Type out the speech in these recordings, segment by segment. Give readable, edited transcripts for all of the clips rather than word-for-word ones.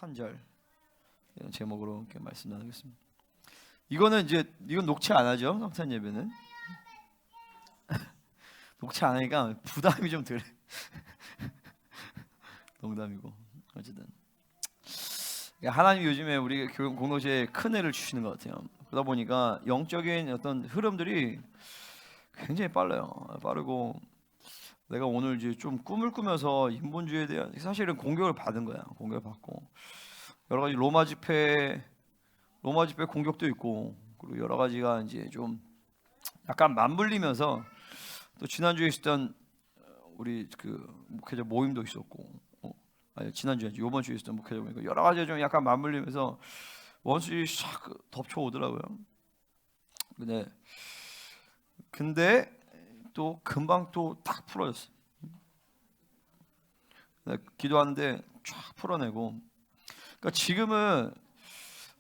산절 이런 제목으로 이렇게 말씀 나누겠습니다. 이건 녹취 안 하죠? 성찬 예배는 녹취 안 하니까 부담이 좀 덜. 농담이고 어쨌든 하나님 요즘에 우리 공동체에 큰 애를 주시는 것 같아요. 그러다 보니까 영적인 어떤 흐름들이 굉장히 빠르고 내가 오늘 이제 좀 꿈을 꾸면서 인본주의에 대한 사실은 공격을 받은 거야. 공격을 받고 여러 가지 로마 집회 공격도 있고 그리고 여러 가지가 이제 좀 약간 맞물리면서 또 지난주에 있었던 우리 그 목회자 모임도 있었고 아니 지난주에 이번 주에 있었던 목회자 모임 여러 가지 좀 약간 맞물리면서 원수들이 샥 덮쳐오더라고요. 근데 또 금방 또 딱 풀어졌어. 기도하는데 쫙 풀어내고. 그러니까 지금은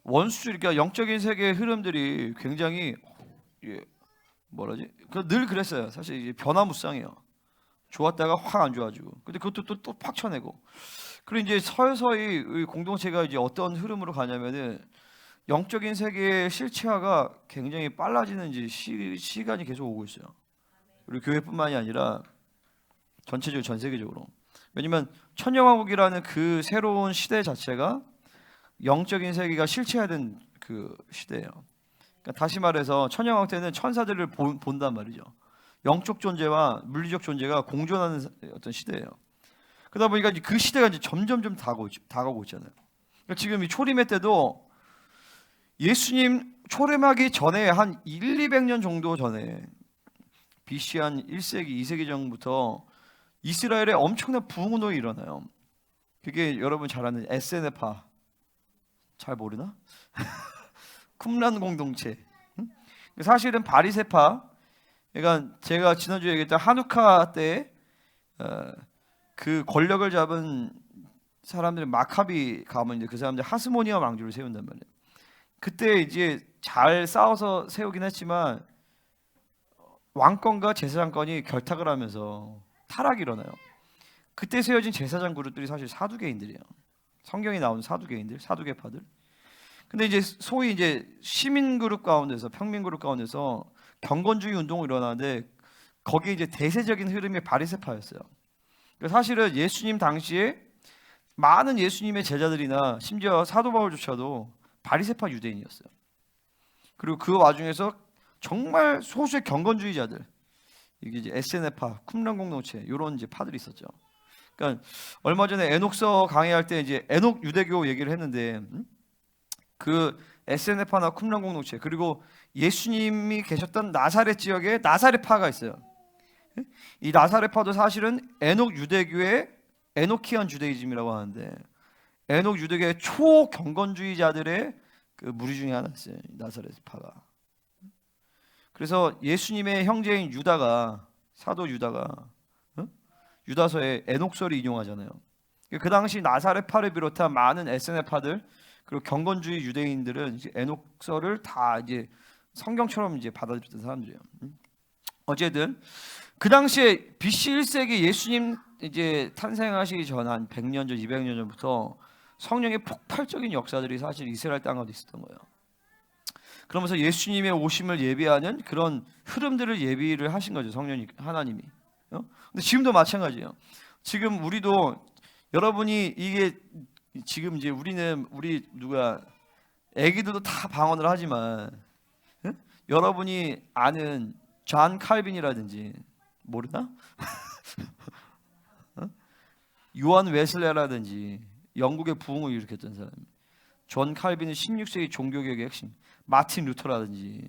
원수들, 그러니까 영적인 세계의 흐름들이 굉장히 늘 그랬어요. 사실 이제 변화무쌍해요. 좋았다가 확 안 좋아지고. 근데 그것도 또 팍 쳐내고. 그리고 이제 서서히 공동체가 이제 어떤 흐름으로 가냐면은 영적인 세계의 실체화가 굉장히 빨라지는 이제 시간이 계속 오고 있어요. 그리고 교회뿐만이 아니라 전체적으로 전 세계적으로. 왜냐면 천년왕국이라는 그 새로운 시대 자체가 영적인 세계가 실체화된 그 시대예요. 그러니까 다시 말해서 천년왕국 때는 천사들을 본단 말이죠. 영적 존재와 물리적 존재가 공존하는 어떤 시대예요. 그러다 보니까 그 시대가 이제 점점 다가오고 있잖아요. 그러니까 지금 이 초림의 때도 예수님 초림하기 전에 한 200년 정도 전에 BC 한 1세기, 2세기 전부터 이스라엘에 엄청난 부흥운동이 일어나요. 그게 여러분 잘 아는 에세네파 잘 모르나? 쿰란 공동체. 사실은 바리새파. 그러니까 제가 지난주에 얘기했던 하누카 때 그 권력을 잡은 사람들이 마카비 가문인데 그 사람들 하스모니아 왕조를 세운단 말이에요. 그때 이제 잘 싸워서 세우긴 했지만 왕권과 제사장권이 결탁을 하면서 타락이 일어나요. 그때 세워진 제사장 그룹들이 사실 사두개인들이에요. 성경에 나오는 사두개인들, 사두개파들. 근데 이제 소위 이제 시민 그룹 가운데서 평민 그룹 가운데서 경건주의 운동이 일어나는데 거기에 이제 대세적인 흐름이 바리새파였어요. 사실은 예수님 당시에 많은 예수님의 제자들이나 심지어 사도 바울조차도 바리새파 유대인이었어요. 그리고 그 와중에서 정말 소수의 경건주의자들, 이게 이제 에세네파, 쿰란 공동체 이런 이제 파들이 있었죠. 그러니까 얼마 전에 에녹서 강의할 때 이제 에녹 유대교 얘기를 했는데 그 에세네파나 쿰란 공동체 그리고 예수님이 계셨던 나사렛 지역에 나사렛파가 있어요. 이 나사렛파도 사실은 에녹 유대교의 에노키안 주데이즘이라고 하는데 에녹 유대교의 초경건주의자들의 그 무리 중에 하나였어요. 나사렛파가. 그래서 예수님의 형제인 유다가 사도 유다가 유다서에 에녹서를 인용하잖아요. 그 당시 나사렛파를 비롯한 많은 에세네파들 그리고 경건주의 유대인들은 이제 에녹서를 다 이제 성경처럼 이제 받아들였던 사람들이에요. 어쨌든 그 당시에 BC 1세기 예수님 이제 탄생하시기 전 한 100년 전, 200년 전부터 성령의 폭발적인 역사들이 사실 이스라엘 땅 가운데 있었던 거예요. 그러면서 예수님의 오심을 예비하는 그런 흐름들을 예비를 하신 거죠. 성령이 하나님이. 근데 지금도 마찬가지예요. 지금 우리도 여러분이 이게 지금 이제 우리 애기들도 다 방언을 하지만 여러분이 아는 존 칼빈이라든지 모르나? 요한 웨슬레라든지 영국의 부흥을 일으켰던 사람. 존 칼빈은 16세기 종교개혁의 핵심. 마틴 루터라든지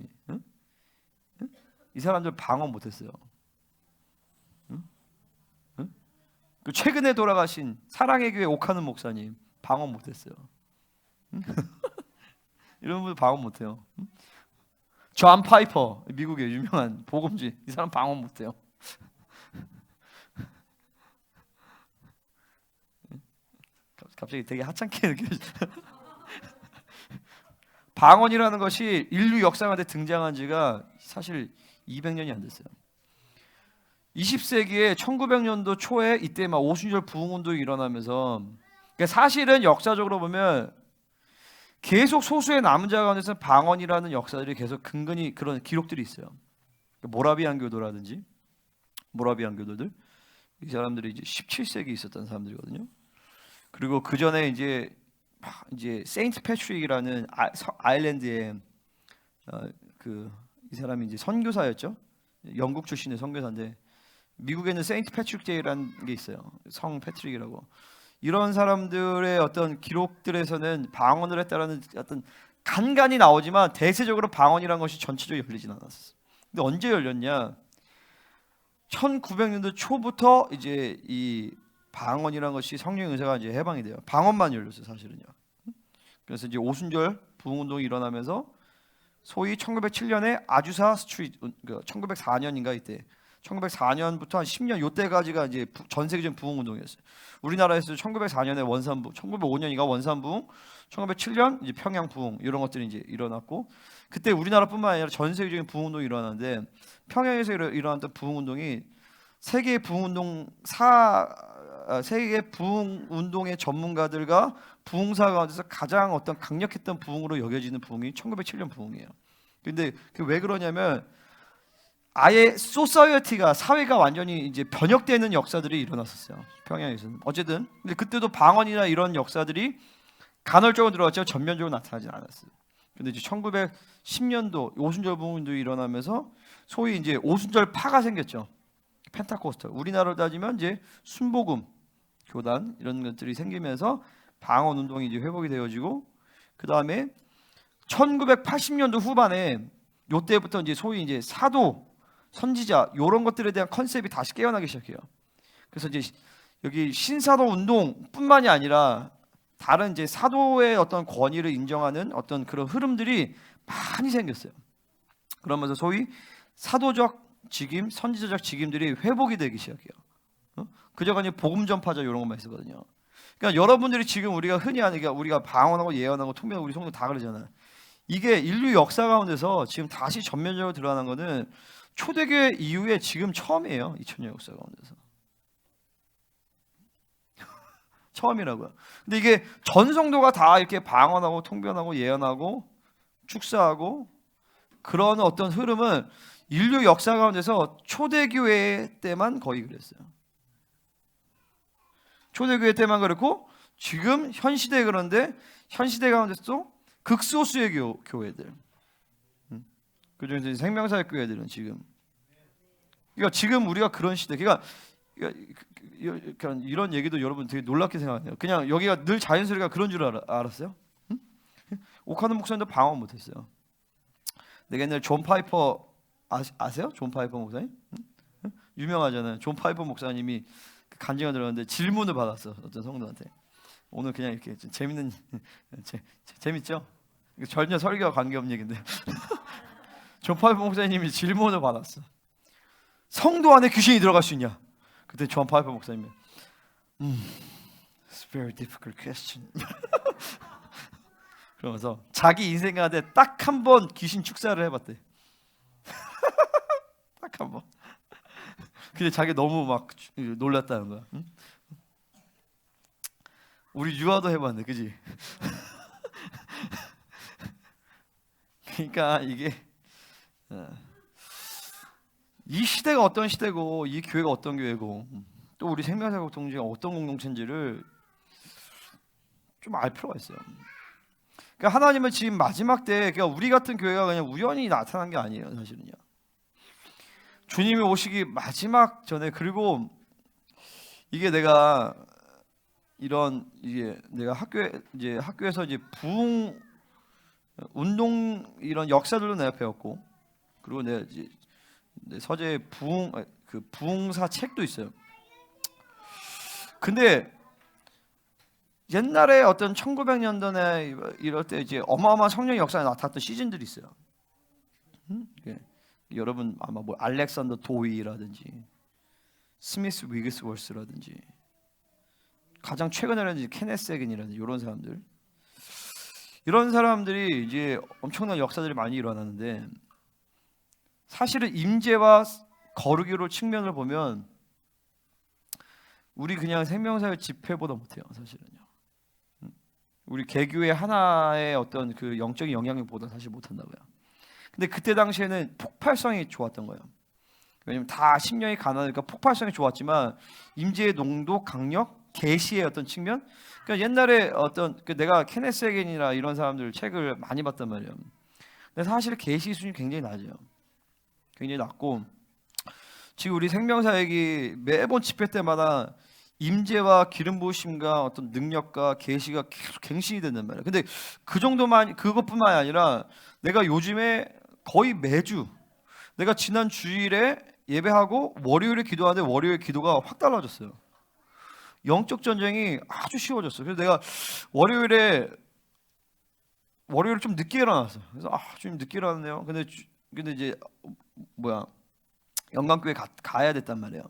이 사람들 방언 못했어요. 그 최근에 돌아가신 사랑의 교회 오카는 목사님 방언 못했어요. 이런 분들 방언 못해요. 존 파이퍼 미국의 유명한 복음주의 이 사람 방언 못해요. 갑자기 되게 하찮게 느껴져. 방언이라는 것이 인류 역사 가운데 등장한 지가 사실 200년이 안 됐어요. 20세기에 1900년도 초에 이때 막 오순절 부흥운동이 일어나면서 그러니까 그러니까 사실은 역사적으로 보면 계속 소수의 남은 자 가운데서 방언이라는 역사들이 계속 근근히 그런 기록들이 있어요. 모라비안 교도라든지 모라비안 교도들, 이 사람들이 이제 17세기 있었던 사람들이거든요. 그리고 그 전에 이제 세인트 패트릭이라는 아일랜드에 이 사람이 이제 선교사였죠. 영국 출신의 선교사인데 미국에는 세인트 패트릭 데이라는 게 있어요. 성 패트릭이라고. 이런 사람들의 어떤 기록들에서는 방언을 했다라는 어떤 간간이 나오지만 대체적으로 방언이라는 것이 전체적으로 열리진 않았어요. 근데 언제 열렸냐? 1900년대 초부터 이제 이 방언이라는 것이 성령 은사가 이제 해방이 돼요. 방언만 열렸어요, 사실은요. 그래서 이제 오순절 부흥 운동이 일어나면서 소위 1907년에 아주사 스트리트, 1904년인가 이때 1904년부터 한 10년 요때까지가 이제 전 세계적인 부흥 운동이었어요. 우리나라에서 1904년에 원산 부흥, 1905년인가 원산 부흥, 1907년 이제 평양 부흥 이런 것들이 이제 일어났고, 그때 우리나라뿐만 아니라 전 세계적인 부흥 운동이 일어났는데 평양에서 일어났던 부흥 운동이 세계 부흥 운동 세계 부흥 운동의 전문가들과 부흥사 가운데서 가장 어떤 강력했던 부흥으로 여겨지는 부흥이 1907년 부흥이에요. 근데 왜 그러냐면 아예 소사이어티가 사회가 완전히 이제 변혁되는 역사들이 일어났었어요. 평양에서는. 어쨌든 근데 그때도 방언이나 이런 역사들이 간헐적으로 들어왔죠. 전면적으로 나타나지 않았어요. 근데 이제 1910년도 오순절 부흥도 일어나면서 소위 이제 오순절 파가 생겼죠. 펜타코스탈. 우리나라로 따지면 이제 순복음 교단 이런 것들이 생기면서 방언 운동이 이제 회복이 되어지고, 그 다음에 1980년도 후반에 요때부터 이제 소위 이제 사도 선지자 이런 것들에 대한 컨셉이 다시 깨어나기 시작해요. 그래서 이제 여기 신사도 운동뿐만이 아니라 다른 이제 사도의 어떤 권위를 인정하는 어떤 그런 흐름들이 많이 생겼어요. 그러면서 소위 사도적 직임, 선지자적 직임들이 회복이 되기 시작해요. 그저가 이제 복음 전파자 이런 것만 있었거든요. 그러니까 여러분들이 지금 우리가 흔히 하는 게 우리가 방언하고 예언하고 통변하고 우리 성도 다 그러잖아요. 이게 인류 역사 가운데서 지금 다시 전면적으로 드러난 거는 초대교회 이후에 지금 처음이에요. 2000년 역사 가운데서 처음이라고요. 근데 이게 전 성도가 다 이렇게 방언하고 통변하고 예언하고 축사하고 그런 어떤 흐름은 인류 역사 가운데서 초대교회 때만 거의 그랬어요. 초대교회 때만 그렇고 지금 현 시대에 그런데 현 시대 가운데서도 극소수의 교회들, 그중에서 생명사역 교회들은 지금, 그러니까 지금 우리가 그런 시대, 그러니까 이런 얘기도 여러분 되게 놀랍게 생각해요. 그냥 여기가 늘 자연스레가 그런 줄 알았어요? 응? 오카노 목사님도 방언 못했어요. 내가 옛날 존 파이퍼 아세요? 존 파이퍼 목사님? 응? 유명하잖아요. 존 파이퍼 목사님이 간증을 들었는데 질문을 받았어, 어떤 성도한테. 오늘 그냥 이렇게 재밌는 재밌죠? 전혀 설교와 관계없는 얘기인데 존 파이퍼 목사님이 질문을 받았어. 성도 안에 귀신이 들어갈 수 있냐? 그때 존 파이퍼 목사님이 It's a very difficult question. 그러면서 자기 인생 가운데 딱 한 번 귀신 축사를 해봤대. 딱 한 번. 근데 자기 너무 막 놀랐다는 거야. 응? 우리 유아도 해봤는데, 그지? 그러니까 이게 이 시대가 어떤 시대고 이 교회가 어떤 교회고 또 우리 생명사역 동지가 어떤 공동체인지를 좀 알 필요가 있어요. 그러니까 하나님은 지금 마지막 때, 그러니까 우리 같은 교회가 그냥 우연히 나타난 게 아니에요, 사실은요. 주님이 오시기 마지막 전에, 그리고 이게 내가 이런 이게 내가 학교에서 이제 부흥 운동 이런 역사들도 내가 배웠고, 그리고 내가 이제 내 서재 부흥사 책도 있어요. 근데 옛날에 어떤 1900년도에 이럴 때 이제 어마어마한 성령의 역사에 나타났던 시즌들이 있어요. 여러분 아마 뭐 알렉산더 도위라든지 스미스 위그스워스라든지 가장 최근에는 이제 케네스 에긴이라든지 이런 사람들, 이런 사람들이 이제 엄청난 역사들이 많이 일어나는데, 사실은 임재와 거르기로 측면을 보면 우리 그냥 생명사역 집회보다 못해요, 사실은요. 우리 개교의 하나의 어떤 그 영적인 영향력보다 사실 못한다고요. 근데 그때 당시에는 폭발성이 좋았던 거예요. 왜냐면 다 심령이 가난하니까 폭발성이 좋았지만 임재의 농도, 강력, 계시의 어떤 측면. 그러니까 옛날에 어떤 내가 케네스 해겐이나 이런 사람들 책을 많이 봤단 말이에요. 근데 사실 계시 수준이 굉장히 낮아요. 굉장히 낮고 지금 우리 생명사역이 매번 집회 때마다 임재와 기름 부으심과 어떤 능력과 계시가 계속 갱신이 된단 말이에요. 근데 그 정도만 그것뿐만 아니라 내가 요즘에 거의 매주 내가 지난 주일에 예배하고 월요일에 기도하는데 월요일 기도가 확 달라졌어요. 영적 전쟁이 아주 쉬워졌어요. 그래서 내가 월요일에 좀 늦게 일어났어. 그래서 좀 늦게 일어났네요. 근데 이제 영광교회 가야 됐단 말이에요.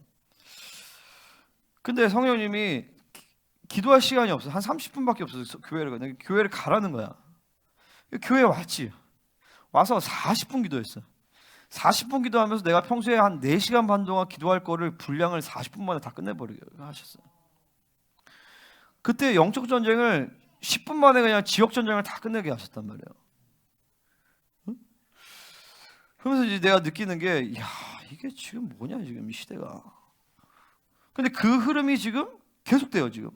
근데 성령님이 기도할 시간이 없어. 한 30분밖에 없어서 교회를 가라는 거야. 교회에 왔지. 와서 40분 기도했어. 40분 기도하면서 내가 평소에 한 4시간 반 동안 기도할 거를 분량을 40분 만에 다 끝내버리게 하셨어요. 그때 영적 전쟁을 10분 만에 그냥 지역 전쟁을 다 끝내게 하셨단 말이에요. 응? 그러면서 이제 내가 느끼는 게, 이게 지금 뭐냐 지금 이 시대가. 근데 그 흐름이 지금 계속돼요 지금.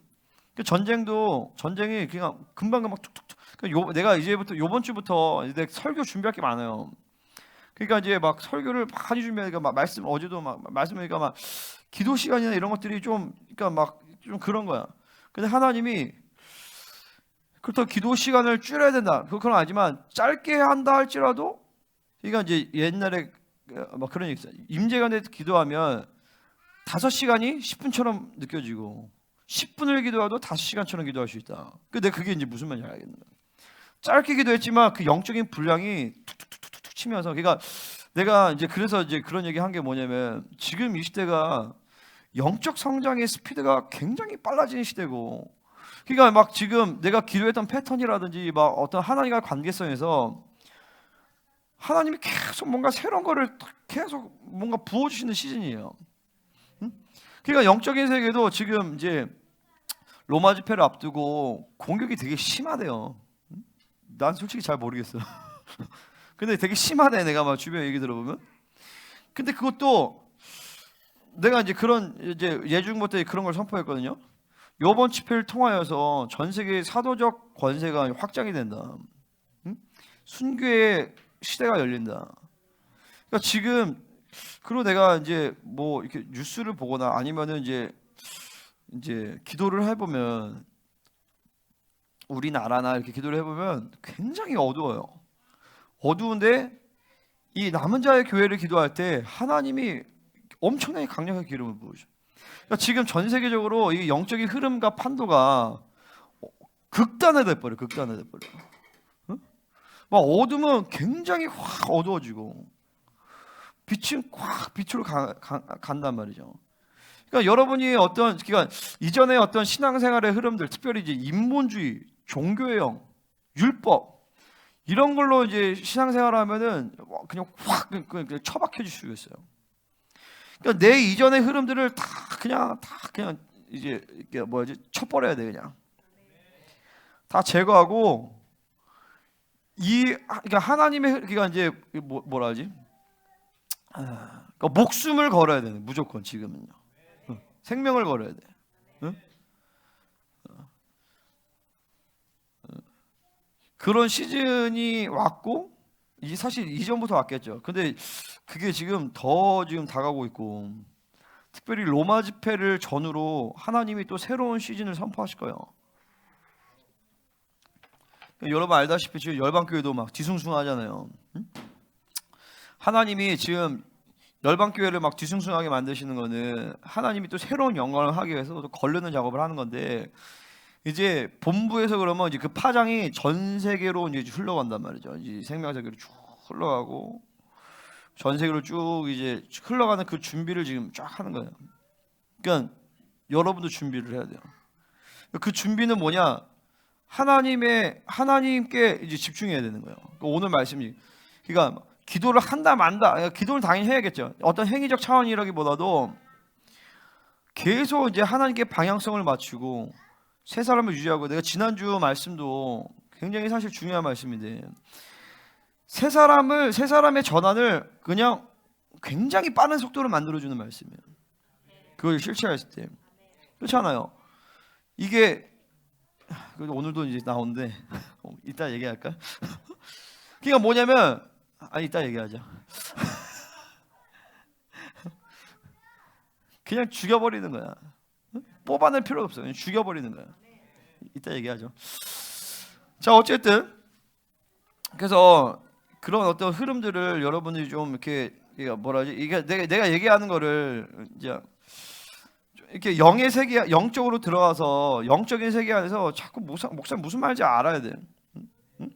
전쟁이 그냥 금방 툭툭툭. 내가 이제부터 요번 주부터 이제 설교 준비할 게 많아요. 그러니까 이제 막 설교를 많이 준비하니까 막 어제도 말씀하니까 막 기도 시간이나 이런 것들이 좀 그러니까 막 좀 그런 거야. 근데 하나님이 그렇다고 기도 시간을 줄여야 된다. 그건 아니지만 짧게 한다 할지라도 그러니까 이제 옛날에 막 그런 얘기 있어요. 임재가 돼 기도하면 5시간이 10분처럼 느껴지고 10분을 기도해도 5시간처럼 기도할 수 있다. 근데 그게 이제 무슨 말인지 알겠는 거야. 짧게 기도했지만 그 영적인 분량이 툭툭툭툭 치면서 그러니까 내가 이제 그래서 이제 그런 얘기 한 게 뭐냐면 지금 이 시대가 영적 성장의 스피드가 굉장히 빨라지는 시대고 그러니까 막 지금 내가 기도했던 패턴이라든지 막 어떤 하나님과의 관계성에서 하나님이 계속 뭔가 새로운 거를 계속 뭔가 부어주시는 시즌이에요. 응? 그러니까 영적인 세계도 지금 이제 로마 집회를 앞두고 공격이 되게 심하대요. 난 솔직히 잘 모르겠어. 근데 되게 심하대 내가 막 주변 얘기 들어보면. 근데 그것도 내가 이제 그런 이제 예중보 때 그런 걸 선포했거든요. 이번 집회를 통하여서 전 세계의 사도적 권세가 확장이 된다. 응? 순교의 시대가 열린다. 그러니까 지금 그리고 내가 이제 뭐 이렇게 뉴스를 보거나 아니면은 이제 기도를 해보면 우리나라나 이렇게 기도를 해보면 굉장히 어두워요. 어두운데 이 남은 자의 교회를 기도할 때 하나님이 엄청나게 강력하게 기름을 부으셔. 그러니까 지금 전 세계적으로 이 영적인 흐름과 판도가 극단화돼 버려. 응? 막 어두면 굉장히 확 어두워지고 빛은 확 빛으로 간단 말이죠. 그러니까 여러분이 그러니까 이전에 어떤 신앙생활의 흐름들, 특별히 이제 인본주의, 종교의 영, 율법 이런 걸로 이제 신앙생활하면은 그냥 확 처박혀 줄 수 있어요. 그러니까 내 이전의 흐름들을 다 그냥 이제 이게 쳐버려야 돼 그냥. 다 제거하고 그러니까 하나님의 그러니까 이제 뭐라 하지? 그러니까 목숨을 걸어야 되는 무조건 지금은요. 생명을 걸어야 돼. 응? 그런 시즌이 왔고 사실 이전부터 왔겠죠. 근데 그게 지금 다가오고 있고 특별히 로마 집회를 전후로 하나님이 또 새로운 시즌을 선포하실 거예요. 여러분 알다시피 지금 열방교회도 막 뒤숭숭하잖아요. 응? 하나님이 지금 열방교회를 막 뒤숭숭하게 만드시는 거는 하나님이 또 새로운 영광을 하기 위해서 또 걸르는 작업을 하는 건데 이제 본부에서 그러면 이제 그 파장이 전 세계로 이제 흘러간단 말이죠. 이제 생명사계로 쭉 흘러가고 전 세계로 쭉 이제 흘러가는 그 준비를 지금 쫙 하는 거예요. 그러니까 여러분도 준비를 해야 돼요. 그 준비는 뭐냐? 하나님께 이제 집중해야 되는 거예요. 오늘 말씀이 그러니까 기도를 한다 만다. 기도를 당연히 해야겠죠. 어떤 행위적 차원이라기보다도 계속 이제 하나님께 방향성을 맞추고 새 사람을 유지하고, 내가 지난주 말씀도 굉장히 사실 중요한 말씀인데, 새 사람의 전환을 그냥 굉장히 빠른 속도로 만들어주는 말씀이에요. 그걸 실체했을 때. 그렇잖아요. 이게 오늘도 이제 나오는데 이따 얘기할까? 그러니까 뭐냐면, 이따 얘기하자. 그냥 죽여버리는 거야. 뽑아낼 필요 없어요. 그냥 죽여버리는 거야. 이따 얘기하죠. 자, 어쨌든 그래서 그런 어떤 흐름들을 여러분들이 좀 이렇게, 뭐라 하지? 이게 내가 얘기하는 거를 이제 이렇게 영의 세계, 영적으로 들어가서 영적인 세계 안에서 자꾸 목사 무슨 말인지 알아야 돼. 응?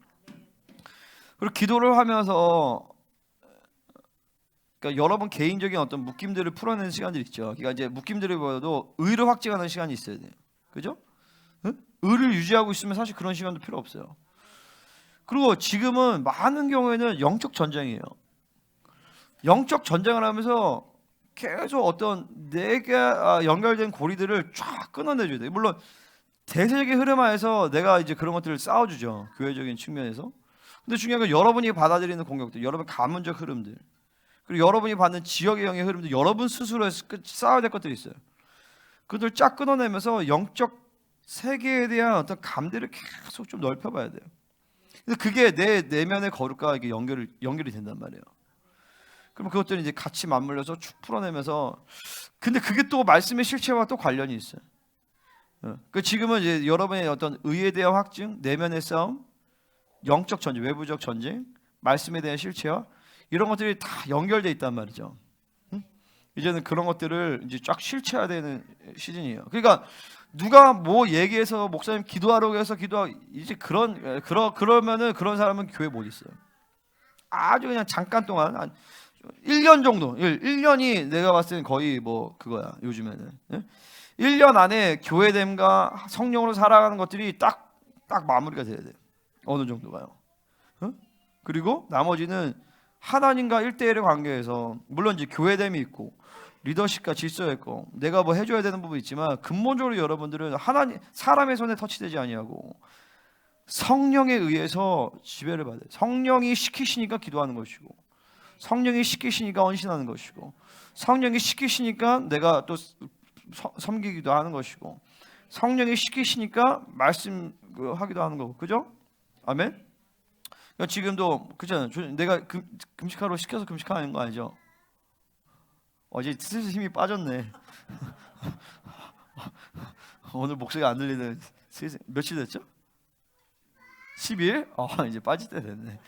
그리고 기도를 하면서, 그러니까 여러분 개인적인 어떤 묶임들을 풀어내는 시간들이 있죠. 그러니까 이제 묶임들을 보여도 의를 확증하는 시간이 있어야 돼요. 그죠? 응? 의를 유지하고 있으면 사실 그런 시간도 필요 없어요. 그리고 지금은 많은 경우에는 영적 전쟁이에요. 영적 전쟁을 하면서 계속 어떤 내가 연결된 고리들을 쫙 끊어내줘야 돼요. 물론 대세적인 흐름 하에서 내가 이제 그런 것들을 싸워주죠. 교회적인 측면에서. 근데 중요한 건 여러분이 받아들이는 공격들, 여러분 가문적 흐름들, 그리고 여러분이 받는 지역의 영의 흐름들, 여러분 스스로 싸워야 될 것들이 있어요. 그들 쫙 끊어내면서 영적 세계에 대한 어떤 감들을 계속 좀 넓혀봐야 돼요. 근데 그게 내 내면의 거룩과 이게 연결이 된단 말이에요. 그럼 그것들이 이제 같이 맞물려서 축 풀어내면서, 근데 그게 또 말씀의 실체와 또 관련이 있어요. 그 지금은 이제 여러분의 어떤 의에 대한 확증, 내면의 싸움, 영적 전쟁, 외부적 전쟁, 말씀에 대한 실체와 이런 것들이 다 연결돼 있단 말이죠. 이제는 그런 것들을 이제 쫙 실체해야 되는 시즌이에요. 그러니까 누가 뭐 얘기해서 목사님 기도하라고 해서 이제 그러면은 그런 사람은 교회 못 있어요. 아주 그냥 잠깐 동안 한 1년 정도, 1년이 내가 봤을 때는 거의 뭐 그거야 요즘에는. 1년 안에 교회됨과 성령으로 살아가는 것들이 딱 마무리가 돼야 돼요. 어느 정도가요. 그리고 나머지는 하나님과 1대1의 관계에서, 물론 이제 교회됨이 있고 리더십과 질서가 있고 내가 뭐 해줘야 되는 부분이 있지만, 근본적으로 여러분들은 하나님, 사람의 손에 터치되지 아니하고 성령에 의해서 지배를 받아요. 성령이 시키시니까 기도하는 것이고, 성령이 시키시니까 헌신하는 것이고, 성령이 시키시니까 내가 또 섬기기도 하는 것이고, 성령이 시키시니까 말씀하기도 하는 거고, 그죠? 아멘. 그러니까 지금도 그렇잖아요. 내가 금식하러 시켜서 금식하는 거 아니죠? 어제 슬슬 힘이 빠졌네. 오늘 목소리가 안 들리는. 며칠 됐죠? 10일? 이제 빠질 때 됐네.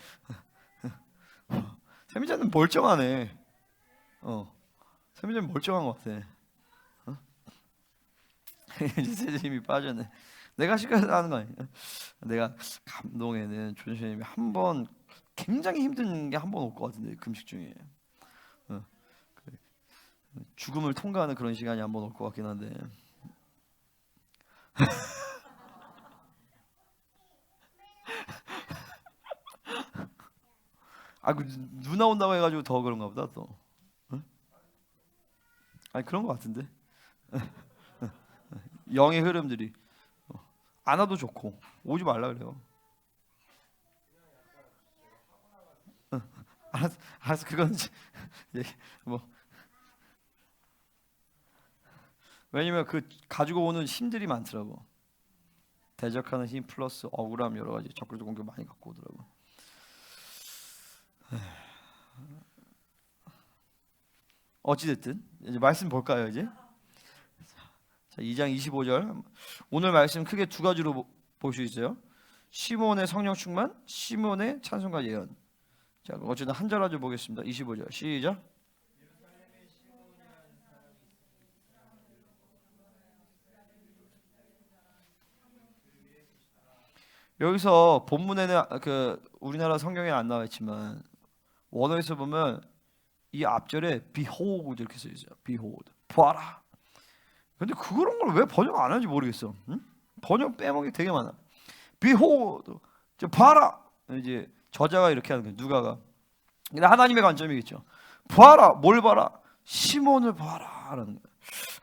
세미자는 멀쩡하네. 세미자는 멀쩡한 것 같아. 이제 슬슬 힘이 빠졌네. 내가 시켜서 하는 거 아니야? 내가 감동에는 조선생님이 한 번 굉장히 힘든 게 한 번 올 것 같은데, 금식 중에 죽음을 통과하는 그런 시간이 한 번 올 것 같긴 한데. 누나 온다고 해가지고 더 그런가 보다 또. 그런 것 같은데. 영의 흐름들이 안 와도 좋고 오지 말라 그래요. 알았어, 그건 뭐, 왜냐면 그 가지고 오는 힘들이 많더라고. 대적하는 힘 플러스 억울함, 여러 가지 적극적 공격 많이 갖고 오더라고. 어찌됐든 이제 말씀 볼까요? 이제 자, 2장 25절. 오늘 말씀 크게 두 가지로 볼 수 있어요. 시몬의 성령 충만, 시몬의 찬송과 예언. 자, 어쨌든 한 절 한 절 보겠습니다. 25절 시작. 여기서 본문에는 그 우리나라 성경에 안 나와 있지만 원어에서 보면 이 앞절에 behold 이렇게 써 있어요. behold, 보아라. 근데 그런 걸 왜 번역 안 하는지 모르겠어. 응? 번역 빼먹이 되게 많아. behold, 봐라. 이제 저자가 이렇게 하는 거예요. 누가가. 근데 하나님의 관점이겠죠. 봐라, 뭘 봐라? 시몬을 봐라라는 거예요.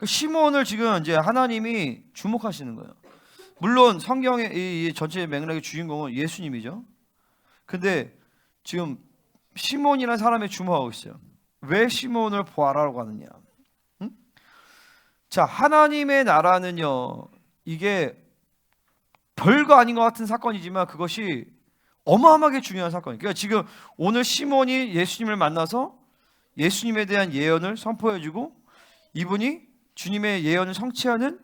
시몬을 지금 이제 하나님이 주목하시는 거예요. 물론 성경의 이 전체 맥락의 주인공은 예수님이죠. 근데 지금 시몬이라는 사람에 주목하고 있어요. 왜 시몬을 보아라라고 하느냐? 응? 자, 하나님의 나라는요, 이게 별거 아닌 것 같은 사건이지만 그것이 어마어마하게 중요한 사건이에요. 그러니까 지금 오늘 시몬이 예수님을 만나서 예수님에 대한 예언을 선포해주고 이분이 주님의 예언을 성취하는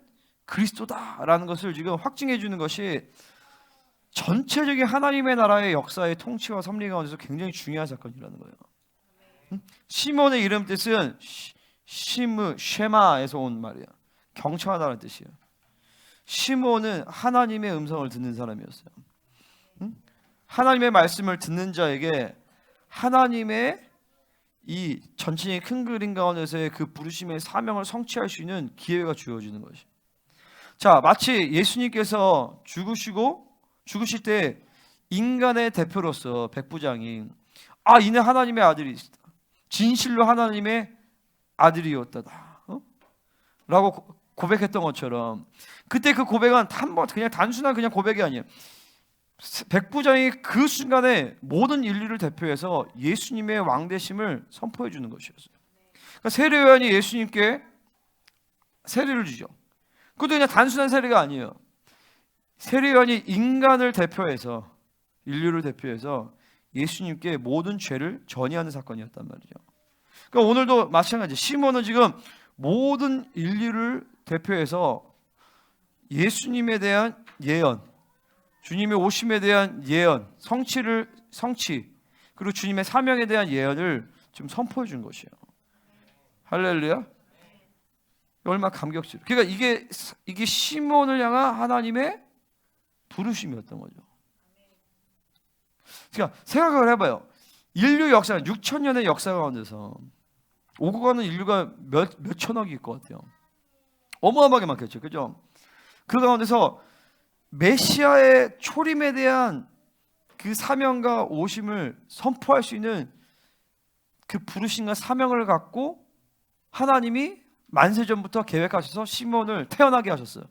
그리스도다라는 것을 지금 확증해주는 것이 전체적인 하나님의 나라의 역사의 통치와 섭리 가운데서 굉장히 중요한 사건이라는 거예요. 시몬의 이름 뜻은 시므 쉐마에서 온 말이야. 경청하다는 뜻이에요. 시몬은 하나님의 음성을 듣는 사람이었어요. 하나님의 말씀을 듣는 자에게 하나님의 이 전체적인 큰 그림 가운데서의 그 부르심의 사명을 성취할 수 있는 기회가 주어지는 것이. 자, 마치 예수님께서 죽으실 때 인간의 대표로서 백부장이 이는 하나님의 아들이시다, 진실로 하나님의 아들이었다 라고 고백했던 것처럼, 그때 그 고백은 그냥 단순한 그냥 고백이 아니에요. 백부장이 그 순간에 모든 인류를 대표해서 예수님의 왕되심을 선포해 주는 것이었어요. 그러니까 세례요한이 예수님께 세례를 주죠. 그것도 그냥 단순한 세례가 아니에요. 세례요한이 인간을 대표해서, 인류를 대표해서 예수님께 모든 죄를 전이하는 사건이었단 말이죠. 그러니까 오늘도 마찬가지. 시몬은 지금 모든 인류를 대표해서 예수님에 대한 예언, 주님의 오심에 대한 예언, 성취, 그리고 주님의 사명에 대한 예언을 지금 선포해 준 것이에요. 할렐루야. 얼마나 감격스러워. 그러니까 이게 시몬을 향한 하나님의 부르심이었던 거죠. 그러니까 생각을 해봐요. 인류 역사, 6,000년의 역사 가운데서 오고 가는 인류가 몇 천억일 것 같아요. 어마어마하게 많겠죠. 그죠? 그 가운데서 메시아의 초림에 대한 그 사명과 오심을 선포할 수 있는 그 부르심과 사명을 갖고 하나님이 만세전부터 계획하셔서 시몬을 태어나게 하셨어요.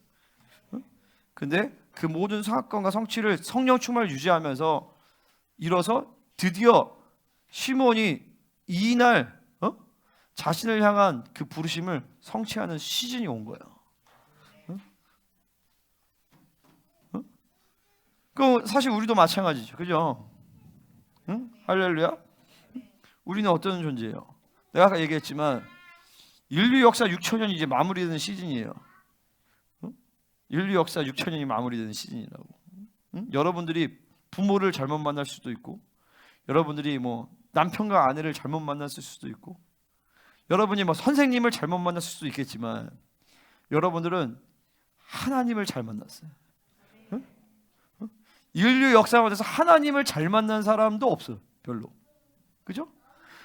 근데 그 모든 사건과 성취를 성령 충만을 유지하면서 이뤄서 드디어 시몬이 이날 자신을 향한 그 부르심을 성취하는 시즌이 온 거예요. 그 사실 우리도 마찬가지죠. 그죠? 응? 할렐루야. 우리는 어떤 존재예요? 내가 아까 얘기했지만 인류 역사 6,000년이 이제 마무리되는 시즌이에요. 인류 역사 6,000년이 마무리되는 시즌이라고. 여러분들이 부모를 잘못 만날 수도 있고, 여러분들이 뭐 남편과 아내를 잘못 만났을 수도 있고, 여러분이 뭐 선생님을 잘못 만났을 수도 있겠지만 여러분들은 하나님을 잘 만났어요. 인류 역사 가운데서 하나님을 잘 만난 사람도 없어요. 별로. 그죠?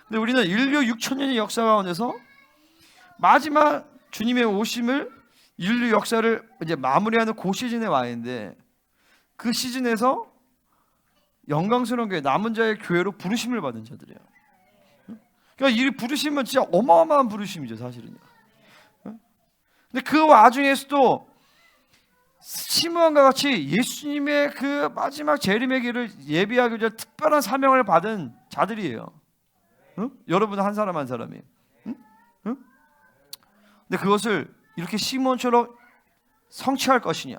근데 우리는 인류 6,000년의 역사 가운데서 마지막 주님의 오심을, 인류 역사를 이제 마무리하는 그 시즌에 와 있는데, 그 시즌에서 영광스러운 교회, 남은 자의 교회로 부르심을 받은 자들이에요. 그러니까 이 부르심은 진짜 어마어마한 부르심이죠, 사실은요. 근데 그 와중에서도 시므온과 같이 예수님의 그 마지막 재림의 길을 예비하기 위해 특별한 사명을 받은 자들이에요. 여러분 한 사람 한 사람이. 근데 그것을 이렇게 시므온처럼 성취할 것이냐,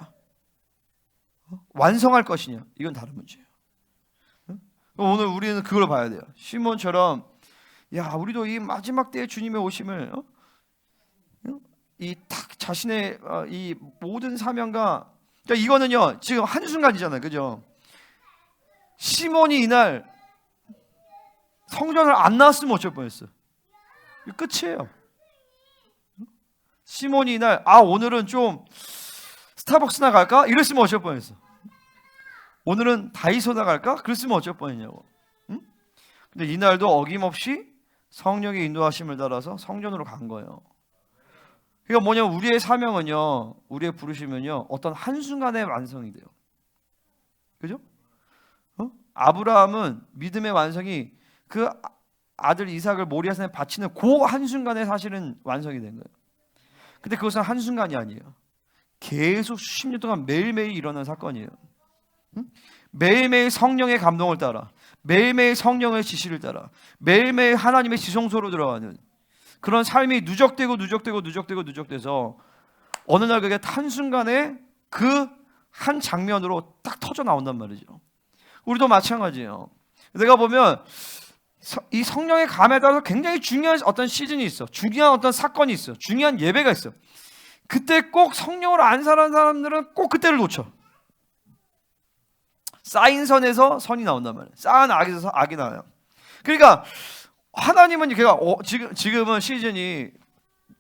완성할 것이냐, 이건 다른 문제예요. 오늘 우리는 그걸 봐야 돼요. 시므온처럼 우리도 이 마지막 때의 주님의 오심을 이 딱 자신의 이 모든 사명과, 그러니까 이거는요 지금 한순간이잖아요. 그죠? 시몬이 이날 성전을 안 나왔으면 어쩔 뻔했어요. 끝이에요. 시몬이 이날 오늘은 좀 스타벅스나 갈까? 이랬으면 어쩔 뻔했어. 오늘은 다이소나 갈까? 그랬으면 어쩔 뻔했냐고. 근데 이날도 어김없이 성령의 인도하심을 따라서 성전으로 간 거예요. 그러니까 뭐냐면 우리의 사명은요, 우리의 부르심은요, 어떤 한순간에 완성이 돼요. 그죠? 아브라함은 믿음의 완성이 그 아들 이삭을 모리아산에 바치는 그 한순간에 사실은 완성이 된 거예요. 근데 그것은 한순간이 아니에요. 계속 수십 년 동안 매일매일 일어난 사건이에요. 매일매일 성령의 감동을 따라, 매일매일 성령의 지시를 따라, 매일매일 하나님의 지성소로 들어가는 그런 삶이 누적돼서 어느 날 그게 한순간에 그 한 장면으로 딱 터져 나온단 말이죠. 우리도 마찬가지예요. 내가 보면 이 성령의 감에 따라서 굉장히 중요한 어떤 시즌이 있어. 중요한 어떤 사건이 있어. 중요한 예배가 있어. 그때 꼭 성령으로 안 사는 사람들은 꼭 그때를 놓쳐. 쌓인 선에서 선이 나온단 말이에요. 쌓은 악에서 악이 나와요. 그러니까 하나님은 지금은 시즌이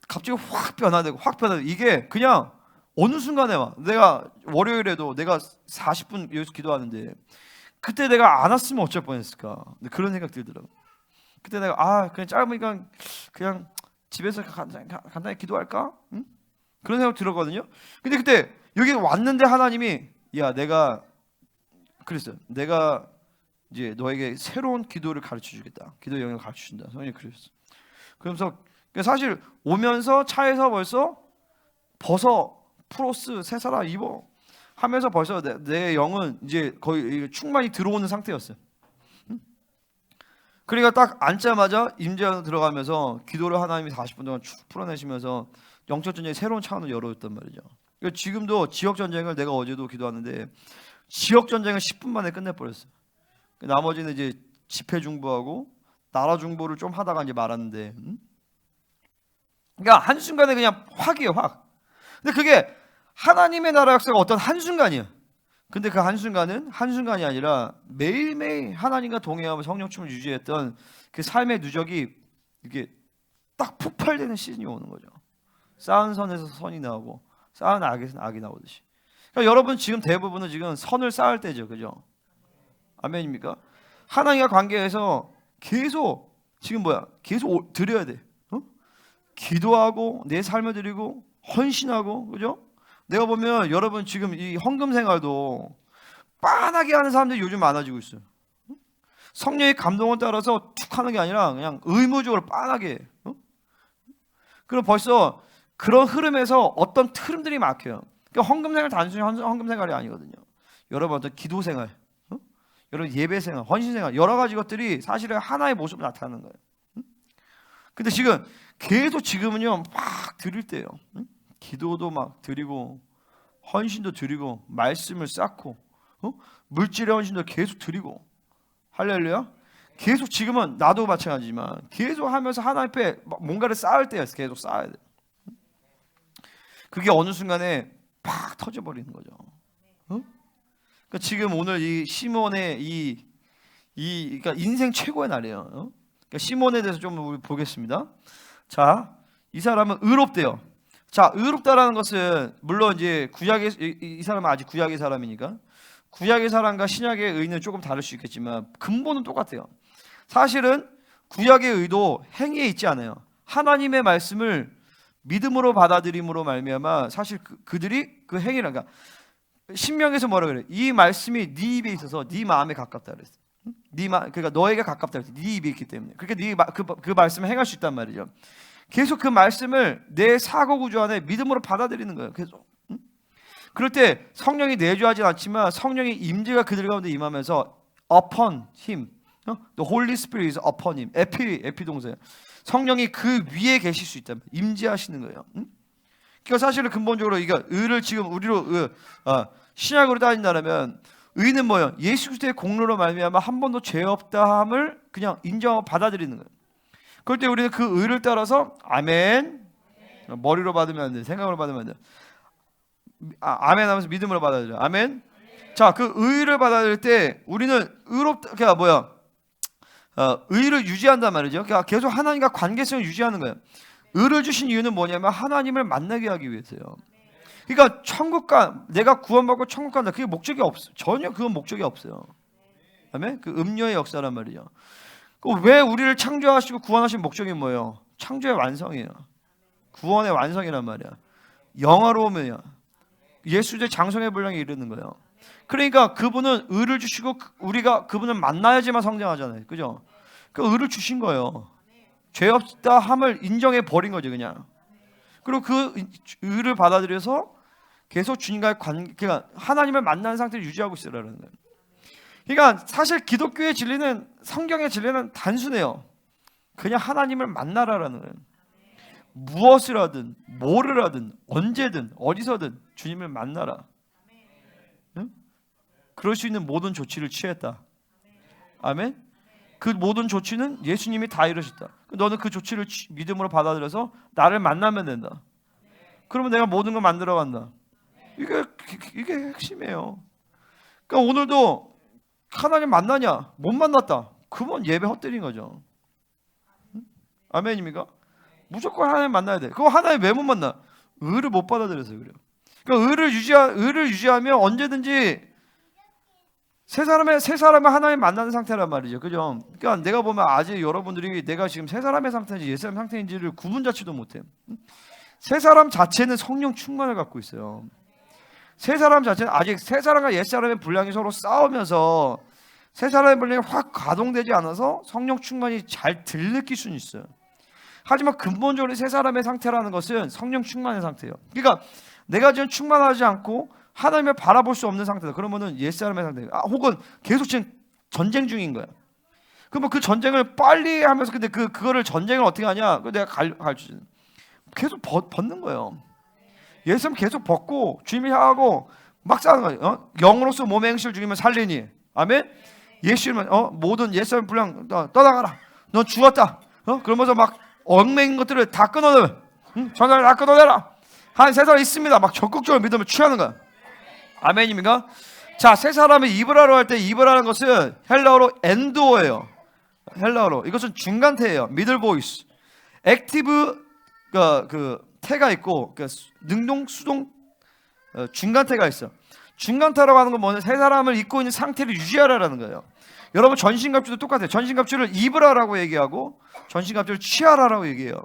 갑자기 확 변화되고 이게 그냥 어느 순간에 와. 내가 월요일에도 내가 40분 여기서 기도하는데 그때 내가 안 왔으면 어쩔 뻔했을까. 그런 생각 들더라고. 그때 내가 그냥 짧으니까 그냥 집에서 간단히 기도할까? 응? 그런 생각 들었거든요. 근데 그때 여기 왔는데 하나님이 내가 그랬어요. 내가 이제 너에게 새로운 기도를 가르쳐 주겠다. 기도 영역을 가르쳐 준다. 성령이 그랬어. 그러면서 사실 오면서 차에서 벌써 풀어스 새 사람 입어 하면서 벌써 내 영은 이제 거의 충만히 들어오는 상태였어요. 그러니까 딱 앉자마자 임재로 들어가면서 기도를 하나님이 40분 동안 쭉 풀어내시면서 영적 전쟁이 새로운 차원을 열어줬단 말이죠. 그러니까 지금도 지역 전쟁을 내가 어제도 기도하는데 지역 전쟁을 10분 만에 끝내버렸어요. 나머지는 이제 집회 중보하고 나라 중보를 좀 하다가 이제 말았는데, 그러니까 한 순간에 그냥 확이에요, 확. 근데 그게 하나님의 나라 역사가 어떤 한 순간이에요. 근데 그 한순간은 한순간이 아니라 매일매일 하나님과 동행하며 성령춤을 유지했던 그 삶의 누적이 이게 딱 폭발되는 시즌이 오는 거죠. 쌓은 선에서 선이 나오고 쌓은 악에서 악이 나오듯이. 그러니까 여러분 지금 대부분은 지금 선을 쌓을 때죠, 그죠? 아멘입니까? 하나님과 관계에서 계속 지금 계속 드려야 돼. 기도하고 내 삶을 드리고 헌신하고, 그죠? 내가 보면 여러분 지금 이 헌금 생활도 빤하게 하는 사람들이 요즘 많아지고 있어요. 성령의 감동을 따라서 툭 하는 게 아니라 그냥 의무적으로 빤하게. 그럼 벌써 그런 흐름에서 어떤 흐름들이 막혀요. 그러니까 헌금 생활 단순히 헌금 생활이 아니거든요. 여러분 어떤 기도 생활, 여러분 예배 생활, 헌신 생활, 여러 가지 것들이 사실은 하나의 모습으로 나타나는 거예요. 근데 지금은요 막 드릴 때예요. 기도도 막 드리고 헌신도 드리고 말씀을 쌓고 물질의 헌신도 계속 드리고, 할렐루야. 계속 지금은 나도 마찬가지지만 계속 하면서 하나님 앞에 뭔가를 쌓을 때야. 계속 쌓아야 돼. 그게 어느 순간에 팍 터져버리는 거죠. 그러니까 지금 오늘 이 시몬의 그러니까 인생 최고의 날이에요. 그러니까 시몬에 대해서 좀 우리 보겠습니다. 자, 이 사람은 의롭대요. 자, 의롭다라는 것은 물론 이제 이 사람은 아직 구약의 사람이니까 구약의 사람과 신약의 의는 조금 다를 수 있겠지만 근본은 똑같아요. 사실은 구약의 의도 행위에 있지 않아요. 하나님의 말씀을 믿음으로 받아들임으로 말미암아 사실 그들이 그 행위라니까 신명에서 뭐라 그래? 이 말씀이 네 입에 있어서 네 마음에 가깝다 그랬어. 그러니까 너에게 가깝다 그랬어. 네 입에 있기 때문에. 그렇게 그 말씀을 행할 수 있단 말이죠. 계속 그 말씀을 내 사고 구조 안에 믿음으로 받아들이는 거예요. 계속. 그럴 때 성령이 내주하진 않지만 성령의 임재가 그들 가운데 임하면서 upon him, the Holy Spirit is upon him. 에피 동사예요. 성령이 그 위에 계실 수 있다면 임재하시는 거예요. 그러니까 사실은 근본적으로 이거 의를 지금 우리로 신약으로 따진다면 의는 뭐예요? 예수 그리스도의 공로로 말미암아 한 번도 죄 없다함을 그냥 인정하고 받아들이는 거예요. 그럴 때 우리는 그 의를 따라서 아멘, 머리로 받으면 안 돼, 생각으로 받으면 안 돼. 아멘 하면서 믿음으로 받아들여. 아멘. 자, 그 의를 받아들일 때 우리는 의롭다, 그러니까 의를 유지한단 말이죠. 그러니까 계속 하나님과 관계성을 유지하는 거예요. 의를 주신 이유는 뭐냐면 하나님을 만나게 하기 위해서요. 그러니까 내가 구원받고 천국 간다. 그게 목적이 없어. 전혀 그건 목적이 없어요. 아멘. 그 음료의 역사란 말이죠. 왜 우리를 창조하시고 구원하신 목적이 뭐예요? 창조의 완성이에요. 구원의 완성이란 말이야. 영화로우면요. 예수의 장성의 분량에 이르는 거예요. 그러니까 그분은 의를 주시고 우리가 그분을 만나야지만 성장하잖아요. 그죠? 그 의를 주신 거예요. 죄 없다 함을 인정해 버린 거죠, 그냥. 그리고 그 의를 받아들여서 계속 주님과의 관계, 그러니까 하나님을 만나는 상태를 유지하고 있으라는 거예요. 그러니까 사실 기독교의 진리는, 성경의 진리는 단순해요. 그냥 하나님을 만나라라는 거예요. 무엇을 하든 뭐를 하든 언제든 어디서든 주님을 만나라. 응? 그럴 수 있는 모든 조치를 취했다. 아멘. 그 모든 조치는 예수님이 다 이루셨다. 너는 그 조치를 믿음으로 받아들여서 나를 만나면 된다. 그러면 내가 모든 걸 만들어 간다. 이게 핵심이에요. 그러니까 오늘도 하나님 만나냐? 못 만났다. 그건 예배 헛되린 거죠. 응? 아멘입니까? 무조건 하나님 만나야 돼. 그거 하나님 왜 못 만나? 의를 못 받아들여서 그래요. 그러니까 의를 유지하면 언제든지 세 사람의 하나님 만나는 상태란 말이죠. 그죠? 그러니까 내가 보면 아직 여러분들이 내가 지금 세 사람의 상태인지 옛 사람 상태인지를 구분 자체도 못해. 세 사람 자체는 성령 충만을 갖고 있어요. 세 사람 자체는 아직 세 사람과 옛 사람의 분량이 서로 싸우면서 세 사람의 분량이 확 가동되지 않아서 성령 충만이 잘 들느낄 수는 있어요. 하지만 근본적으로 세 사람의 상태라는 것은 성령 충만의 상태예요. 그러니까 내가 지금 충만하지 않고 하나님을 바라볼 수 없는 상태다. 그러면은 옛 사람의 상태, 혹은 계속 지금 전쟁 중인 거야. 그러면 그 전쟁을 빨리 하면서 근데 그거를 전쟁을 어떻게 하냐? 그 내가 가르쳐 계속 벗는 거예요. 옛 사람 계속 벗고 주님이 향하고 막 싸는 거예요. 영으로서 몸의 행실을 죽이면 살리니. 아멘. 예수님은 모든 옛 사람 분량 떠나가라. 넌 죽었다. 그러면서 막 얽매인 것들을 다 끊어내. 전화를 다 끊어내라. 한 세 사람 있습니다. 막 적극적으로 믿음을 취하는 거야. 아멘입니까? 자, 세 사람이 입을 하러 할 때 입을 하는 것은 헬라어로 엔도어예요. 헬라어로 이것은 중간태예요. 미들 보이스. 액티브 그 태가 있고 능동 수동 중간태가 있어. 중간태라고 하는 건 뭐냐? 세 사람을 입고 있는 상태를 유지하라라는 거예요. 여러분 전신갑주도 똑같아요. 전신갑주를 입으라라고 얘기하고 전신갑주를 취하라라고 얘기해요.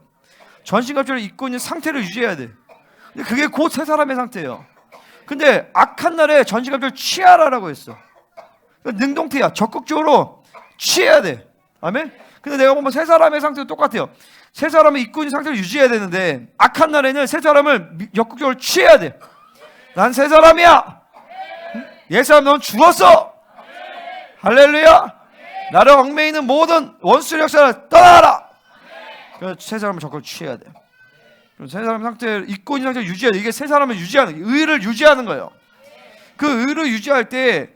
전신갑주를 입고 있는 상태를 유지해야 돼. 근데 그게 곧 세 사람의 상태예요. 근데 악한 날에 전신갑주를 취하라라고 했어. 그러니까 능동태야. 적극적으로 취해야 돼. 아멘? 근데 내가 보면 세 사람의 상태도 똑같아요. 세 사람을 입고 있는 상태를 유지해야 되는데 악한 날에는 세 사람을 적극적으로 취해야 돼. 난 세 사람이야. 옛 사람 넌 죽었어. 할렐루야. 나를 얽매이는 모든 원수의 역사를 떠나라. 그래서 세 사람을 적극 취해야 돼. 세 사람 상태를 입고 있는 상태를 유지해야 돼. 이게 세 사람을 유지하는, 의를 유지하는 거예요. 그 의를 유지할 때,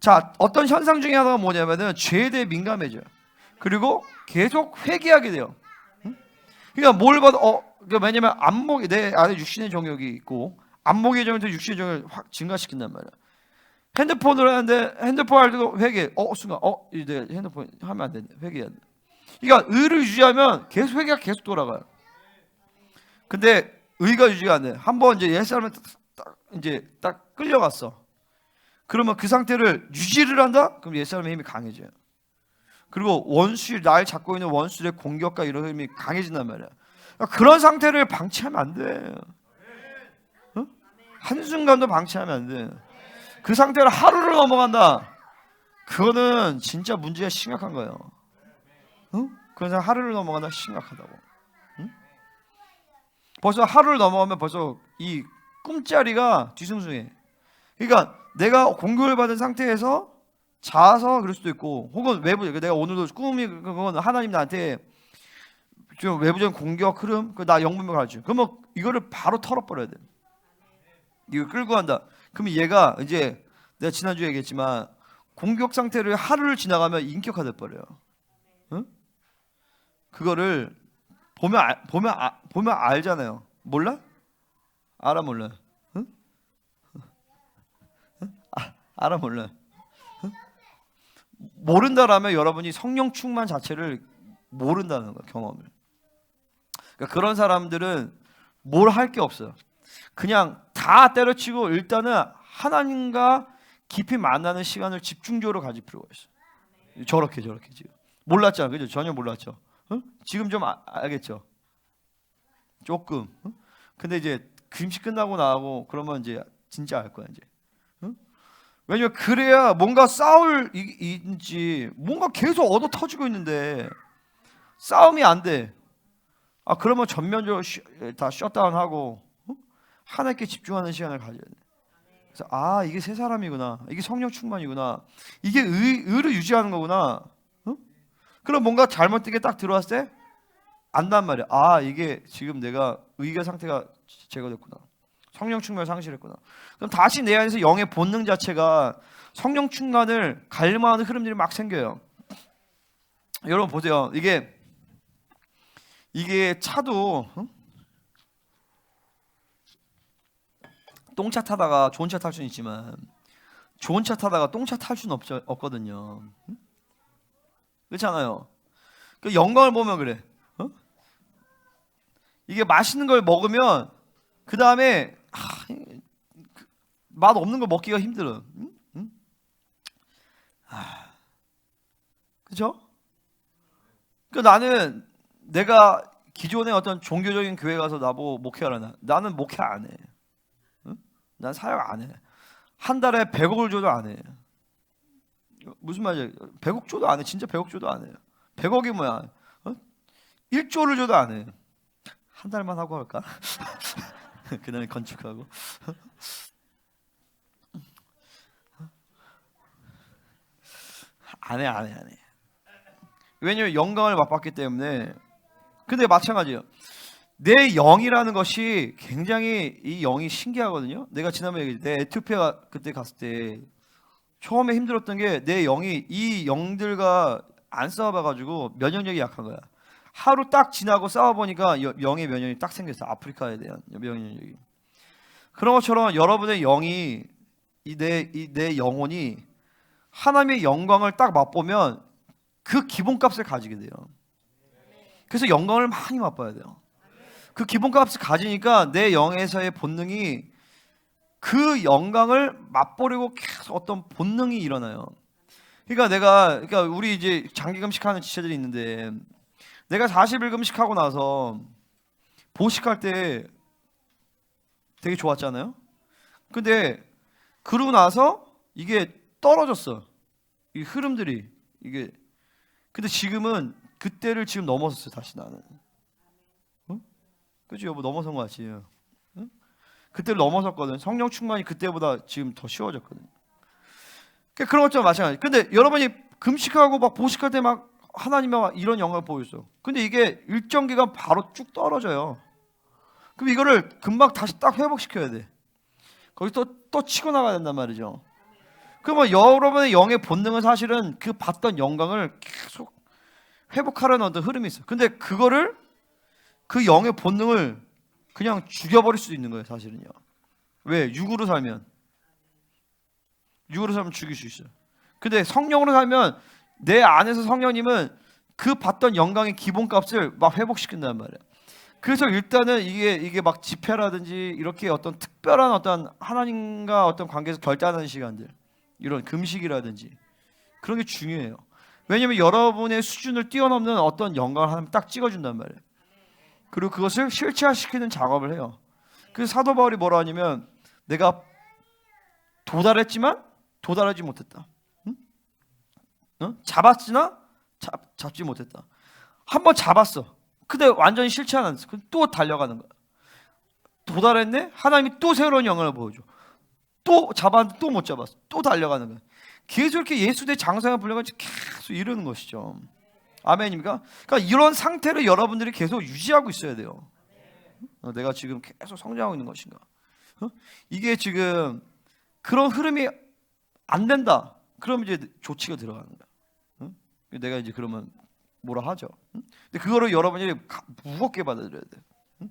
자, 어떤 현상 중에 하나가 뭐냐면은 죄에 대해 민감해져요. 그리고 계속 회개하게 돼요. 그러니까 뭘 봐도 그러니까 왜냐면 안목이, 내 안에 육신의 정욕이 있고 안목의 정욕도 육신의 정욕을 확 증가시킨단 말이야. 핸드폰을 하는데 핸드폰 할 때도 회개. 순간 이제 핸드폰 하면 안 되네. 회개해야 돼. 그러니까 의를 유지하면 계속 회개가 계속 돌아가요. 근데 의가 유지가 안 돼. 한번 이제 옛사람에 딱 끌려갔어. 그러면 그 상태를 유지를 한다? 그럼 옛사람의 힘이 강해져요. 그리고 날 잡고 있는 원수의 공격과 이런 힘이 강해진단 말이야. 그러니까 그런 상태를 방치하면 안 돼. 한순간도 방치하면 안 돼. 그 상태로 하루를 넘어간다. 그거는 진짜 문제가 심각한 거예요. 그래서 하루를 넘어간다 심각하다고. 벌써 하루를 넘어가면 벌써 이 꿈자리가 뒤숭숭해. 그러니까 내가 공격을 받은 상태에서 자서 그럴 수도 있고, 혹은 외부, 내가 오늘도 꿈이 그건 하나님 나한테 좀 외부적인 공격 흐름, 나 영분별 가르쳐. 그러면 이거를 바로 털어버려야 돼. 이거 끌고 간다. 그러면 얘가 이제 내가 지난주에 얘기했지만 공격 상태를 하루를 지나가면 인격화돼 버려요. 응? 그거를 보면 알잖아요. 몰라? 알아 몰라? 응? 알아 몰라? 응? 모른다라면 여러분이 성령 충만 자체를 모른다는 거야, 경험을. 그러니까 그런 사람들은 뭘 할 게 없어요. 그냥 다 때려치고 일단은 하나님과 깊이 만나는 시간을 집중적으로 가질 필요가 있어요. 저렇게 지금 몰랐잖아, 그죠? 전혀 몰랐죠. 응? 지금 좀 알겠죠? 조금. 응? 근데 이제 금식 끝나고 나하고 그러면 이제 진짜 알 거야 이제. 응? 왜냐면 그래야 뭔가 싸울 있지, 뭔가 계속 얻어 터지고 있는데 싸움이 안 돼. 그러면 전면적으로 다 셧다운하고 하나님께 집중하는 시간을 가져야 돼. 그래서 아, 이게 새 사람이구나, 이게 성령 충만이구나, 이게 의를 유지하는 거구나. 어? 그럼 뭔가 잘못된 게 딱 들어왔을 때 안단 말이야. 아, 이게 지금 내가 의가 상태가 제거됐구나, 성령 충만을 상실했구나. 그럼 다시 내 안에서 영의 본능 자체가 성령 충만을 갈망하는 흐름들이 막 생겨요. 여러분 보세요. 이게 차도 똥차 타다가 좋은 차 탈 수는 있지만 좋은 차 타다가 똥차 탈 수는 없거든요. 그렇잖아요. 그 영광을 보면 그래. 이게 맛있는 걸 먹으면 그 다음에 맛 없는 걸 먹기가 힘들어. 그렇죠? 그 나는 내가 기존의 어떤 종교적인 교회 가서 나보고 목회하라나, 나는 목회 안 해. 난 사역 안 해. 한 달에 100억을 줘도 안 해. 무슨 말이야? 100억 줘도 안 해. 진짜 100억 줘도 안 해. 100억이 뭐야? 1조를 줘도 안 해. 한 달만 하고 할까? 그 다음에 건축하고. 안 해. 왜냐면 영광을 맛봤기 때문에. 근데 마찬가지예요. 내 영이라는 것이 굉장히, 이 영이 신기하거든요. 내가 지난번에 얘기했지, 내 에티오피아 그때 갔을 때 처음에 힘들었던 게 내 영이 이 영들과 안 싸워봐가지고 면역력이 약한 거야. 하루 딱 지나고 싸워보니까 영의 면역력이 딱 생겼어. 아프리카에 대한 면역력이. 그런 것처럼 여러분의 영이, 내 영혼이 하나님의 영광을 딱 맛보면 그 기본값을 가지게 돼요. 그래서 영광을 많이 맛봐야 돼요. 그 기본값을 가지니까 내 영에서의 본능이 그 영광을 맛보려고 계속 어떤 본능이 일어나요. 그러니까 우리 이제 장기 금식하는 지체들이 있는데, 내가 40일 금식하고 나서 보식할 때 되게 좋았잖아요. 근데 그러고 나서 이게 떨어졌어. 이 흐름들이 이게. 근데 지금은 그때를 지금 넘어섰어요. 다시 나는. 그치 여보, 넘어선 거 같지? 응? 그때를 넘어섰거든. 성령 충만이 그때보다 지금 더 쉬워졌거든. 그런 것처럼 마찬가지. 근데 여러분이 금식하고 막 보식할 때 막 하나님의 막 이런 영광을 보였어. 근데 이게 일정 기간 바로 쭉 떨어져요. 그럼 이거를 금방 다시 딱 회복시켜야 돼. 거기 또 치고 나가야 된단 말이죠. 그러면 여러분의 영의 본능은 사실은 그 봤던 영광을 계속 회복하려는 어떤 흐름이 있어. 근데 그거를, 그 영의 본능을 그냥 죽여버릴 수도 있는 거예요, 사실은요. 왜? 육으로 살면 죽일 수 있어요. 근데 성령으로 살면 내 안에서 성령님은 그 받던 영광의 기본값을 막 회복시킨단 말이에요. 그래서 일단은 이게 막 집회라든지 이렇게 어떤 특별한 어떤 하나님과 어떤 관계에서 결단하는 시간들, 이런 금식이라든지 그런 게 중요해요. 왜냐면 여러분의 수준을 뛰어넘는 어떤 영광을 하나님 딱 찍어준단 말이에요. 그리고 그것을 실체화시키는 작업을 해요. 그래서 사도 바울이 뭐라 하냐면, 내가 도달했지만 도달하지 못했다. 잡았으나 잡지 못했다. 한번 잡았어. 근데 완전히 실체화 안 됐어. 또 달려가는 거야. 도달했네? 하나님이 또 새로운 영광을 보여줘. 또 잡았는데 또 못 잡았어. 또 달려가는 거야. 계속 이렇게 예수의 장성에 불려가지고 계속 이러는 것이죠. 아멘입니까? 그러니까 이런 상태를 여러분들이 계속 유지하고 있어야 돼요. 내가 지금 계속 성장하고 있는 것인가? 이게 지금 그런 흐름이 안 된다. 그럼 이제 조치가 들어가는 거야. 내가 이제 그러면 뭐라 하죠. 근데 그거를 여러분이 무겁게 받아들여야 돼.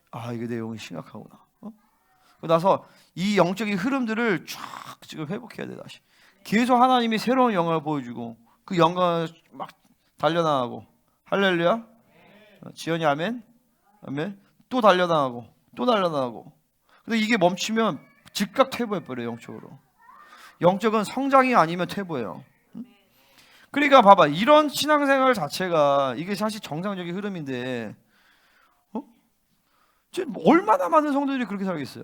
아, 이게 내 영이 심각하구나. 그러고 나서 이 영적인 흐름들을 쫙 지금 회복해야 돼. 다시 계속 하나님이 새로운 영광을 보여주고 그 영광을 막 달려나가고. 할렐루야. 지연이 아멘. 아멘. 또 달려나가고 또 달려나가고. 근데 이게 멈추면 즉각 퇴보해버려요. 영적으로. 영적은 성장이 아니면 퇴보해요. 그러니까 봐봐, 이런 신앙생활 자체가 이게 사실 정상적인 흐름인데, 지금 얼마나 많은 성도들이 그렇게 살겠어요?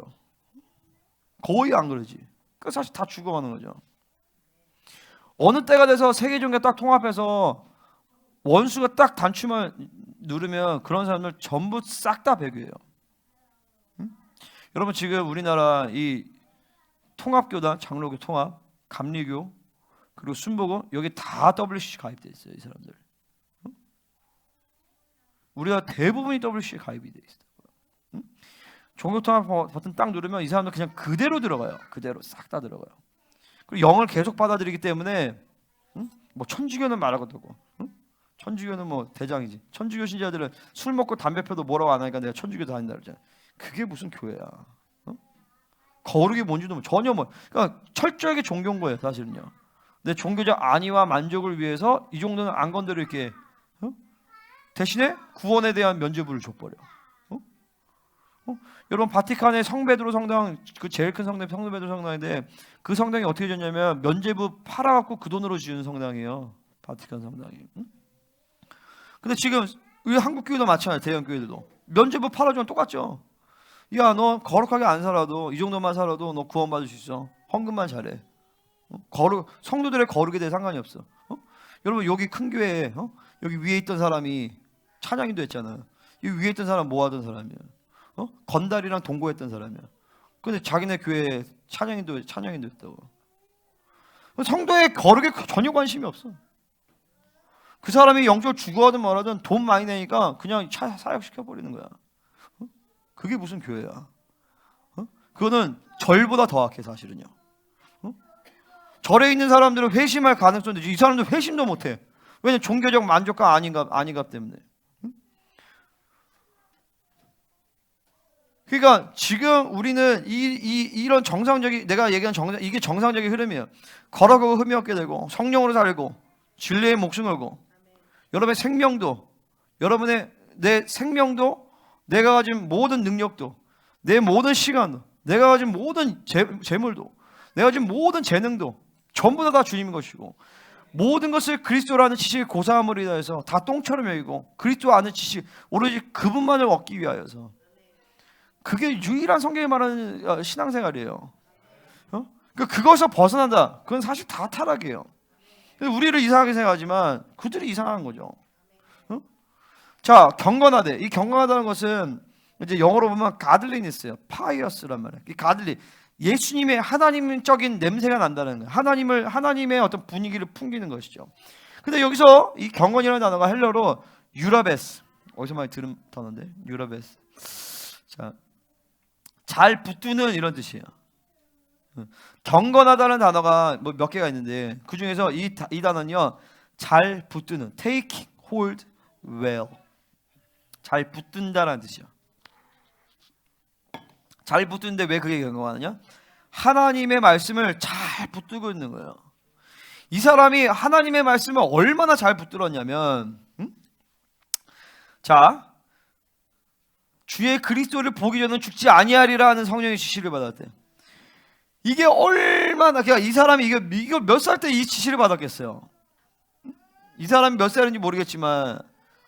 거의 안 그러지. 그 사실 다 죽어가는 거죠. 어느 때가 돼서 세계 종교 딱 통합해서 원수가 딱 단추만 누르면 그런 사람들 전부 싹 다 배교해요. 여러분 지금 우리나라 이 통합교단, 장로교 통합, 감리교, 그리고 순복음 여기 다 WCC 가입돼 있어요. 이 사람들. 우리가 대부분이 WCC 가입이 돼 있어요. 종교통합 버튼 딱 누르면 이 사람들 그냥 그대로 들어가요. 그대로 싹 다 들어가요. 그리고 영을 계속 받아들이기 때문에 뭐 천주교는 말할 것도 없고, 천주교는 뭐 대장이지. 천주교 신자들은 술 먹고 담배 펴도 뭐라고 안 하니까 내가 천주교 다닌다 그러잖아. 그게 무슨 교회야? 거룩이 뭔지도 전혀 그러니까 철저하게 종교인 거예요, 사실은요. 내 종교적 안위와 만족을 위해서 이 정도는 안 건드려 이렇게 대신에 구원에 대한 면죄부를 줘버려. 여러분 바티칸의 성베드로 성당, 그 제일 큰 성당 성베드로 성당인데 그 성당이 어떻게 됐냐면 면죄부 팔아갖고 그 돈으로 지은 성당이에요. 바티칸 성당이. 근데 지금 우리 한국 교회도 마찬가지, 대형 교회들도 면죄부 팔아주면 똑같죠. 야, 너 거룩하게 안 살아도 이 정도만 살아도 너 구원받을 수 있어. 헌금만 잘해. 거룩, 성도들의 거룩에 대해 상관이 없어. 여러분 여기 큰 교회에 여기 위에 있던 사람이 찬양인도 했잖아요. 이 위에 있던 사람 뭐 하던 사람이야? 건달이랑 동거했던 사람이야. 근데 자기네 교회에 찬양인도 했다고. 성도의 거룩에 전혀 관심이 없어. 그 사람이 영적으로 죽어하든 뭐하든 돈 많이 내니까 그냥 사역시켜버리는 거야. 그게 무슨 교회야? 그거는 절보다 더 악해, 사실은요. 절에 있는 사람들은 회심할 가능성도 있지. 이 사람들 회심도 못해. 왜냐면 종교적 만족과 안위감 때문에. 그러니까 지금 우리는 이런 정상적인, 내가 얘기한 이게 정상적인 흐름이에요. 걸어가고 흠이 없게 되고 성령으로 살고 진리의 목숨 걸고 여러분의 생명도, 여러분의 내 생명도, 내가 가진 모든 능력도, 내 모든 시간도, 내가 가진 모든 재물도, 내가 가진 모든 재능도 전부 다 주님인 것이고, 모든 것을 그리스도라는 지식의 고사함으로 인하여서 다 똥처럼 여기고 그리스도 아는 지식 오로지 그분만을 얻기 위하여서, 그게 유일한 성경이 말하는 신앙생활이에요. 그것에서 벗어난다. 그건 사실 다 타락이에요. 우리를 이상하게 생각하지만 그들이 이상한 거죠. 자, 경건하되, 이 경건하다는 것은 이제 영어로 보면 가들리니스예요. 파이어스란 말이에요. 이 가들리, 예수님의 하나님적인 냄새가 난다는 거예요. 하나님의 어떤 분위기를 풍기는 것이죠. 근데 여기서 이 경건이라는 단어가 헬러로 유라베스, 어디서 많이 들은 단어인데, 유라베스. 자, 잘 붙드는 이런 뜻이에요. 경건하다는 단어가 뭐 몇 개가 있는데 그 중에서 이 단어는요, 잘 붙드는, take hold well, 잘 붙든다라는 뜻이요. 잘 붙드는데 왜 그게 경건하느냐? 하나님의 말씀을 잘 붙들고 있는 거예요. 이 사람이 하나님의 말씀을 얼마나 잘 붙들었냐면, 자, 주의 그리스도를 보기 전에 죽지 아니하리라 하는 성령의 지시를 받았대. 이게 얼마나, 그러니까 이 사람이 이거 몇 살 때 이 지시를 받았겠어요? 이 사람이 몇 살인지 모르겠지만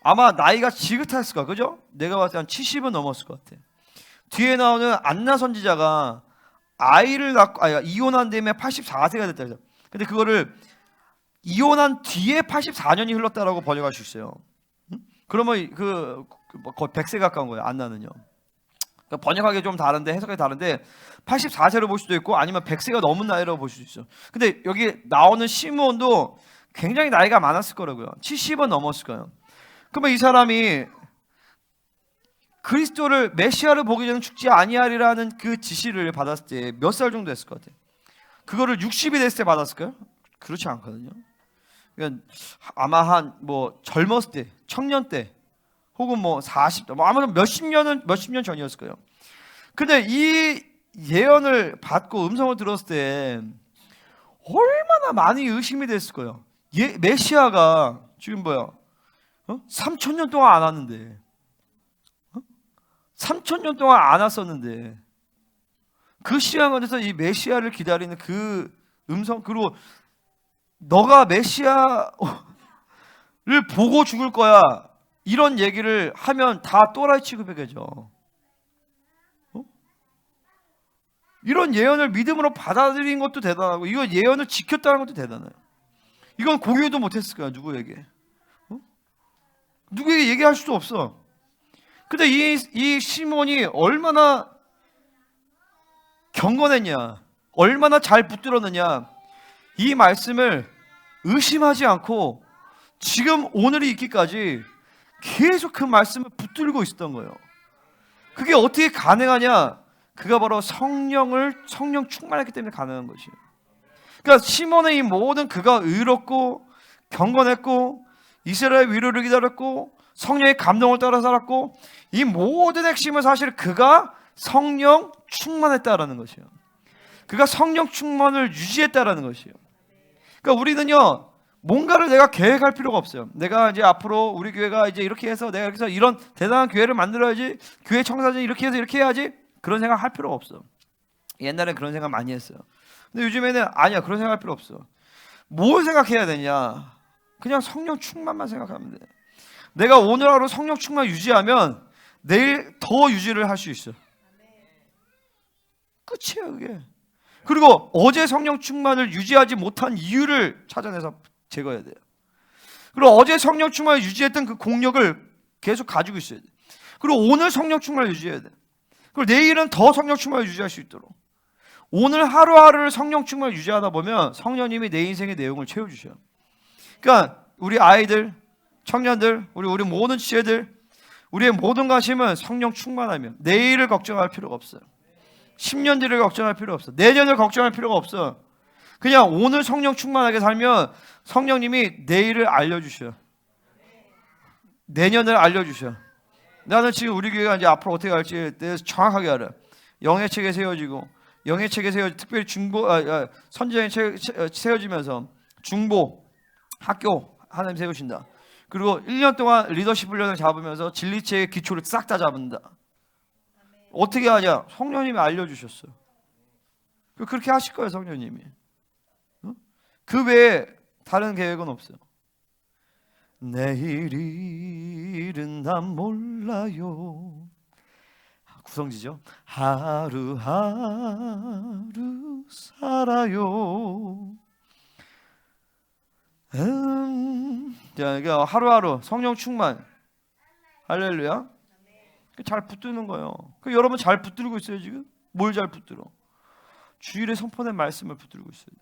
아마 나이가 지긋했을 거야, 그죠? 내가 봤을 때 한 70은 넘었을 것 같아. 뒤에 나오는 안나 선지자가 아이를 낳고, 이혼한 다음에 84세가 됐다 그래서. 근데 그거를 이혼한 뒤에 84년이 흘렀다라고 번역할 수 있어요. 그러면 거의 100세 가까운 거예요, 안나는요. 그러니까 번역하기 좀 다른데, 해석이 다른데 84세로 볼 수도 있고 아니면 100세가 넘은 나이라고 볼 수도 있어. 근데 여기 나오는 시므온도 굉장히 나이가 많았을 거라고요. 70은 넘었을 거예요. 그러면 이 사람이 그리스도를, 메시아를 보기 전에 죽지 아니하리라는 그 지시를 받았을 때 몇 살 정도 됐을 것 같아요? 그거를 60이 됐을 때 받았을까요? 그렇지 않거든요. 그러니까 아마 한 뭐 젊었을 때, 청년 때, 혹은 뭐 40대, 뭐 아무튼 몇십 년 전이었을 거예요. 근데 이 예언을 받고 음성을 들었을 때 얼마나 많이 의심이 됐을 거예요. 메시아가 지금 3,000년 동안 안 왔는데, 3,000년 동안 안 왔었는데, 그 시간 안에서 이 메시아를 기다리는 그 음성, 그리고 너가 메시아를 보고 죽을 거야, 이런 얘기를 하면 다 또라이 취급해야죠. 이런 예언을 믿음으로 받아들인 것도 대단하고, 이거 예언을 지켰다는 것도 대단해요. 이건 공유도 못했을 거야, 누구에게. 누구에게 얘기할 수도 없어. 근데 이 시몬이 얼마나 경건했냐, 얼마나 잘 붙들었느냐, 이 말씀을 의심하지 않고 지금 오늘이 있기까지 계속 그 말씀을 붙들고 있었던 거예요. 그게 어떻게 가능하냐? 그가 바로 성령 충만했기 때문에 가능한 것이에요. 그러니까 시몬의 이 모든 그가 의롭고 경건했고 이스라엘 위로를 기다렸고 성령의 감동을 따라 살았고, 이 모든 핵심은 사실 그가 성령 충만했다라는 것이에요. 그가 성령 충만을 유지했다라는 것이에요. 그러니까 우리는요, 뭔가를 내가 계획할 필요가 없어요. 내가 이제 앞으로 우리 교회가 이제 이렇게 해서 내가 여기서 이런 대단한 교회를 만들어야지, 교회 청사진 이렇게 해서 이렇게 해야지, 그런 생각 할 필요가 없어. 옛날엔 그런 생각 많이 했어요. 근데 요즘에는 아니야, 그런 생각 할 필요 없어. 뭘 생각해야 되냐? 그냥 성령 충만만 생각하면 돼. 내가 오늘 하루 성령 충만 유지하면 내일 더 유지를 할 수 있어. 끝이에요, 그게. 그리고 어제 성령 충만을 유지하지 못한 이유를 찾아내서 제거해야 돼요. 그리고 어제 성령 충만을 유지했던 그 공력을 계속 가지고 있어야 돼. 그리고 오늘 성령 충만을 유지해야 돼. 그리고 내일은 더 성령 충만을 유지할 수 있도록. 오늘 하루하루를 성령 충만을 유지하다 보면 성령님이 내 인생의 내용을 채워주셔요. 그러니까 우리 아이들, 청년들, 우리 모든 지혜들, 우리의 모든 관심은 성령 충만하면 내일을 걱정할 필요가 없어요. 10년 뒤를 걱정할 필요 없어. 내년을 걱정할 필요가 없어. 그냥 오늘 성령 충만하게 살면 성령님이 내일을 알려주셔요. 내년을 알려주셔요. 나는 지금 우리 교회가 이제 앞으로 어떻게 갈지에 대해서 정확하게 알아. 영의 책에 세워지고, 영의 책에 세워지, 특별히 선지자의 책 세워지면서 중보 학교 하나님 세우신다. 그리고 1년 동안 리더십 훈련을 잡으면서 진리체의 기초를 싹 다 잡는다. 어떻게 하냐? 성령님이 알려주셨어요. 그렇게 하실 거예요, 성령님이. 그 외에 다른 계획은 없어요. 내일 일은 난 몰라요. 구성지죠. 하루하루 살아요. 자, 그러니까 하루하루 성령 충만. 할렐루야. 잘 붙드는 거예요. 여러분 잘 붙들고 있어요 지금? 뭘 잘 붙들어? 주일에 선포된 말씀을 붙들고 있어야 돼.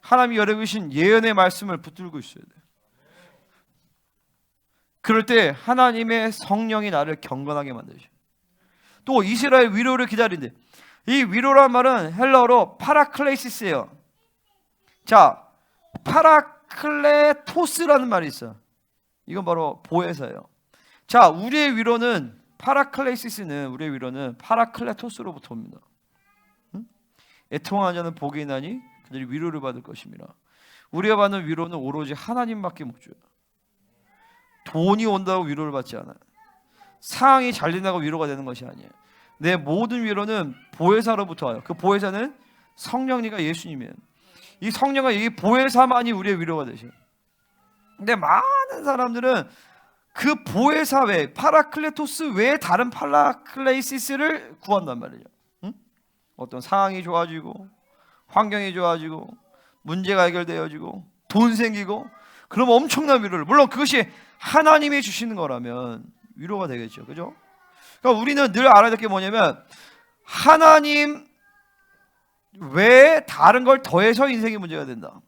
하나님이 열어주신 예언의 말씀을 붙들고 있어야 돼. 그럴 때 하나님의 성령이 나를 경건하게 만드셔. 또 이스라엘 위로를 기다린대. 이 위로란 말은 헬라어로 파라클레시스예요. 자, 파라클레토스라는 말이 있어. 이건 바로 보혜사예요. 자, 우리의 위로는 우리의 위로는 파라클레토스로부터 옵니다. 응? 애통하는 자는 복이 있나니 그들이 위로를 받을 것입니다. 우리가 받는 위로는 오로지 하나님밖에 못 줘요. 돈이 온다고 위로를 받지 않아요. 상황이 잘 된다고 위로가 되는 것이 아니에요. 내 모든 위로는 보혜사로부터 와요. 그 보혜사는 성령님과 예수님이에요. 이 성령과 이 보혜사만이 우리의 위로가 되셔요. 근데 많은 사람들은 그 보혜사 외에, 파라클레토스 외에 다른 파라클레이시스를 구한단 말이에요. 응? 어떤 상황이 좋아지고, 환경이 좋아지고, 문제가 해결되어지고, 돈 생기고, 그럼 엄청난 위로를, 물론 그것이 하나님이 주시는 거라면 위로가 되겠죠. 그죠? 그러니까 우리는 늘 알아야 될 게 뭐냐면, 하나님 외에 다른 걸 더해서 인생의 문제가 된다.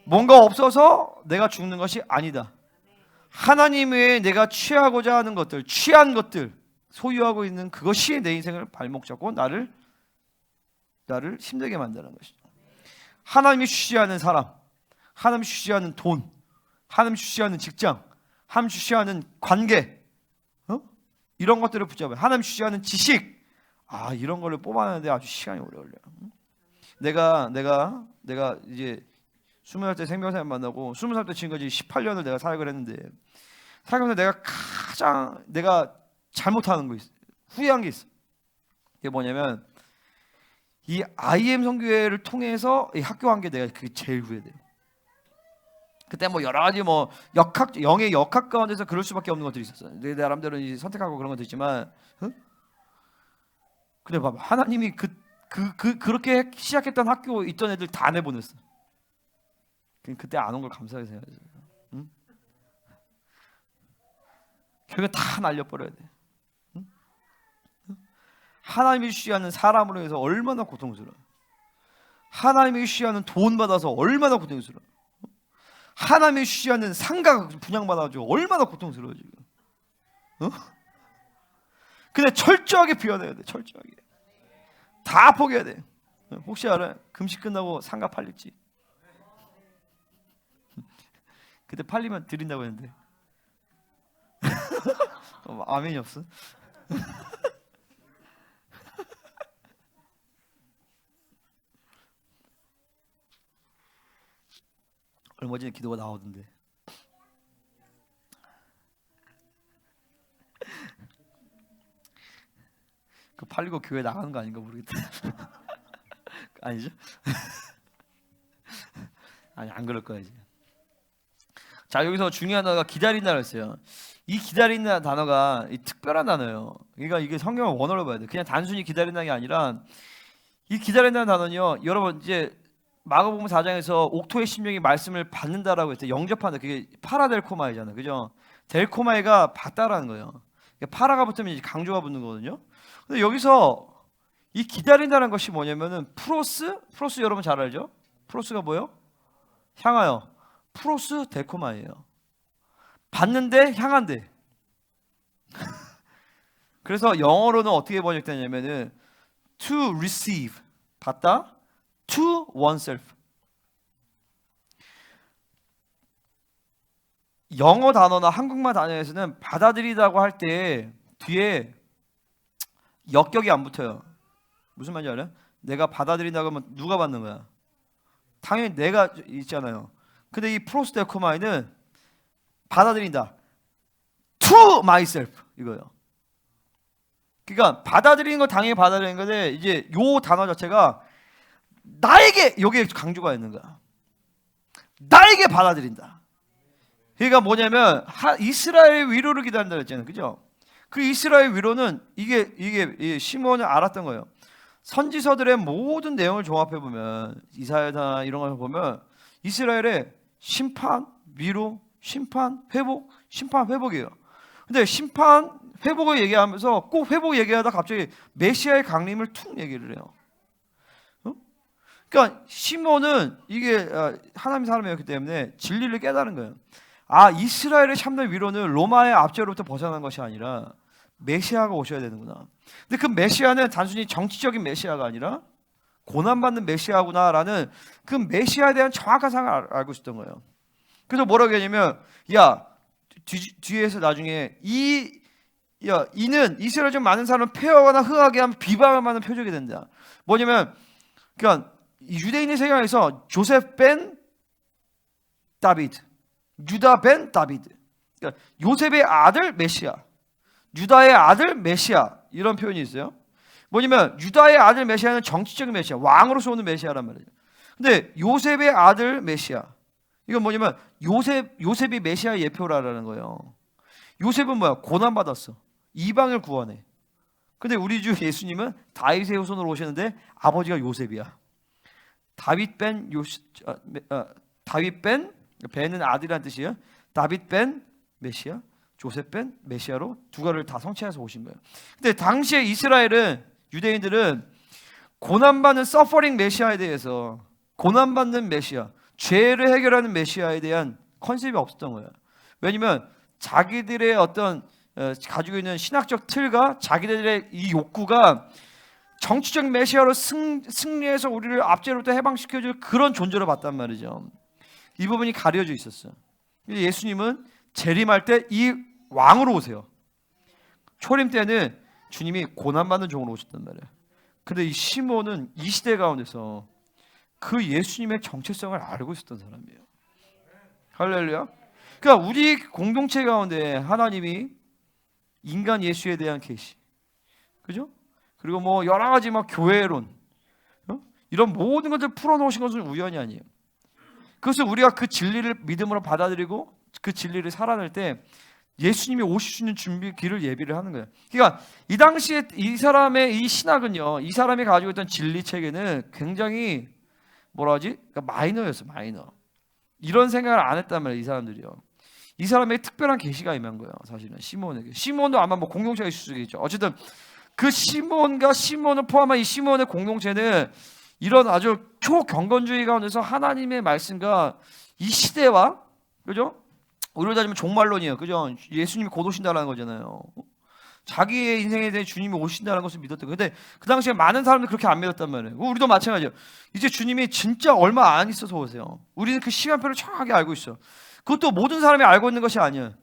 뭔가 없어서 내가 죽는 것이 아니다. 하나님 외에 내가 취하고자 하는 것들, 취한 것들, 소유하고 있는 그것이 내 인생을 발목 잡고 나를 힘들게 만드는 것이죠. 하나님이 주시지 않은 사람, 하나님이 주시지 않은 돈, 하나님이 주시지 않은 직장, 하나님이 주시지 않은 관계, 이런 것들을 붙잡아요. 하나님이 주시지 않은 지식, 이런 거를 뽑아내는데 아주 시간이 오래 걸려요. 내가 이제 20살 때 생명사님 만나고 20살 때 지금까지 18년을 내가 사역을 했는데, 사역하면서 내가 잘못하는 거 있어. 후회한 게 있어. 이게 뭐냐면, 이 IM 선교회를 통해서 이 학교한 게 내가 그게 제일 후회돼요. 그때 뭐 여러 가지 영의 역학 가운데서 그럴 수밖에 없는 것들이 있었어요. 내 나름대로 이제 선택하고 그런 것도 있지만, 근데 봐봐, 하나님이 그렇게 시작했던 학교 있던 애들 다 내보냈어. 그때 안 온 걸 감사하게 생각해요. 응? 교회 다 날려버려야 돼. 응? 하나님이 주시하는 사람으로 해서 얼마나 고통스러워. 하나님이 주시하는 돈 받아서 얼마나 고통스러워. 하나님이 주시하는 상가 분양받아가지고 얼마나 고통스러워 지금. 근데 철저하게 비워내야 돼. 철저하게 다 포기해야 돼. 혹시 알아? 금식 끝나고 상가 팔릴지. 그때 팔리면 드린다고 했는데 아멘이 없어. 얼마 전에 기도가 나오던데 그 팔리고 교회 나가는 거 아닌가 모르겠다. 아니죠? 아니 안 그럴 거야 이제. 자, 여기서 중요한 단어가 기다린다고 했어요. 이 기다린다는 단어가 특별한 단어예요. 그러니까 이게 성경을 원어로 봐야 돼. 그냥 단순히 기다린다는 게 아니라 이 기다린다는 단어는요, 여러분 이제 마가복음 4장에서 옥토의 심령이 말씀을 받는다라고 했을 때 영접한다. 그게 파라델코마이잖아요. 그죠? 델코마이가 받다라는 거예요. 그러니까 파라가 붙으면 이제 강조가 붙는 거거든요. 근데 여기서 이 기다린다는 것이 뭐냐면은 프로스 여러분 잘 알죠? 프로스가 뭐예요? 향하여. 프로스 델코마이에요. 받는데 향한데. 그래서 영어로는 어떻게 번역되냐면은 to receive 받다, to oneself. 영어 단어나 한국말 단어에서는 받아들이다고 할 때 뒤에 역격이 안 붙어요. 무슨 말인지 알아요? 내가 받아들인다고 하면 누가 받는 거야? 당연히 내가 있잖아요. 근데 이 프로스데코마이는 받아들인다. to myself 이거예요. 그러니까 받아들이는 거 당연히 받아들이는 건데 이제 요 단어 자체가 나에게 여기에 강조가 있는 거야. 나에게 받아들인다. 그러니까 뭐냐면 이스라엘 위로를 기다린다 그랬잖아요. 그죠? 그 이스라엘 위로는 이게 시몬은 알았던 거예요. 선지서들의 모든 내용을 종합해 보면 이사야나 이런 걸 보면 이스라엘의 심판, 위로, 심판, 회복, 심판, 회복이에요. 근데 심판, 회복을 얘기하면서 꼭 회복 얘기하다 갑자기 메시아의 강림을 툭 얘기를 해요. 그러니까 시몬은 이게 하나님 사람이었기 때문에 진리를 깨달은 거예요. 아, 이스라엘의 참된 위로는 로마의 압제로부터 벗어난 것이 아니라 메시아가 오셔야 되는구나. 근데 그 메시아는 단순히 정치적인 메시아가 아니라 고난받는 메시아구나라는 그 메시아에 대한 정확한 상을 알고 있었던 거예요. 그래서 뭐라고 했냐면, 야, 뒤에서 나중에 이는 이스라엘 중 많은 사람을 폐허하거나 흥하게 하면 비방을 받는 표적이 된다. 뭐냐면, 그러니까 유대인의 세상에서 조셉 벤 다비드, 유다 벤 다비드, 그러니까 요셉의 아들 메시아, 유다의 아들 메시아 이런 표현이 있어요. 뭐냐면 유다의 아들 메시아는 정치적인 메시아, 왕으로서 오는 메시아란 말이에요. 근데 요셉의 아들 메시아, 이건 뭐냐면 요셉이 메시아의 예표라는 거예요. 요셉은 뭐야? 고난받았어. 이방을 구원해. 근데 우리 주 예수님은 다윗의 후손으로 오셨는데 아버지가 요셉이야. 다윗 벤 벤은 아들이라는 뜻이에요. 다윗 벤 메시아, 조셉 벤 메시아로 두 가를 다 성취해서 오신 거예요. 근데 당시에 이스라엘은, 유대인들은 고난받는 서퍼링 메시아에 대해서, 고난받는 메시아, 죄를 해결하는 메시아에 대한 컨셉이 없었던 거예요. 왜냐면 자기들의 어떤 가지고 있는 신학적 틀과 자기들의 이 욕구가 정치적 메시아로 승리해서 우리를 압제로부터 해방시켜줄 그런 존재로 봤단 말이죠. 이 부분이 가려져 있었어요. 예수님은 재림할 때 이 왕으로 오세요. 초림 때는 주님이 고난받는 종으로 오셨단 말이에요. 근데 이 시몬은 이 시대 가운데서 그 예수님의 정체성을 알고 있었던 사람이에요. 할렐루야. 그러니까 우리 공동체 가운데 하나님이 인간 예수에 대한 계시, 그죠? 그리고 뭐 여러 가지 막 교회론, 이런 모든 것을 풀어놓으신 것은 우연이 아니에요. 그것을 우리가 그 진리를 믿음으로 받아들이고 그 진리를 살아낼 때 예수님이 오실 수 있는 준비 길을 예비를 하는 거예요. 그러니까 이 당시에 이 사람의 이 신학은요, 이 사람이 가지고 있던 진리 체계는 굉장히 뭐라 하지? 그러니까 마이너였어, 마이너. 이런 생각을 안 했단 말이에요, 이 사람들이요. 이 사람의 특별한 계시가 임한 거예요, 사실은 시몬에게. 시몬도 아마 뭐 공동체가 있을 수 있겠죠. 어쨌든 그 시몬과 시몬을 포함한 이 시몬의 공동체는 이런 아주 초경건주의 가운데서 하나님의 말씀과 이 시대와, 그죠? 우리로 따지면 종말론이에요, 그죠? 예수님이 곧 오신다라는 거잖아요. 자기의 인생에 대해 주님이 오신다는 것을 믿었던 거예요. 근데 그 당시에 많은 사람들이 그렇게 안 믿었단 말이에요. 우리도 마찬가지예요. 이제 주님이 진짜 얼마 안 있어서 오세요. 우리는 그 시간표를 정확하게 알고 있어. 그것도 모든 사람이 알고 있는 것이 아니에요.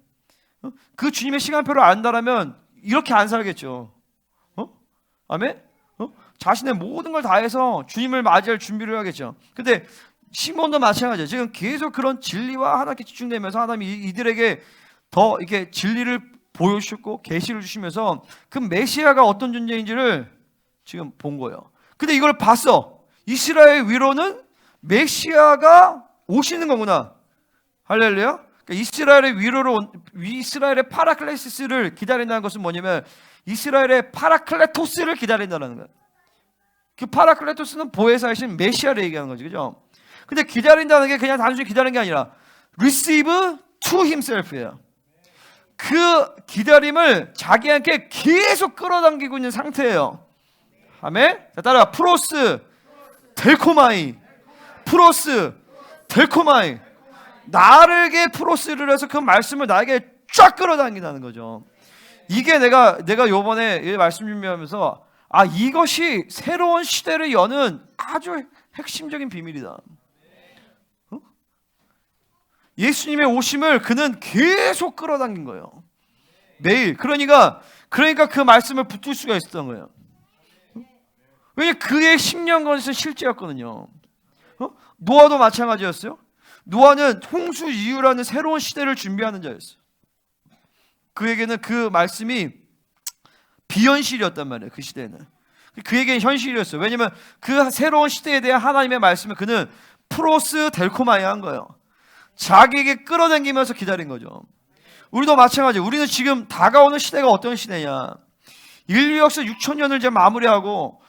그 주님의 시간표를 안다라면 이렇게 안 살겠죠. 아멘? 자신의 모든 걸 다해서 주님을 맞이할 준비를 하겠죠. 근데 시몬도 마찬가지예요. 지금 계속 그런 진리와 하나님께 집중되면서 하나님이 이들에게 더 이렇게 진리를 보여주셨고 계시를 주시면서 그 메시아가 어떤 존재인지를 지금 본 거예요. 근데 이걸 봤어. 이스라엘 위로는 메시아가 오시는 거구나. 할렐루야. 그러니까 이스라엘의 위로로, 이스라엘의 파라클레시스를 기다린다는 것은 뭐냐면 이스라엘의 파라클레토스를 기다린다는 거예요. 그 파라클레토스는 보혜사이신 메시아를 얘기하는 거죠, 그죠? 근데 기다린다는 게 그냥 단순히 기다리는 게 아니라 receive to himself예요. 그 기다림을 자기한테 계속 끌어당기고 있는 상태예요. 아멘? 자, 따라가. 프로스 델코마이. 프로스 델코마이. 나에게 프로스를 해서 그 말씀을 나에게 쫙 끌어당긴다는 거죠. 이게 내가 요번에 말씀 준비하면서 이것이 새로운 시대를 여는 아주 핵심적인 비밀이다. 예수님의 오심을 그는 계속 끌어당긴 거예요. 매일. 그러니까 그 말씀을 붙들 수가 있었던 거예요. 왜냐하면 그의 10년간은 실제였거든요. 노아도 마찬가지였어요. 노아는 홍수 이후라는 새로운 시대를 준비하는 자였어요. 그에게는 그 말씀이 비현실이었단 말이에요. 그 시대에는. 그에게는 현실이었어요. 왜냐하면 그 새로운 시대에 대한 하나님의 말씀을 그는 프로스 델코마야 한 거예요. 자기에게 끌어당기면서 기다린 거죠. 우리도 마찬가지예요. 우리는 지금 다가오는 시대가 어떤 시대냐. 인류 역사 6,000년을 이제 마무리하고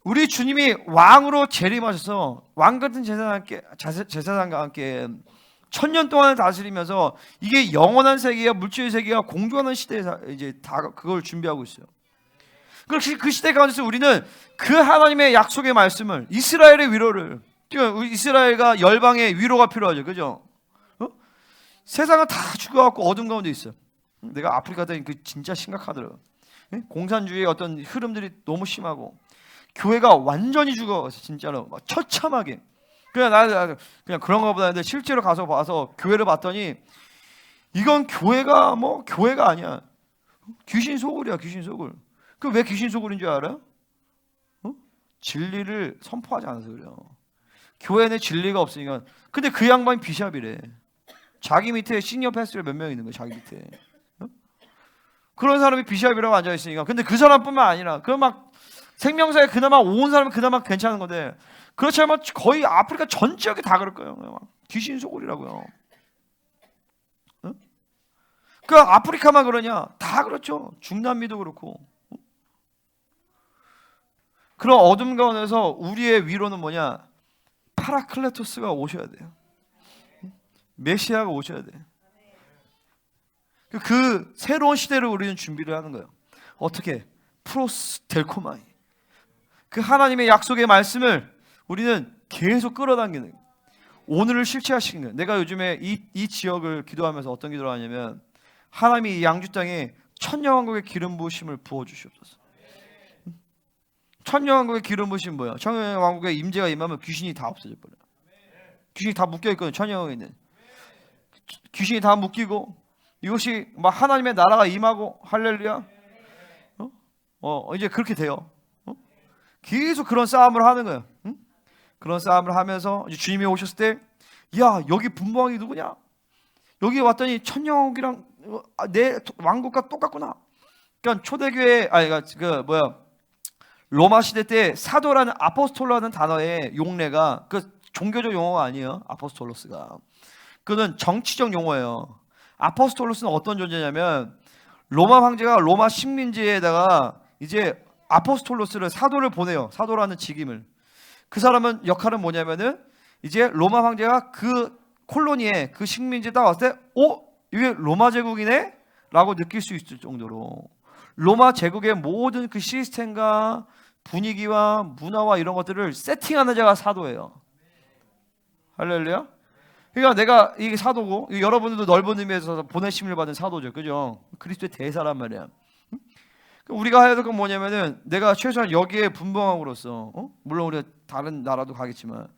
우리 주님이 왕으로 재림하셔서 왕 같은 제사장과 함께 1000년 동안을 다스리면서 이게 영원한 세계와 물질의 세계가 공존하는 시대에서 이제 다 그걸 준비하고 있어요. 그렇게 그 시대 가운데서 우리는 그 하나님의 약속의 말씀을, 이스라엘의 위로를, 이스라엘과 열방의 위로가 필요하죠, 그죠? 세상은 다 죽어갖고 어둠 가운데 있어. 내가 아프리카 다니는 그 진짜 심각하더라고. 공산주의의 어떤 흐름들이 너무 심하고 교회가 완전히 죽어가서 진짜로 막 처참하게. 그냥 그런가 보다 했는데 실제로 가서 봐서 교회를 봤더니 이건 교회가 아니야. 귀신 소굴이야, 귀신 소굴. 그 왜 귀신 소굴인 줄 알아? 진리를 선포하지 않아서 그래요. 교회는 진리가 없으니까. 근데 그 양반이 비샵이래. 자기 밑에 시니어 패스를 몇 명 있는 거야, 자기 밑에. 그런 사람이 비샵이라고 앉아 있으니까. 근데 그 사람뿐만 아니라 그 막 생명사에 그나마 온 사람은 그나마 괜찮은 건데 그렇지 않으면 거의 아프리카 전 지역이 다 그럴 거예요. 귀신 소굴이라고요. 그 아프리카만 그러냐? 다 그렇죠. 중남미도 그렇고. 그런 어둠 가운데서 우리의 위로는 뭐냐? 파라클레토스가 오셔야 돼요. 메시아가 오셔야 돼. 그 새로운 시대를 우리는 준비를 하는 거예요. 어떻게? 프로스 델코마이. 그 하나님의 약속의 말씀을 우리는 계속 끌어당기는, 오늘을 실체화시키는 거예요. 내가 요즘에 이 지역을 기도하면서 어떤 기도를 하냐면 하나님이 이 양주 땅에 천년왕국의 기름 부으심을 부어주시옵소서. 천년왕국의 기름 부으심 뭐야? 천년왕국의 임재가 임하면 귀신이 다 없어져 버려. 귀신이 다 묶여있거든. 천년왕국에는 귀신이 다 묶이고 이것이 막 하나님의 나라가 임하고 할렐루야. 이제 그렇게 돼요. 계속 그런 싸움을 하는 거예요. 그런 싸움을 하면서 이제 주님이 오셨을 때, 야 여기 분봉왕이 누구냐? 여기 왔더니 천년왕국이랑 내 왕국과 똑같구나. 그러니까 초대교회 로마 시대 때 사도라는 아포스톨로라는 단어의 용례가 그 종교적 용어가 아니에요. 아포스톨로스가 그는 정치적 용어예요. 아포스톨로스는 어떤 존재냐면 로마 황제가 로마 식민지에다가 이제 아포스톨로스를 사도를 보내요. 사도라는 직임을. 그 사람은 역할은 뭐냐면은 이제 로마 황제가 그 콜로니에 그 식민지에 딱 왔을 때 이게 로마 제국이네? 라고 느낄 수 있을 정도로 로마 제국의 모든 그 시스템과 분위기와 문화와 이런 것들을 세팅하는 자가 사도예요. 할렐루야. 그러니까 내가 이게 사도고, 여러분들도 넓은 의미에서 보내심을 받은 사도죠, 그죠? 그리스도의 대사란 말이야. 우리가 해야 될 건 뭐냐면은 내가 최소한 여기에 분봉함으로써, 물론 우리가 다른 나라도 가겠지만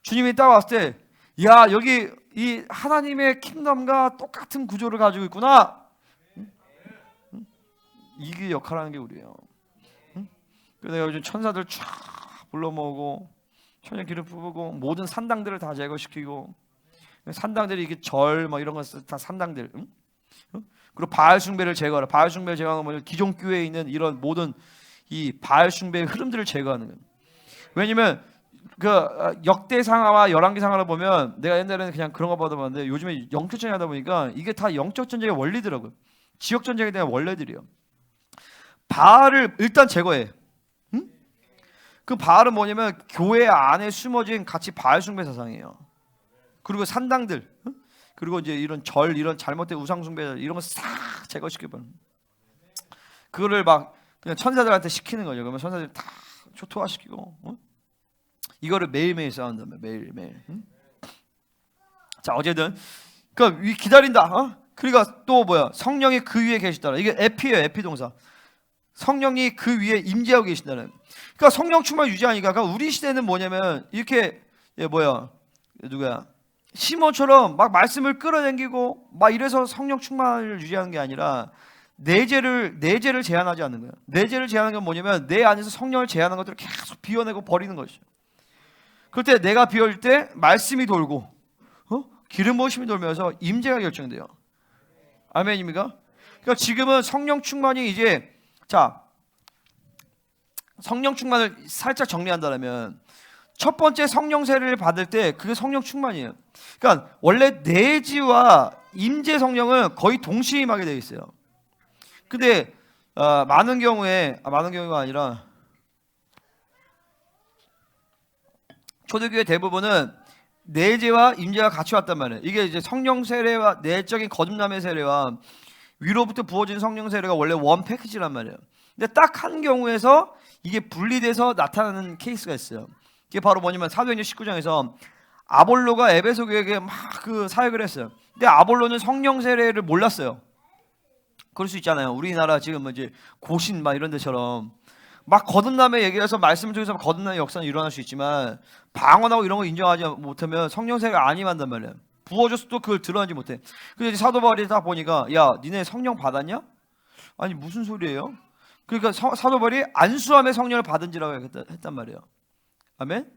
주님이 딱 왔을 때, 야, 여기 이 하나님의 킹덤과 똑같은 구조를 가지고 있구나. 이게 역할하는 게 우리예요. 그래서 내가 요즘 천사들 쫙 불러 모으고 천연 기름 부고 모든 산당들을 다 제거시키고, 산당들이 이게 절 뭐 이런 거 다 산당들. 그리고 바알 숭배를 제거하라. 바알 숭배를 제거하는 건 기존 교회에 있는 이런 모든 이 바알 숭배의 흐름들을 제거하는 거예요. 왜냐면 그 역대상하와 열왕기상하를 보면, 내가 옛날에는 그냥 그런 거 받아봤는데 요즘에 영적 전쟁 하다 보니까 이게 다 영적 전쟁의 원리더라고요. 지역 전쟁에 대한 원래들이요. 바알을 일단 제거해. 그 바알은 뭐냐면 교회 안에 숨어진 같이 바알 숭배 사상이에요. 그리고 산당들, 그리고 이제 이런 절, 이런 잘못된 우상 숭배 이런 거 싹 제거시켜버려. 그거를 막 그냥 천사들한테 시키는 거죠. 그러면 천사들이 다 초토화시키고, 이거를 매일매일 싸운다며, 매일매일. 자, 어쨌든 그 기다린다. 그러니까 또 뭐야? 성령이 그 위에 계시다라. 이게 에피예요, 에피 동사. 성령이 그 위에 임재하고 계신다는. 그러니까 성령 충만 유지하니까. 그러니까 우리 시대는 뭐냐면 이렇게 누구야? 시몬처럼 막 말씀을 끌어당기고 막 이래서 성령 충만을 유지하는 게 아니라 내재를 제한하지 않는 거예요. 내재를 제한하는 건 뭐냐면 내 안에서 성령을 제한하는 것들을 계속 비워내고 버리는 것이죠. 그럴 때 내가 비워질 때 말씀이 돌고, 기름 부으심이 돌면서 임재가 결정돼요. 아멘입니까? 그러니까 지금은 성령 충만이 이제, 자, 성령 충만을 살짝 정리한다면 첫 번째 성령 세례를 받을 때 그게 성령 충만이에요. 그러니까 원래 내지와 임재 성령은 거의 동시에 임하게 되어 있어요. 근데 많은 경우가 아니라 초대교회 대부분은 내재와 임재가 같이 왔단 말이에요. 이게 이제 성령 세례와 내적인 거듭남의 세례와 위로부터 부어진 성령 세례가 원래 원 패키지란 말이에요. 근데 딱 한 경우에서 이게 분리돼서 나타나는 케이스가 있어요. 이게 바로 뭐냐면 사도행전 19장에서 아볼로가 에베소 교회에 막 그 사역을 했어요. 근데 아볼로는 성령 세례를 몰랐어요. 그럴 수 있잖아요. 우리나라 지금 이제 고신 막 이런 데처럼 막 거듭남의 얘기해서 말씀을 통해서 거듭남의 역사는 일어날 수 있지만 방언하고 이런 거 인정하지 못하면 성령 세례가 안 임한단 말이에요. 부어줘서도 그걸 드러나지 못해. 그래서 사도 바울이 다 보니까, 야, 니네 성령 받았냐? 아니 무슨 소리예요? 그러니까 사도 바울이 안수함의 성령을 받은지라고 했단 말이에요. 아멘?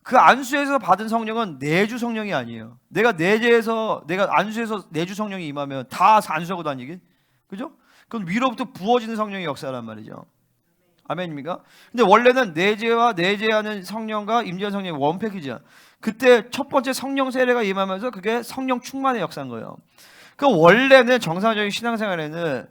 그 안수에서 받은 성령은 내주 성령이 아니에요. 내가 안수에서 내주 성령이 임하면 다 안수하고 다니게, 그죠? 그건 위로부터 부어지는 성령의 역사란 말이죠. 아멘입니까? 근데 원래는 내재와 내재하는 성령과 임재하는 성령이 원 패키지야. 그때 첫 번째 성령 세례가 임하면서 그게 성령 충만의 역사인 거예요. 그 원래는 정상적인 신앙생활에는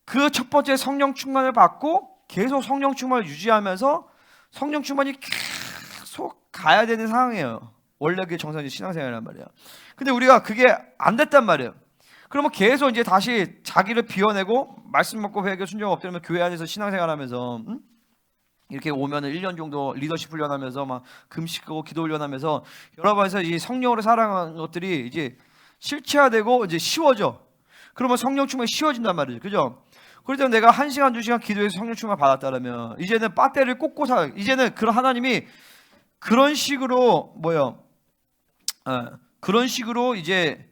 그 첫 번째 성령 충만을 받고 계속 성령 충만을 유지하면서 성령 충만이 계속 가야 되는 상황이에요. 원래 그게 정상적인 신앙생활이란 말이야. 근데 우리가 그게 안 됐단 말이에요. 그러면 계속 이제 다시 자기를 비워내고 말씀 먹고 회개 순종 엎드리면 교회 안에서 신앙생활하면서 이렇게 오면은 1년 정도 리더십 훈련하면서 막 금식하고 기도 훈련하면서 여러 번에서 이 성령으로 살아가는 것들이 이제 실체화되고 이제 쉬워져. 그러면 성령 충만이 쉬워진단 말이죠. 그죠? 그럴 때 내가 1시간, 2시간 기도해서 성령 충만 받았다면 이제는 배터리를 꽂고 살아. 이제는 그런 하나님이 그런 식으로 그런 식으로 이제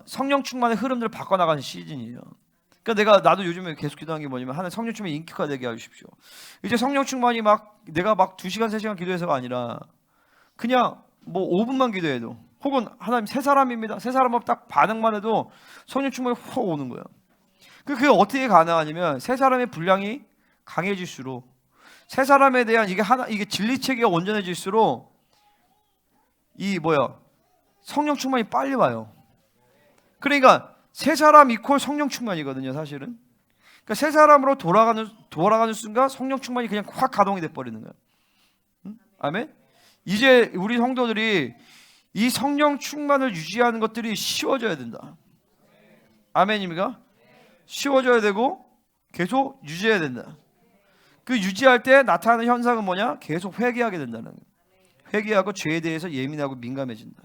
성령 충만의 흐름들을 바꿔나가는 시즌이에요. 그러니까 나도 요즘에 계속 기도하는 게 뭐냐면 하나님 성령 충만이 인격화되게 해주십시오. 이제 성령 충만이 내가 2시간, 3시간 기도해서가 아니라 그냥 뭐 5분만 기도해도, 혹은 하나님 새 사람입니다. 새 사람 딱 반응만 해도 성령 충만이 확 오는 거예요. 그게 어떻게 가능하냐면 새 사람의 분량이 강해질수록, 새 사람에 대한 이게 진리 체계가 온전해질수록 성령 충만이 빨리 와요. 그러니까 새 사람 이퀄 성령 충만이거든요, 사실은. 그러니까 새 사람으로 돌아가는 순간 성령 충만이 그냥 확 가동이 돼 버리는 거예요. 아멘. 이제 우리 성도들이 이 성령 충만을 유지하는 것들이 쉬워져야 된다. 아멘입니까? 쉬워져야 되고 계속 유지해야 된다. 그 유지할 때 나타나는 현상은 뭐냐? 계속 회개하게 된다는 거예요. 회개하고 죄에 대해서 예민하고 민감해진다.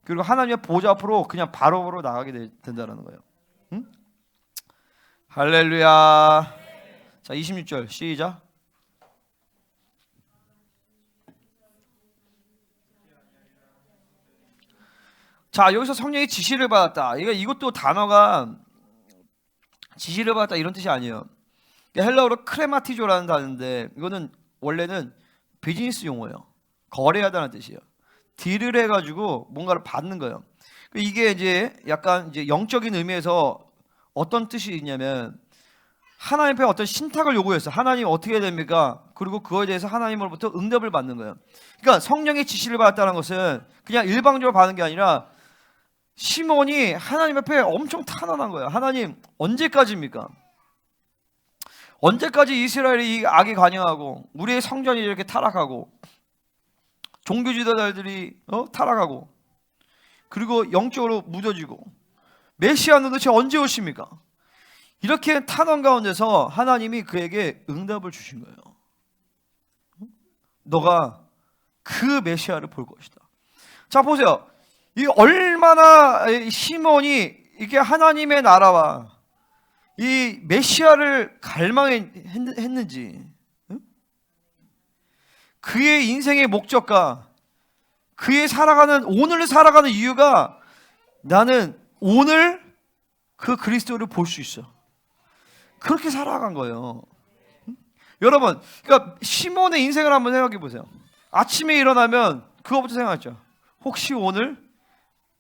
그리고 하나님의 보좌 앞으로 그냥 바로 나가게 된다는 거예요. 응? 할렐루야. 자, 26절 시작. 자, 여기서 성령이 지시를 받았다. 이것도 단어가 지시를 받았다 이런 뜻이 아니에요. 헬라어로 크레마티조라는 단어인데 이거는 원래는 비즈니스 용어예요. 거래하다는 뜻이에요. 딜을 해가지고 뭔가를 받는 거예요. 이게 이제 약간 이제 영적인 의미에서 어떤 뜻이 있냐면 하나님 앞에 어떤 신탁을 요구했어. 하나님 어떻게 해야 됩니까? 그리고 그거에 대해서 하나님으로부터 응답을 받는 거예요. 그러니까 성령의 지시를 받았다는 것은 그냥 일방적으로 받는 게 아니라 시몬이 하나님 앞에 엄청 탄원한 거예요. 하나님 언제까지입니까? 언제까지 이스라엘이 이 악이 관영하고 우리의 성전이 이렇게 타락하고 종교 지도자들이 타락하고 그리고 영적으로 무뎌지고 메시아는 도대체 언제 오십니까? 이렇게 탄원 가운데서 하나님이 그에게 응답을 주신 거예요. 너가 그 메시아를 볼 것이다. 자, 보세요. 이 얼마나 시몬이 이게 하나님의 나라와 이 메시아를 갈망했는지, 그의 인생의 목적과 그의 오늘 살아가는 이유가 나는 오늘 그 그리스도를 볼 수 있어. 그렇게 살아간 거예요. 여러분, 그러니까 시몬의 인생을 한번 생각해 보세요. 아침에 일어나면 그거부터 생각하죠. 혹시 오늘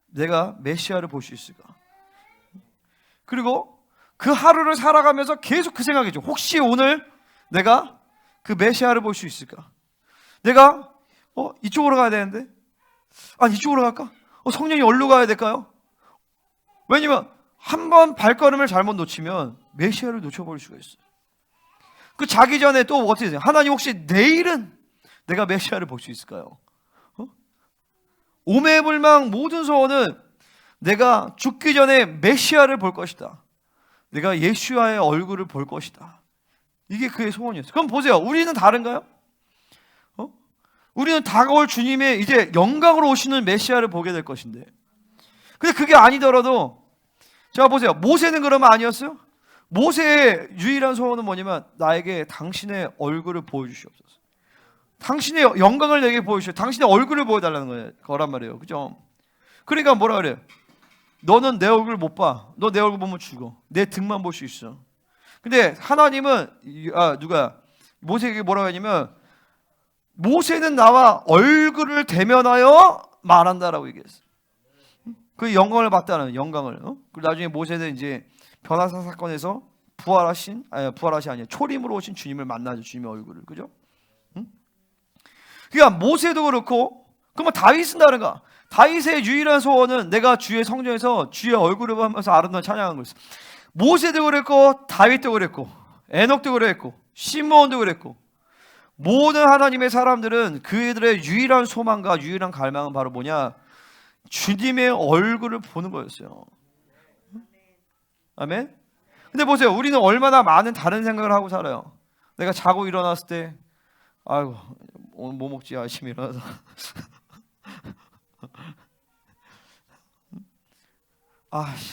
내가 메시아를 볼 수 있을까? 그리고 그 하루를 살아가면서 계속 그 생각이죠. 혹시 오늘 내가 그 메시아를 볼 수 있을까? 내가 이쪽으로 가야 되는데 아니 이쪽으로 갈까? 성령이 어디로 가야 될까요? 왜냐면 한 번 발걸음을 잘못 놓치면 메시아를 놓쳐버릴 수가 있어요. 그 자기 전에 또 어떻게 해요? 하나님 혹시 내일은 내가 메시아를 볼 수 있을까요? 오매불망 모든 소원은 내가 죽기 전에 메시아를 볼 것이다. 내가 예수와의 얼굴을 볼 것이다. 이게 그의 소원이었어요. 그럼 보세요. 우리는 다른가요? 우리는 다가올 주님의 이제 영광으로 오시는 메시아를 보게 될 것인데, 근데 그게 아니더라도 자 보세요. 모세는 그러면 아니었어요? 모세의 유일한 소원은 뭐냐면 나에게 당신의 얼굴을 보여주시옵소서. 당신의 영광을 내게 보여주시오. 당신의 얼굴을 보여달라는 거란 말이에요. 그죠? 그러니까 뭐라 그래요? 너는 내 얼굴 못 봐. 너 내 얼굴 보면 죽어. 내 등만 볼 수 있어. 근데 하나님은 모세에게 뭐라고 하냐면 모세는 나와 얼굴을 대면하여 말한다라고 얘기했어요. 그 영광을 봤다는 영광을. 그리고 나중에 모세는 이제 변화사 사건에서 부활하신 아니에요. 초림으로 오신 주님을 만나죠. 주님의 얼굴을. 그죠? 그러니까 모세도 그렇고, 그러면 다윗은 다른가? 다윗의 유일한 소원은 내가 주의 성전에서 주의 얼굴을 보면서 아름다운 찬양하는 거였어요. 모세도 그랬고 다윗도 그랬고 에녹도 그랬고 시므온도 그랬고, 모든 하나님의 사람들은 그들의 유일한 소망과 유일한 갈망은 바로 뭐냐? 주님의 얼굴을 보는 거였어요. 아멘? 근데 보세요. 우리는 얼마나 많은 다른 생각을 하고 살아요. 내가 자고 일어났을 때 아이고 오늘 뭐 먹지? 아침에 일어나서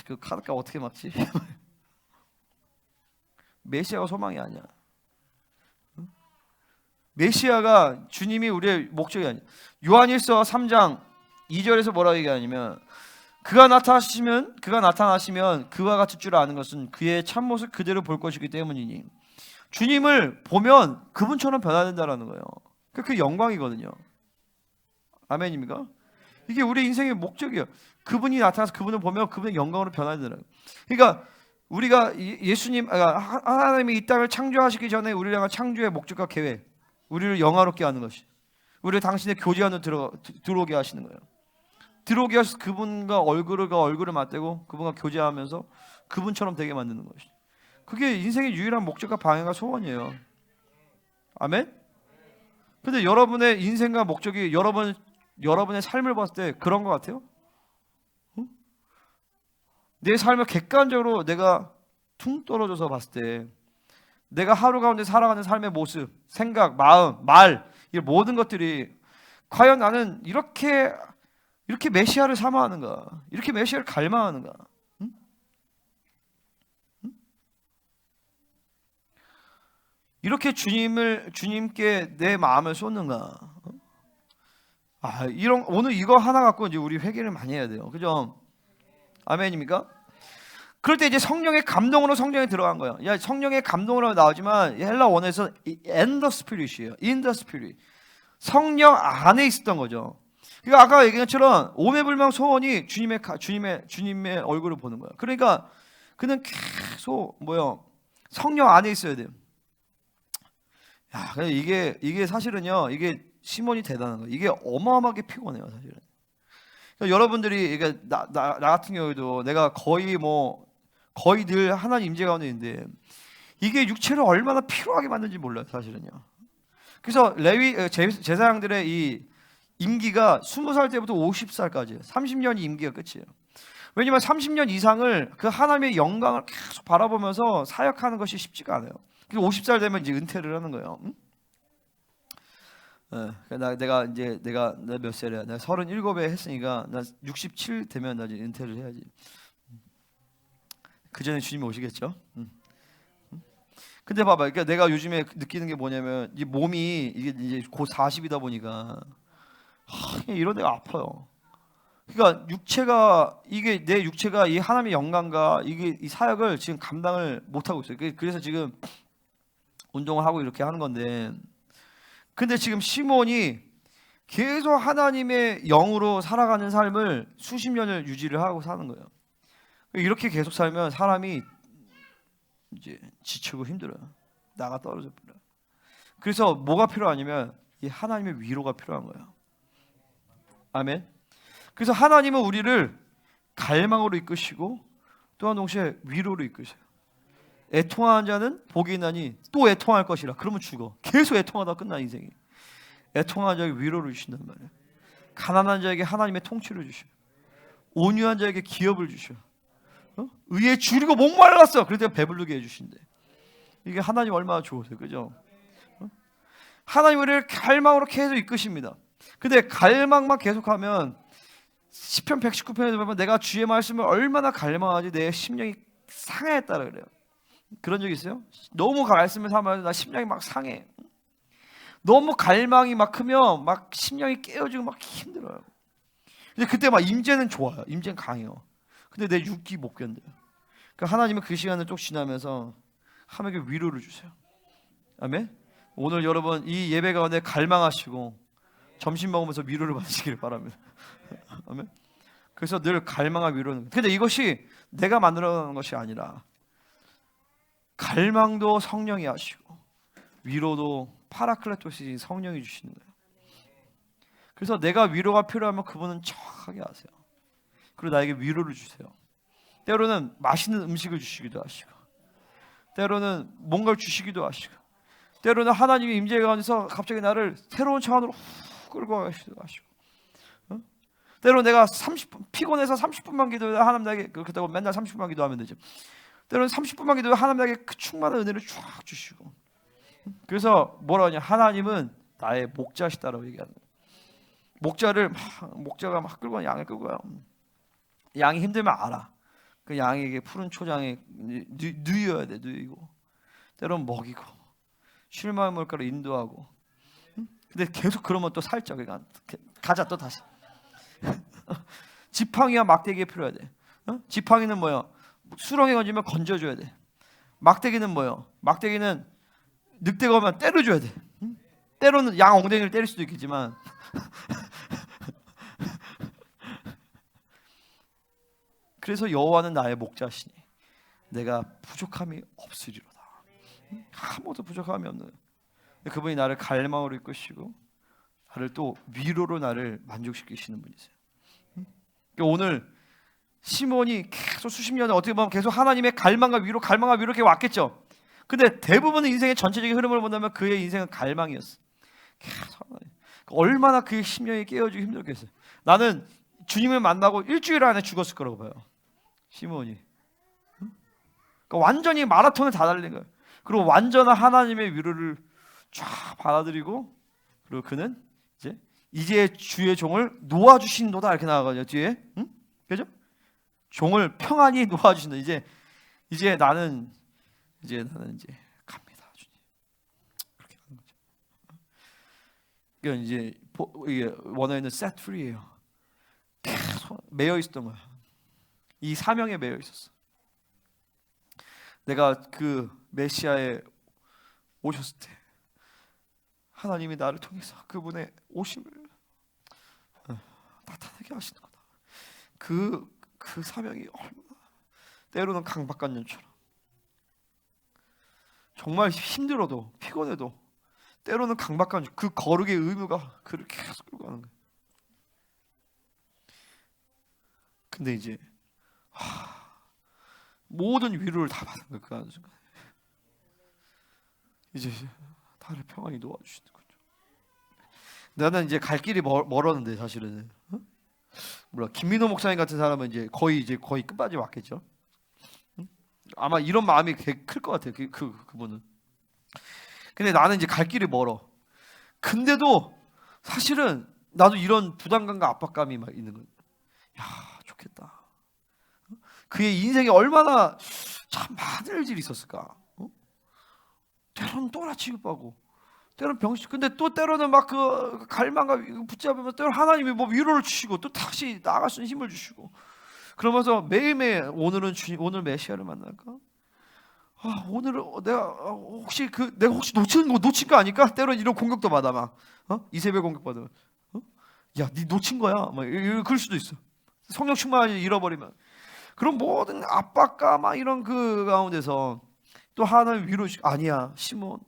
그 카드값 어떻게 맞지? 메시아가 소망이 아니야. 메시아가 주님이 우리의 목적이 아니야. 요한일서 3장 2절에서 뭐라고 얘기하냐면 그가 나타나시면 그와 같을 줄 아는 것은 그의 참모습 그대로 볼 것이기 때문이니, 주님을 보면 그분처럼 변화된다라는 거예요. 그 영광이거든요. 아멘입니까? 이게 우리 인생의 목적이에요. 그분이 나타나서 그분을 보면 그분의 영광으로 변화된다는 거예요. 그러니까 우리가 하나님이 이 땅을 창조하시기 전에 우리를 향한 창조의 목적과 계획, 우리를 영화롭게 하는 것이, 우리를 당신의 교제 안으로 들어오게 하시는 거예요. 들어오게 하셔서 그분과 얼굴을 맞대고 그분과 교제하면서 그분처럼 되게 만드는 것이, 그게 인생의 유일한 목적과 방향과 소원이에요. 아멘? 근데 여러분의 인생과 목적이 여러분의 삶을 봤을 때 그런 것 같아요? 내 삶을 객관적으로 내가 퉁 떨어져서 봤을 때 내가 하루 가운데 살아가는 삶의 모습, 생각, 마음, 말, 이 모든 것들이 과연 나는 이렇게 메시아를 사모하는가? 이렇게 메시아를 갈망하는가? 응? 응? 이렇게 주님께 내 마음을 쏟는가? 오늘 이거 하나 갖고 이제 우리 회개를 많이 해야 돼요. 그죠? 아멘입니까? 그럴 때 이제 성령의 감동으로 성령에 들어간 거예요. 야, 성령의 감동으로 나오지만 헬라 원어에서 in the spirit이에요. in the spirit. 성령 안에 있었던 거죠. 그러니까 아까 얘기한 것처럼 오매불망 소원이 주님의 얼굴을 보는 거예요. 그러니까 그는 계속 성령 안에 있어야 돼요. 야, 이게 사실은요, 이게 시몬이 대단한 거예요. 이게 어마어마하게 피곤해요, 사실은. 그러니까 여러분들이 나 같은 경우에도 내가 거의 늘 하나님 임재 가운데 있는데 이게 육체를 얼마나 피로하게 만드는지 몰라요, 사실은요. 그래서 제사장들의 이 임기가 20살 때부터 50살까지예요. 30년이 임기가 끝이에요. 왜냐하면 30년 이상을 그 하나님의 영광을 계속 바라보면서 사역하는 것이 쉽지가 않아요. 그래서 50살 되면 이제 은퇴를 하는 거예요. 응? 내가 몇 살이야? 내가 37에 했으니까 나 67 되면 나 이제 은퇴를 해야지. 그 전에 주님이 오시겠죠. 근데 봐봐, 그러니까 내가 요즘에 느끼는 게 뭐냐면 이 몸이 이게 이제 곧 40이다 보니까 이런 데가 아파요. 그러니까 내 육체가 이 하나님의 영광과 이 사역을 지금 감당을 못 하고 있어요. 그래서 지금 운동을 하고 이렇게 하는 건데, 근데 지금 시몬이 계속 하나님의 영으로 살아가는 삶을 수십 년을 유지를 하고 사는 거예요. 이렇게 계속 살면 사람이 이제 지치고 힘들어요. 나가 떨어져 버려요. 그래서 뭐가 필요하냐면 이 하나님의 위로가 필요한 거예요. 아멘. 그래서 하나님은 우리를 갈망으로 이끄시고 또한 동시에 위로로 이끄셔요. 애통하는 자는 복이 있나니 또 애통할 것이라. 그러면 죽어. 계속 애통하다 끝나 인생이. 애통하는 자에게 위로를 주신단 말이에요. 가난한 자에게 하나님의 통치를 주셔. 온유한 자에게 기업을 주셔. 의에 줄이고 목말랐어. 그래도 배부르게 해주신대. 이게 하나님 얼마나 좋으세요, 그죠? 하나님 우리를 갈망으로 계속 이끄십니다. 근데 갈망만 계속하면 시편 119편에 보면 내가 주의 말씀을 얼마나 갈망하지 내 심령이 상했다라 그래요. 그런 적 있어요? 너무 말씀을 삼아서 나 심령이 막 상해. 너무 갈망이 막 크면 막 심령이 깨어지고 막 힘들어요. 근데 그때 막 임재는 좋아요. 임재는 강해요. 근데 내 육이 못 견뎌요. 그러니까 하나님은 그 시간을 쭉 지나면서 하나님께 위로를 주세요. 아멘. 오늘 여러분 이 예배 가운데 갈망하시고 점심 먹으면서 위로를 받으시길 바랍니다. 아멘. 그래서 늘 갈망과 위로는. 근데 이것이 내가 만들어가는 것이 아니라 갈망도 성령이 하시고 위로도 파라클레토스 성령이 주시는 거예요. 그래서 내가 위로가 필요하면 그분은 정확하게 아세요. 그리고 나에게 위로를 주세요. 때로는 맛있는 음식을 주시기도 하시고, 때로는 뭔가를 주시기도 하시고, 때로는 하나님의 임재 가운데서 갑자기 나를 새로운 차원으로 끌고 가시기도 하시고, 때로는 내가 30분 피곤해서 30분만 기도해도 하나님 나에게 그렇다고 맨날 30분만 기도하면 되죠. 때로는 30분만 기도해도 하나님 나에게 그 충만한 은혜를 쫙 주시고, 그래서 뭐라 하냐, 하나님은 나의 목자시다라고 얘기하는 거예요. 목자가 막 끌고 가는 양을 끌고 가요. 양이 힘들면 알아. 그 양에게 푸른 초장에 누여야 돼. 누이고 때로는 먹이고 쉴만한 물가로 인도하고. 근데 계속 그러면 또 살쪄. 그러니까 가자 또 다시. 지팡이와 막대기가 필요해야 돼. 지팡이는 뭐야? 수렁에 건지면 건져줘야 돼. 막대기는 뭐요? 막대기는 늑대가 오면 때려줘야 돼. 때로는 양 엉덩이를 때릴 수도 있겠지만 그래서 여호와는 나의 목자시니 내가 부족함이 없으리로다. 아무것도 부족함이 없는. 그분이 나를 갈망으로 이끄시고 나를 또 위로로 나를 만족시키시는 분이세요. 그러니까 오늘 시몬이 계속 수십 년을 어떻게 보면 계속 하나님의 갈망과 위로 이렇게 왔겠죠. 근데 대부분의 인생의 전체적인 흐름을 본다면 그의 인생은 갈망이었어. 계속 얼마나 그의 심령이 깨어지고 힘들겠어요. 나는 주님을 만나고 일주일 안에 죽었을 거라고 봐요. 시몬이. 그러니까 완전히 마라톤을 다 달린 거예요. 그리고 완전한 하나님의 위로를 쫙 받아들이고, 그리고 그는 이제 주의 종을 놓아주신도다 이렇게 나가거든요. 뒤에, 응? 그죠? 종을 평안히 놓아주신다. 이제 나는 갑니다, 주님. 그렇게 하는 거죠. 그러니까 이제 이게 원어에는 set free예요. 계속 매여 있었던 거야. 이 사명에 매여 있었어. 내가 그 메시아에 오셨을 때 하나님이 나를 통해서 그분의 오심을 나타나게 하시는 거다. 그 사명이 얼마나, 때로는 강박관념처럼 정말 힘들어도 피곤해도 때로는 강박관념, 그 거룩의 의무가 그를 계속 끌고 가는 거예요. 근데 이제 모든 위로를 다 받은 거예요. 그 하는 순간에 이제 나를 평안히 놓아주시는 거죠. 나는 이제 갈 길이 멀었는데 사실은 김민호 목사님 같은 사람은 이제 거의 끝까지 왔겠죠. 아마 이런 마음이 클 것 같아요. 그분은. 근데 나는 이제 갈 길이 멀어. 근데도 사실은 나도 이런 부담감과 압박감이 막 있는 거예요. 야, 좋겠다. 그의 인생에 얼마나 참 많은 일이 있었을까. 때로는 또나 취급하고, 때로는 병실, 근데 또 때로는 막 그 갈망과 붙잡으면서 때로는 하나님이 뭐 위로를 주시고 또 다시 나아갈 수 있는 힘을 주시고, 그러면서 매일매일 오늘 메시아를 만날까? 오늘은 내가 혹시 놓친 거 아닐까? 때로는 이런 공격도 받아 막. 이세벨 공격 받으면, 야, 네 놓친 거야. 막 그럴 수도 있어. 성령 충만하지 잃어버리면. 그런 모든 압박과 막 이런 그 가운데서 또 하나님 위로 아니야, 시몬,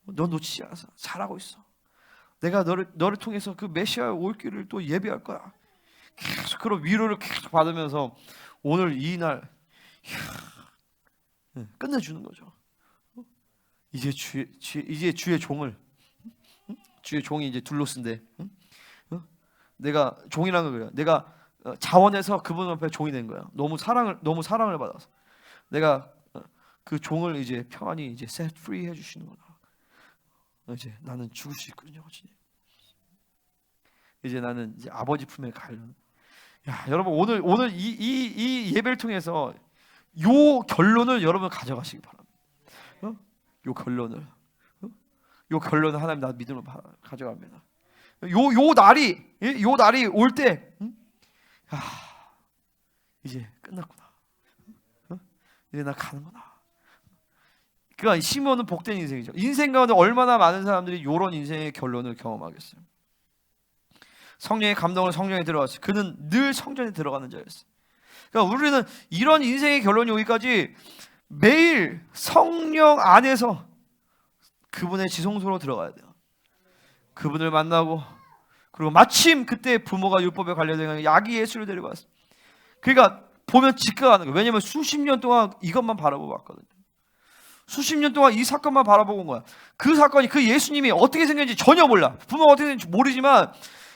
너 놓치지 않았어. 잘하고 있어. 내가 너를 통해서 그 메시아의 올 길을 또 예비할 거야. 계속 그런 위로를 계속 받으면서 오늘 이날 끝내주는 거죠. 이제 주의 종을, 주의 종이 이제 둘로스인데, 내가 종이라는 거예요. 내가 자원해서 그분 앞에 종이 된 거야. 너무 사랑을 받아서 내가 그 종을 이제 평안히 이제 set free 해주시는구나. 이제 나는 죽을 수 있거든요, 주님. 이제 나는 이제 아버지 품에 가려는. 야, 여러분 오늘 이 예배를 통해서 요 결론을 여러분 가져가시기 바랍니다. 요 결론을 하나님 나 믿음으로 가져갑니다. 요 날이 올 때, 이제 끝났구나. 이제 나 가는구나. 그러니까 시몬은 복된 인생이죠. 인생 가운데 얼마나 많은 사람들이 이런 인생의 결론을 경험하겠어요. 성령의 감동을 성령에 들어갔어요. 그는 늘 성전에 들어가는 자였어요. 그러니까 우리는 이런 인생의 결론이 오기까지 매일 성령 안에서 그분의 지성소로 들어가야 돼요. 그분을 만나고, 그리고 마침 그때 부모가 율법에 관련된 아기 예수를 데리고 왔어요. 그러니까 보면 직각하는 거예요. 왜냐하면 수십 년 동안 이것만 바라보고 왔거든요. 수십 년 동안 이 사건만 바라보고 온 거야. 그 사건이, 그 예수님이 어떻게 생겼는지 전혀 몰라. 부모가 어떻게 생겼는지 모르지만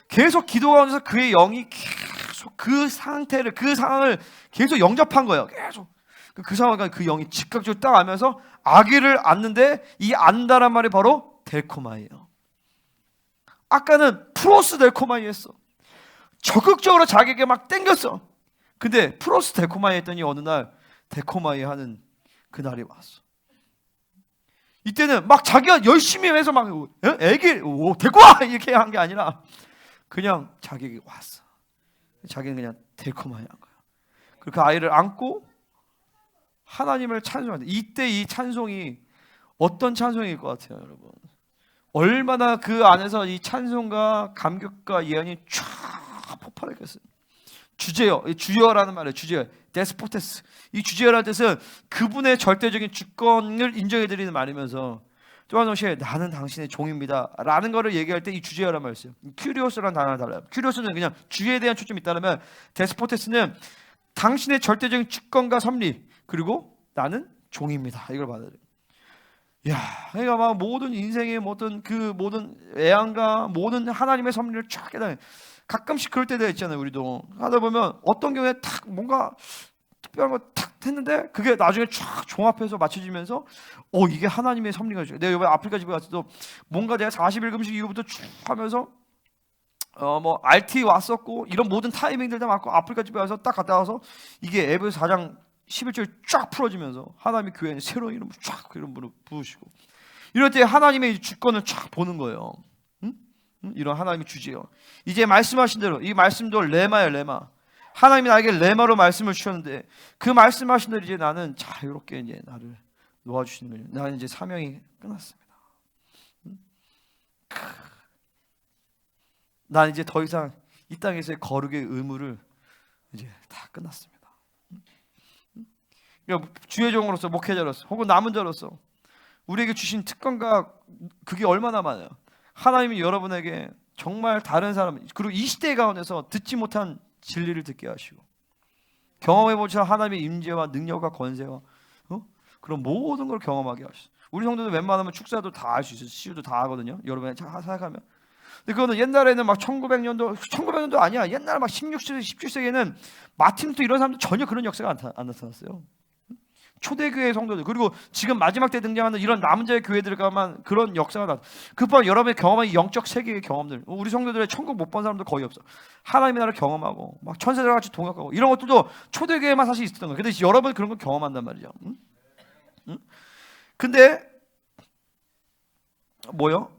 계속 기도 가운데서 그의 영이 계속 그 상황을 계속 영접한 거예요. 계속 그 상황에 그 영이 즉각적으로 딱 알면서 아기를 안는데, 이 안다란 말이 바로 델코마예요. 아까는 프로스 델코마이 했어. 적극적으로 자기에게 막 땡겼어. 근데 프로스 델코마이 했더니 어느 날 델코마이 하는 그 날이 왔어. 이때는 막 자기가 열심히 해서 막 애기 데리고 와 이렇게 한 게 아니라 그냥 자기에게 왔어. 자기는 그냥 델코마이 한 거야. 그리고 그 아이를 안고 하나님을 찬송한다. 이때 이 찬송이 어떤 찬송일 것 같아요, 여러분? 얼마나 그 안에서 이 찬송과 감격과 예언이 쫙 폭발했겠어요. 주여라는 말이에요. 주여, 데스포테스. 이 주여라는 뜻은 그분의 절대적인 주권을 인정해드리는 말이면서, 또 한 동시에 나는 당신의 종입니다 라는 거를 얘기할 때 이 주여라는 말을 써요. 큐리오스라는 단어가 달라요. 큐리오스는 그냥 주에 대한 초점이 있다면, 데스포테스는 당신의 절대적인 주권과 섭리, 그리고 나는 종입니다, 이걸 받아들여요. 야, 그러니까 막 모든 인생의 모든 애안과 모든 하나님의 섭리를 쫙 깨달아요. 가끔씩 그럴 때가 있잖아요. 우리도 하다 보면 어떤 경우에 탁 뭔가 특별한 거 탁 했는데 그게 나중에 쫙 종합해서 맞춰지면서 이게 하나님의 섭리가 있어요. 내가 이번에 아프리카 집에 갔을 때도 뭔가 내가 40일금식 이후부터 쭉 하면서 뭐 RT 왔었고 이런 모든 타이밍들 다 맞고 아프리카 집에 와서 딱 갔다 와서 이게 에베소 4장 11절 쫙 풀어지면서 하나님의 교회는 새로운 이름을 쫙 이름으로 부으시고 이럴 때 하나님의 주권을 쫙 보는 거예요. 응? 이런 하나님의 주제요. 이제 말씀하신 대로 이 말씀도 레마예요. 레마. 하나님이 나에게 레마로 말씀을 주셨는데 그 말씀하신 대로 이제 나는 자유롭게 이제 나를 놓아주시는 거예요. 나는 이제 사명이 끝났습니다. 난 이제 더 이상 이 땅에서의 거룩의 의무를 이제 다 끝났습니다. 그러니까 주의 종으로서 목회자로서 혹은 남은 자로서 우리에게 주신 특권과 그게 얼마나 많아요. 하나님이 여러분에게 정말 다른 사람 그리고 이 시대 가운데서 듣지 못한 진리를 듣게 하시고 경험해보지 하나님의 임재와 능력과 권세와 그런 모든 걸 경험하게 하시고 우리 성도들 웬만하면 축사도 다 할 수 있어요. 시우도 다 하거든요. 여러분이 생각하면 근데 그거는 옛날에는 막 1900년도 아니야. 옛날 막 16세기, 17세기에는 마틴 루터 이런 사람들 전혀 그런 역사가 안 나타났어요. 초대교회 성도들 그리고 지금 마지막 때 등장하는 이런 남은 자의 교회들과만 그런 역사가 나. 그뿐 여러분이 경험한 영적 세계의 경험들 우리 성도들의 천국 못 본 사람들 거의 없어. 하나님의 나라를 경험하고 막 천사들과 같이 동역하고 이런 것들도 초대교회만 사실 있었던 거예요. 근데 여러분이 그런 걸 경험한단 말이죠. 응? 근데 뭐요?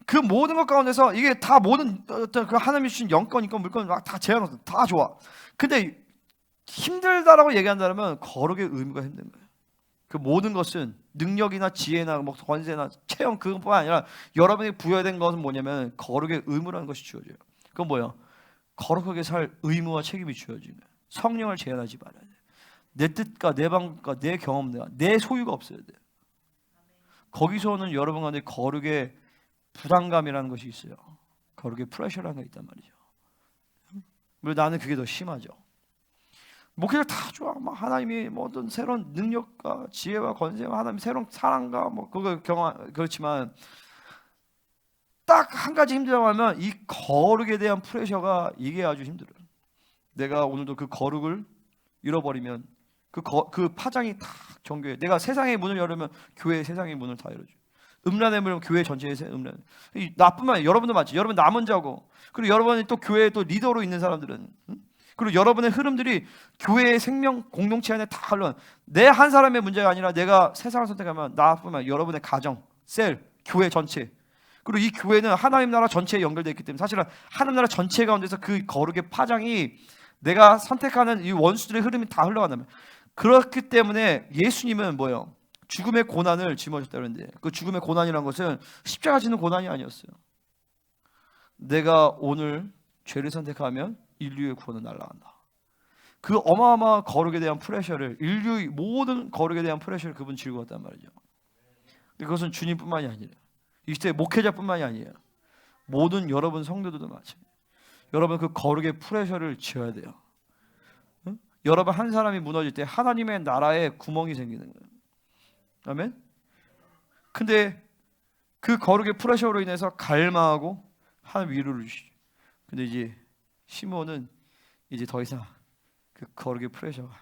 그 모든 것 가운데서 이게 다 모든 어떤 그 하나님이 주신 영권, 인권, 물권 다 제한했어. 다 좋아. 근데 힘들다라고 얘기한다면 거룩의 의무가 힘든 거예요. 그 모든 것은 능력이나 지혜나 뭐 권세나 체험 그것뿐만 아니라 여러분이 부여된 것은 뭐냐면 거룩의 의무라는 것이 주어져요. 그건 뭐예요? 거룩하게 살 의무와 책임이 주어지는 거예요. 성령을 제한하지 말아야 돼. 내 뜻과 내 방법과 내 경험과 내 소유가 없어야 돼. 거기서는 여러분 가운데 거룩의 부담감이라는 것이 있어요. 거룩의 프레셔라는 게 있단 말이죠. 물론 나는 그게 더 심하죠. 목회자 다 좋아. 막 하나님이 뭐 어떤 새로운 능력과 지혜와 권세와 하나님의 새로운 사랑과 뭐 그거 경험 그렇지만 딱 한 가지 힘들다고 하면 이 거룩에 대한 프레셔가 이게 아주 힘들어요. 내가 오늘도 그 거룩을 잃어버리면 그 파장이 다 종교에 내가 세상의 문을 열으면 교회 세상의 문을 다 열어줘. 음란의 물은 교회 전체의 음란. 나뿐만 아니라 여러분도 마치 여러분 남은 자고 그리고 여러분이 또 교회의 또 리더로 있는 사람들은 그리고 여러분의 흐름들이 교회의 생명 공동체 안에 다 흘러. 내 한 사람의 문제가 아니라 내가 세상을 선택하면 나뿐만 아니라 여러분의 가정, 셀, 교회 전체 그리고 이 교회는 하나님 나라 전체에 연결되어 있기 때문에 사실은 하나님 나라 전체 가운데서 그 거룩의 파장이 내가 선택하는 이 원수들의 흐름이 다 흘러간다면 그렇기 때문에 예수님은 뭐예요? 죽음의 고난을 짊어졌다 그러는데 그 죽음의 고난이라는 것은 십자가 지는 고난이 아니었어요. 내가 오늘 죄를 선택하면 인류의 구원은 날아간다. 그 어마어마한 거룩에 대한 프레셔를 인류의 모든 거룩에 대한 프레셔를 그분 지고 갔단 말이죠. 그것은 주님뿐만이 아니라 이 시대의 목회자뿐만이 아니에요. 모든 여러분 성도들도 마찬가지예요. 여러분 그 거룩의 프레셔를 지어야 돼요. 응? 여러분 한 사람이 무너질 때 하나님의 나라에 구멍이 생기는 거예요. 아멘. 근데 그 거룩의 프레셔로 인해서 갈망하고 하나님 위로를 주시죠. 근데 이제 시몬은 이제 더 이상 그 거룩의 프레셔가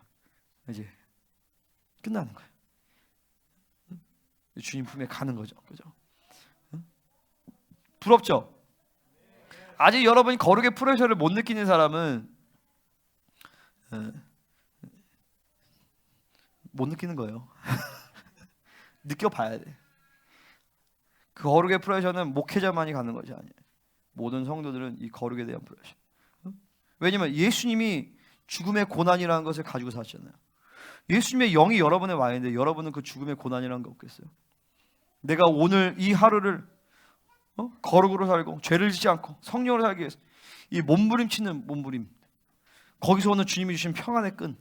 이제 끝나는 거예요. 주님 품에 가는 거죠. 그죠? 부럽죠? 아직 여러분이 거룩의 프레셔를 못 느끼는 사람은 못 느끼는 거예요. 느껴봐야 돼. 그 거룩의 프레셔는 목회자만이 가는 것이 아니에요. 모든 성도들은 이 거룩에 대한 프레셔. 왜냐하면 예수님이 죽음의 고난이라는 것을 가지고 사셨잖아요. 예수님의 영이 여러분에 와 있는데 여러분은 그 죽음의 고난이라는 게 없겠어요? 내가 오늘 이 하루를 거룩으로 살고 죄를 짓지 않고 성령으로 살기 위해서 이 몸부림치는 몸부림 거기서 오는 주님이 주신 평안의 끈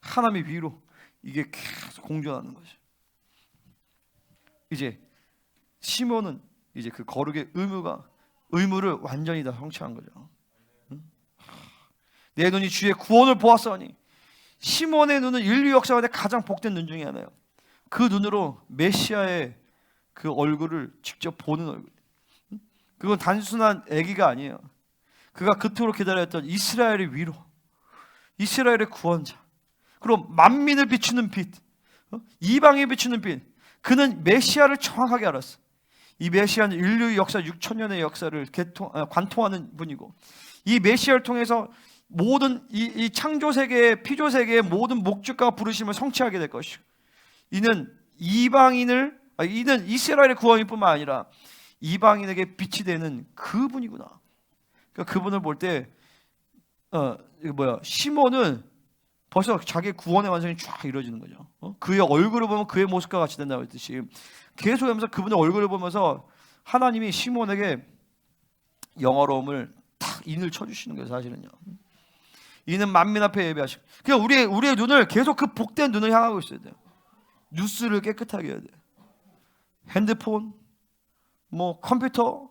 하나님의 위로 이게 계속 공존하는 거죠. 이제 시몬은 이제 그 거룩의 의무를 완전히 다 성취한 거죠. 내 눈이 주의 구원을 보았으니 시몬의 눈은 인류 역사 가운데 가장 복된 눈 중에 하나예요. 그 눈으로 메시아의 그 얼굴을 직접 보는 얼굴. 그건 단순한 애기가 아니에요. 그가 그토록 기다렸던 이스라엘의 위로 이스라엘의 구원자, 그리고 만민을 비추는 빛, 이방에 비추는 빛. 그는 메시아를 정확하게 알았어. 이 메시아는 인류의 역사 6,000년의 역사를 관통하는 분이고, 이 메시아를 통해서 모든 이 창조 세계의 피조 세계의 모든 목적과 부르심을 성취하게 될 것이고, 이는 이는 이스라엘의 구원일 뿐만 아니라 이방인에게 빛이 되는 그분이구나. 그러니까 그분을 볼 때 시몬은 벌써 자기의 구원의 완성이 쫙 이루어지는 거죠. 그의 얼굴을 보면 그의 모습과 같이 된다고 했듯이 계속하면서 그분의 얼굴을 보면서 하나님이 시몬에게 영화로움을 탁 인을 쳐주시는 거예요. 사실은요. 이는 만민 앞에 예배하시고, 그냥 우리의 눈을 계속 그 복된 눈을 향하고 있어야 돼요. 뉴스를 깨끗하게 해야 돼요. 핸드폰, 컴퓨터,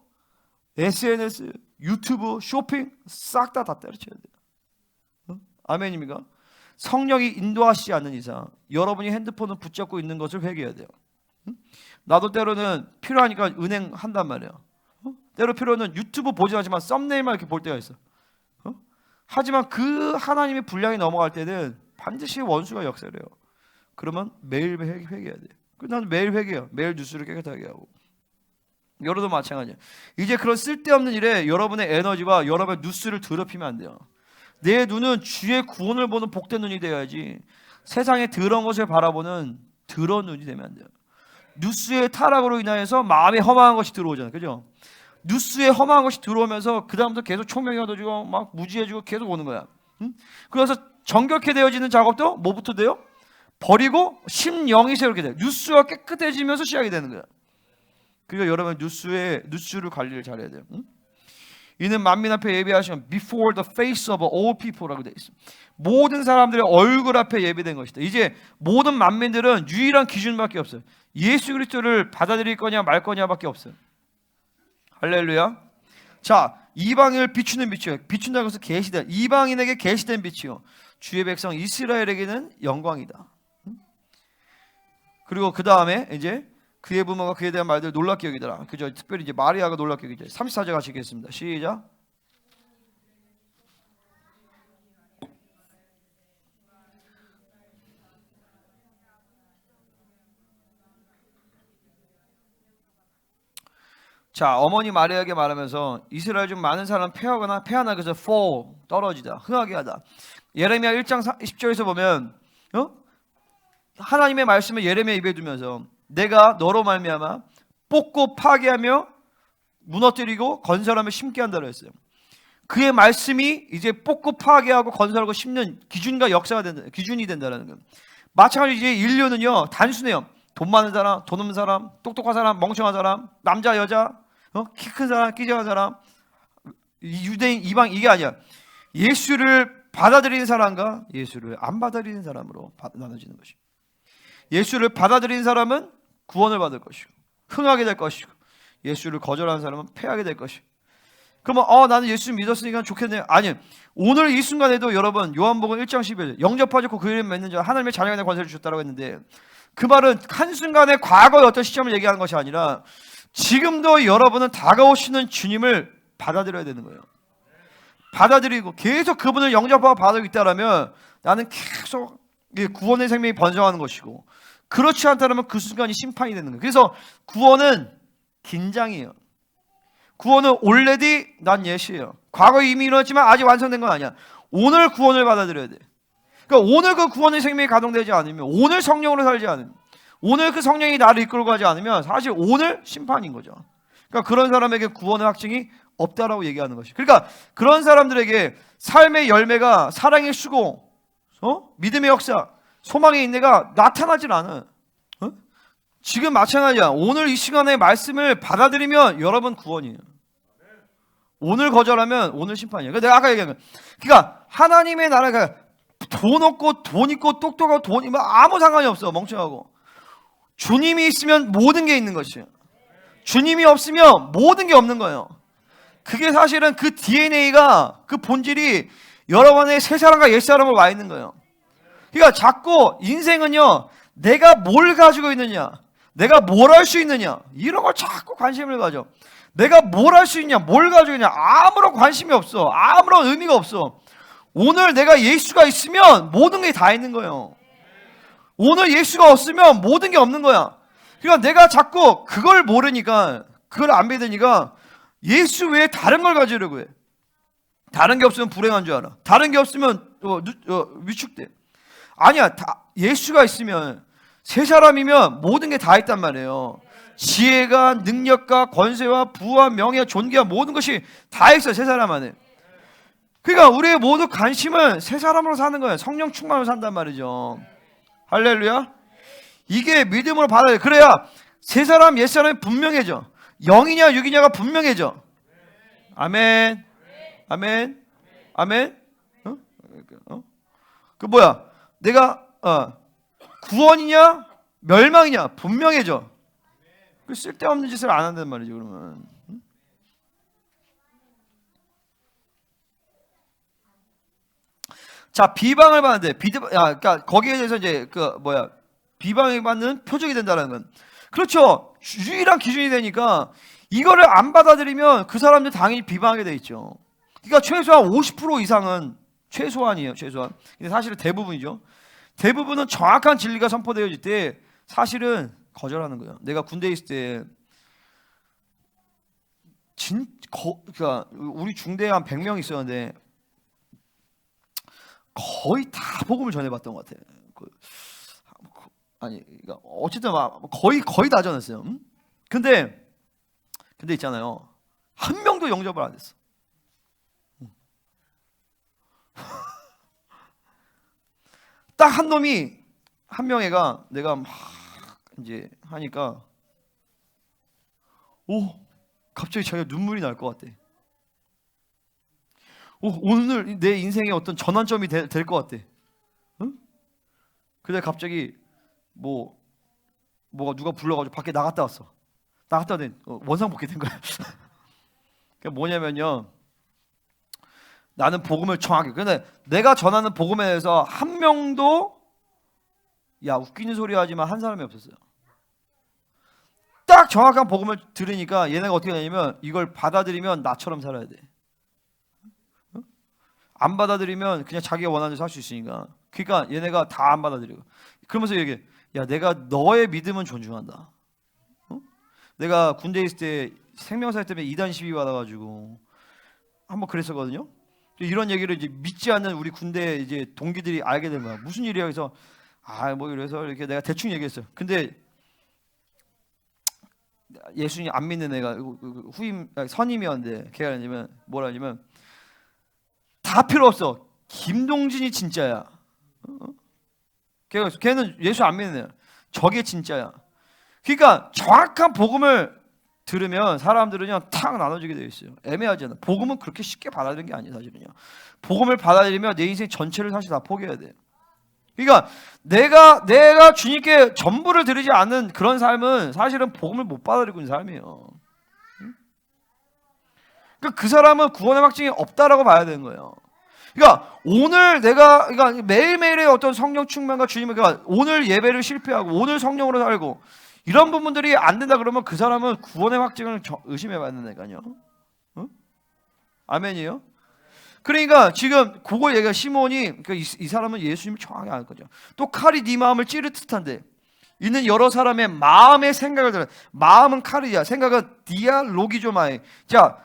SNS, 유튜브, 쇼핑 싹 다 때려쳐야 돼요. 아멘입니까? 성령이 인도하시지 않는 이상 여러분이 핸드폰을 붙잡고 있는 것을 회개해야 돼요. 나도 때로는 필요하니까 은행 한단 말이에요. 때로 필요는 유튜브 보지 않지만 썸네일만 이렇게 볼 때가 있어. 하지만 그 하나님의 분량이 넘어갈 때는 반드시 원수가 역사를 해요. 그러면 매일 회개해야 돼요. 나는 매일 회개해요. 매일 뉴스를 깨끗하게 하고. 여러분도 마찬가지예요. 이제 그런 쓸데없는 일에 여러분의 에너지와 여러분의 뉴스를 더럽히면 안 돼요. 내 눈은 주의 구원을 보는 복된 눈이 되어야지 세상의 더러운 것을 바라보는 더러운 눈이 되면 안 돼요. 뉴스의 타락으로 인하여서 마음에 허망한 것이 들어오잖아요. 그죠? 뉴스에 허망한 것이 들어오면서 그 다음부터 계속 총명이 얻어지고 막 무지해지고 계속 오는 거야. 그래서 정결케 되어지는 작업도 뭐부터 돼요? 버리고 심령이 새롭게 돼요. 뉴스가 깨끗해지면서 시작이 되는 거야. 그러니까 여러분 뉴스를 관리를 잘해야 돼요. 이는 만민 앞에 예배하시면 before the face of all people라고 되어 있습니다. 모든 사람들의 얼굴 앞에 예배된 것이다. 이제 모든 만민들은 유일한 기준밖에 없어요. 예수 그리스도를 받아들일 거냐 말 거냐밖에 없어요. 할렐루야. 자, 이방인을 비추는 빛이요. 비춘다는 것은 계시다. 이방인에게 계시된 빛이요. 주의 백성 이스라엘에게는 영광이다. 그리고 그 다음에 이제 그의 부모가 그에 대한 말들을 놀랍게 여기더라. 그죠? 특별히 이제 마리아가 놀랍게 여기죠. 34절 같이 읽겠습니다. 시작. 자, 어머니 마리아에게 말하면서 이스라엘 중 많은 사람 패하거나 그래서 fall 떨어지다, 흥하게 하다. 예레미야 1장 10절에서 보면 하나님의 말씀을 예레미야 입에 두면서 내가 너로 말미암아 뽑고 파괴하며 무너뜨리고 건설하며 심게 한다고 했어요. 그의 말씀이 이제 뽑고 파괴하고 건설하고 심는 기준과 역사가 된다, 기준이 된다는 거예요. 마찬가지로 이제 인류는요 단순해요. 돈 많은 사람, 돈 없는 사람, 똑똑한 사람, 멍청한 사람, 남자, 여자, 키 큰 사람, 끼 작은 사람, 유대인, 이방 이게 아니야. 예수를 받아들이는 사람과 예수를 안 받아들이는 사람으로 나눠지는 것이고, 예수를 받아들이는 사람은 구원을 받을 것이고 흥하게 될 것이고, 예수를 거절하는 사람은 패하게 될 것이고. 그러면 나는 예수 믿었으니까 좋겠네요. 아니, 오늘 이 순간에도 여러분 요한복음 1장 11절 영접하지 않고 그 이름 맺는 자 하나님의 자녀에 대한 권세를 주셨다고 했는데, 그 말은 한순간에 과거의 어떤 시점을 얘기하는 것이 아니라 지금도 여러분은 다가오시는 주님을 받아들여야 되는 거예요. 받아들이고 계속 그분을 영접하고 받아들이고 있다면 나는 계속 구원의 생명이 번성하는 것이고, 그렇지 않다면 그 순간이 심판이 되는 거예요. 그래서 구원은 긴장이에요. 구원은 already 난 예시예요. 과거에 이미 이루어졌지만 아직 완성된 건 아니야. 오늘 구원을 받아들여야 돼. 그러니까 오늘 그 구원의 생명이 가동되지 않으면, 오늘 성령으로 살지 않으면, 오늘 그 성령이 나를 이끌고 가지 않으면 사실 오늘 심판인 거죠. 그러니까 그런 사람에게 구원의 확증이 없다라고 얘기하는 것이죠. 그러니까 그런 사람들에게 삶의 열매가 사랑의 수고, 믿음의 역사, 소망의 인내가 나타나질 않아. 지금 마찬가지야. 오늘 이 시간에 말씀을 받아들이면 여러분 구원이에요. 오늘 거절하면 오늘 심판이에요. 내가 아까 얘기한 거. 그러니까 하나님의 나라가 돈 없고 돈 있고 똑똑하고 돈 있고 아무 상관이 없어. 멍청하고. 주님이 있으면 모든 게 있는 것이에요. 주님이 없으면 모든 게 없는 거예요. 그게 사실은 그 DNA가, 그 본질이 여러분의 새 사람과 옛 사람으로 와 있는 거예요. 그러니까 자꾸 인생은요, 내가 뭘 가지고 있느냐, 내가 뭘 할 수 있느냐, 이런 걸 자꾸 관심을 가져. 내가 뭘 할 수 있냐, 뭘 가지고 있냐, 아무런 관심이 없어. 아무런 의미가 없어. 오늘 내가 예수가 있으면 모든 게 다 있는 거예요. 오늘 예수가 없으면 모든 게 없는 거야. 그러니까 내가 자꾸 그걸 모르니까, 그걸 안 믿으니까 예수 외에 다른 걸 가지려고 해. 다른 게 없으면 불행한 줄 알아. 다른 게 없으면 위축돼. 아니야. 예수가 있으면, 세 사람이면 모든 게 다 있단 말이에요. 지혜가, 능력과 권세와 부와 명예와 존귀와 모든 것이 다 있어요. 세 사람 안에. 그러니까 우리의 모든 관심은 세 사람으로 사는 거예요. 성령 충만으로 산단 말이죠. 할렐루야. 이게 믿음으로 받아야 돼. 그래야 세 사람, 옛 사람이 분명해져. 영이냐 육이냐가 분명해져. 아멘. 아멘. 아멘. 그 뭐야? 내가 구원이냐 멸망이냐 분명해져. 그 쓸데없는 짓을 안 한단 말이죠. 그러면. 자, 비방을 받는데 그러니까 거기에 대해서 이제 비방을 받는 표적이 된다는 건, 그렇죠. 유일한 기준이 되니까 이거를 안 받아들이면 그 사람들 당연히 비방하게 돼 있죠. 그러니까 최소한 50% 이상은, 최소한이에요. 최소한. 근데 사실은 대부분이죠. 대부분은 정확한 진리가 선포되어질 때 사실은 거절하는 거예요. 내가 군대에 있을 때 그러니까 우리 중대에 한 100명 있었는데 거의 다 복음을 전해봤던 것 같아요. 그러니까 어쨌든 거의 다 전했어요. 근데 있잖아요. 한 명도 영접을 안 했어. 딱 한 놈이, 한 명애가 내가 막 이제 하니까 갑자기 자기가 눈물이 날 것 같대. 오늘 내 인생의 어떤 전환점이 될 것 같대. 응? 근데 갑자기 뭐가 누가 불러가지고 밖에 나갔다 왔어. 나갔다 왔더니 원상복귀 된 거야. 그게 뭐냐면요, 나는 복음을 정확히, 근데 내가 전하는 복음에 대해서 한 명도 야 웃기는 소리 하지만 한 사람이 없었어요. 딱 정확한 복음을 들으니까 얘네가 어떻게 하냐면, 이걸 받아들이면 나처럼 살아야 돼. 안 받아들이면 그냥 자기가 원하는 대로 살 수 있으니까. 그러니까 얘네가 다 안 받아들여. 그러면서 얘기해. 야, 내가 너의 믿음은 존중한다. 내가 군대에 있을 때 생명사 때문에 이단 시비 받아가지고 한번 그랬었거든요. 이런 얘기를 이제 믿지 않는 우리 군대 이제 동기들이 알게 된 거야. 무슨 일이야? 그래서 이래서 이렇게 내가 대충 얘기했어요. 근데 예수님 안 믿는 애가 선임이었는데 걔가 뭐라냐면 다 필요 없어. 김동진이 진짜야. 걔는 예수 안 믿는 애야. 저게 진짜야. 그러니까 정확한 복음을 들으면 사람들은요 탁 나눠지게 되어 있어요. 애매하잖아. 복음은 그렇게 쉽게 받아들이는 게 아니에요. 사실은요. 복음을 받아들이면 내 인생 전체를 사실 다 포기해야 돼. 그러니까 내가 주님께 전부를 드리지 않는 그런 삶은 사실은 복음을 못 받아들이고 있는 삶이에요. 그러니까 그 사람은 구원의 확증이 없다라고 봐야 되는 거예요. 그러니까 오늘 그러니까 매일매일의 어떤 성령 충만과 주님을, 그러니까 오늘 예배를 실패하고 오늘 성령으로 살고 이런 부분들이 안 된다 그러면 그 사람은 구원의 확증을 의심해 봐야 된다니까요. 응? 아멘이요? 그러니까 지금 그걸 얘기가 시몬이, 그러니까 이 사람은 예수님을 정확히 알 거죠. 또 칼이 네 마음을 찌를 듯한데 있는 여러 사람의 마음의 생각을 들어. 마음은 칼이야. 생각은 디알로기조마이. 자,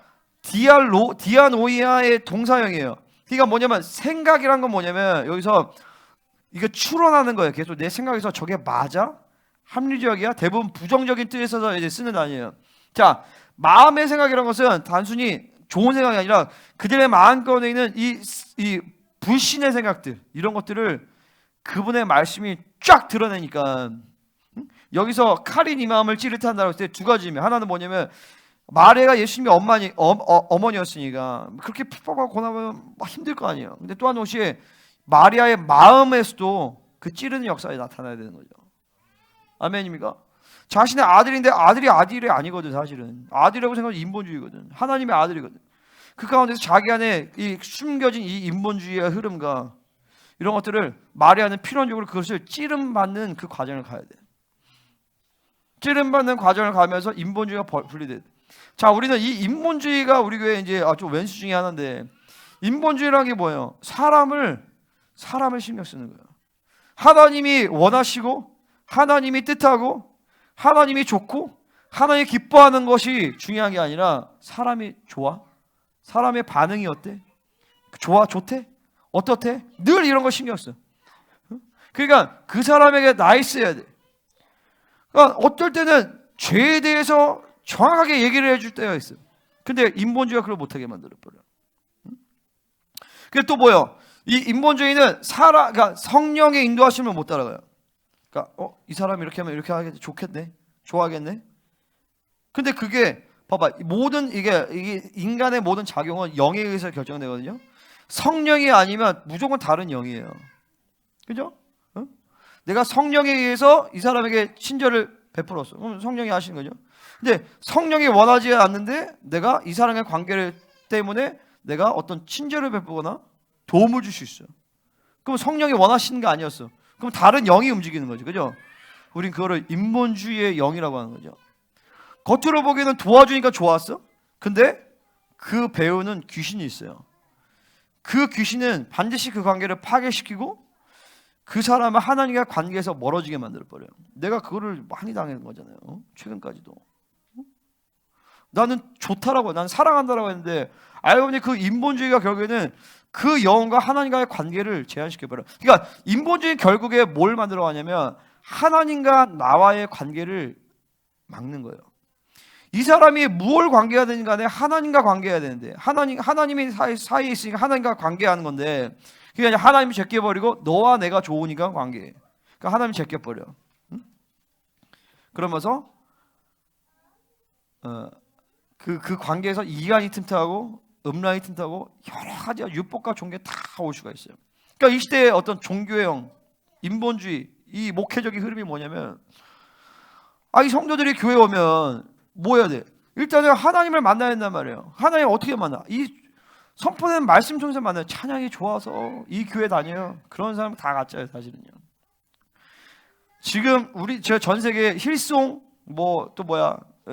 디아노이아의 동사형이에요. 그러니까 뭐냐면, 생각이란 건 뭐냐면 여기서 이게 추론하는 거예요. 계속 내 생각에서 저게 맞아? 합리적이야? 대부분 부정적인 뜻에서 이제 쓰는 단어예요. 자, 마음의 생각이라는 것은 단순히 좋은 생각이 아니라 그들의 마음가운데 있는 이 불신의 생각들, 이런 것들을 그분의 말씀이 쫙 드러내니까. 여기서 칼이 네 마음을 찌릿한다고 했을 때 두 가지면, 하나는 뭐냐면 마리아가 예수님의 어머니였으니까 그렇게 핍박하고 고난하면 힘들 거 아니에요. 근데 또한 동시에 마리아의 마음에서도 그 찌르는 역사에 나타나야 되는 거죠. 아멘입니까? 자신의 아들인데 아들이 아니거든. 사실은 아들이라고 생각하면 인본주의거든. 하나님의 아들이거든. 그 가운데서 자기 안에 이 숨겨진 이 인본주의의 흐름과 이런 것들을 마리아는 필연적으로 그것을 찌름받는 그 과정을 가야 돼. 찌름받는 과정을 가면서 인본주의가 분리돼. 자, 우리는 이 인본주의가 우리 교회 이제 좀 왼수 중에 하나인데, 인본주의라는 게 뭐예요? 사람을 신경 쓰는 거예요. 하나님이 원하시고 하나님이 뜻하고 하나님이 좋고 하나님이 기뻐하는 것이 중요한 게 아니라 사람이 좋아? 사람의 반응이 어때? 좋아? 좋대? 어떻대? 늘 이런 거 신경 써. 그러니까 그 사람에게 나이스해야 돼. 그러니까 어떨 때는 죄에 대해서 정확하게 얘기를 해줄 때가 있어요. 근데 인본주의가 그걸 못하게 만들어버려요. 그게 또 뭐예요? 이 인본주의는 그러니까 성령의 인도하심을 못 따라가요. 그러니까 이 사람이 이렇게 하면 이렇게 하겠네, 좋겠네, 좋아하겠네. 근데 그게 봐봐, 모든 이게 인간의 모든 작용은 영에 의해서 결정되거든요. 성령이 아니면 무조건 다른 영이에요. 그죠? 내가 성령에 의해서 이 사람에게 친절을 베풀었어. 그럼 성령이 하신 거죠. 근데 성령이 원하지 않는데 내가 이 사람의 관계를 때문에 내가 어떤 친절을 베푸거나 도움을 줄 수 있어요. 그럼 성령이 원하시는 게 아니었어. 그럼 다른 영이 움직이는 거죠. 그죠? 우린 그거를 인본주의의 영이라고 하는 거죠. 겉으로 보기에는 도와주니까 좋았어. 근데 그 배우는 귀신이 있어요. 그 귀신은 반드시 그 관계를 파괴시키고 그 사람을 하나님과 관계에서 멀어지게 만들어버려요. 내가 그거를 많이 당한 거잖아요. 최근까지도. 나는 좋다라고, 나는 사랑한다라고 했는데 알고 보니 그 인본주의가 결국에는 그 영혼과 하나님과의 관계를 제한시켜버려요. 그러니까 인본주의 결국에 뭘 만들어 가냐면 하나님과 나와의 관계를 막는 거예요. 이 사람이 무엇 관계가 되든 간에 하나님과 관계해야 되는데 하나님이 사이에 있으니까 하나님과 관계하는 건데 그게 아니라 하나님이 제껴버리고 너와 내가 좋으니까 관계해. 그러니까 하나님이 제껴버려. 응? 그러면서 그 관계에서 이간이 틈타고 음란이 틈타고 여러 가지 율법과 종교 다 올 수가 있어요. 그러니까 이 시대의 어떤 종교형 인본주의 이 목회적인 흐름이 뭐냐면 이 성도들이 교회 오면 뭐 해야 돼? 일단은 하나님을 만나야 된단 말이에요. 하나님 어떻게 만나? 이 선포된 말씀 통해서 만나요. 찬양이 좋아서 이 교회 다녀요. 그런 사람 다 가짜예요, 사실은요. 지금 제가 전 세계 힐송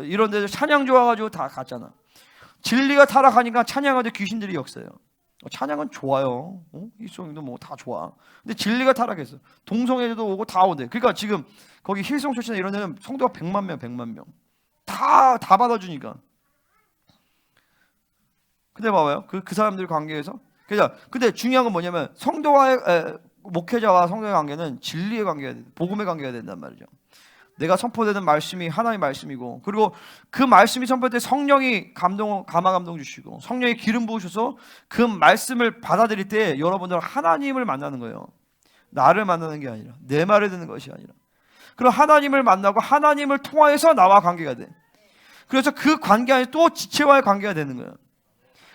이런 데서 찬양 좋아가지고 다 갔잖아. 진리가 타락하니까 찬양하는데 귀신들이 역사요. 찬양은 좋아요. 힐송도 뭐 다 좋아. 근데 진리가 타락했어. 동성애도 오고 다 오대. 그러니까 지금 거기 힐송 초치나 이런 데는 성도가 100만 명. 다 받아주니까. 근데 봐봐요. 그 사람들 관계에서. 근데 중요한 건 뭐냐면 성도와의 목회자와 성도의 관계는 진리의 관계가 돼. 복음의 관계가 된단 말이죠. 내가 선포되는 말씀이 하나님의 말씀이고 그리고 그 말씀이 선포될 때 성령이 감화 감동 주시고 성령이 기름 부으셔서 그 말씀을 받아들일 때 여러분들은 하나님을 만나는 거예요. 나를 만나는 게 아니라 내 말을 듣는 것이 아니라 그럼 하나님을 만나고 하나님을 통하여서 나와 관계가 돼. 그래서 그 관계 안에 또 지체와의 관계가 되는 거예요.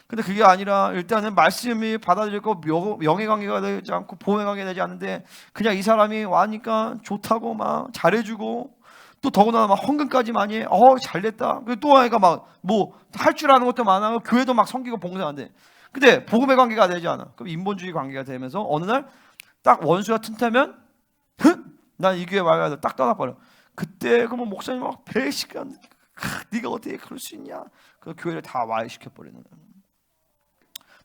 근데 그게 아니라 일단은 말씀이 받아들이고 명예 관계가 되지 않고 보혜 관계가 되지 않는데 그냥 이 사람이 와니까 좋다고 막 잘해주고 또 더군다나 막 헌금까지 많이 해. 잘됐다. 또 아이가 막 뭐 할 줄 아는 것도 많아. 교회도 막 섬기고 봉사한대. 근데 복음의 관계가 되지 않아. 그럼 인본주의 관계가 되면서 어느 날 딱 원수가 틈타면 난 이 교회 와야 딱 떠나버려. 그때 그러면 목사님 막 배시간 네가 어떻게 그럴 수 있냐? 그 교회를 다 와해시켜버리는 거야.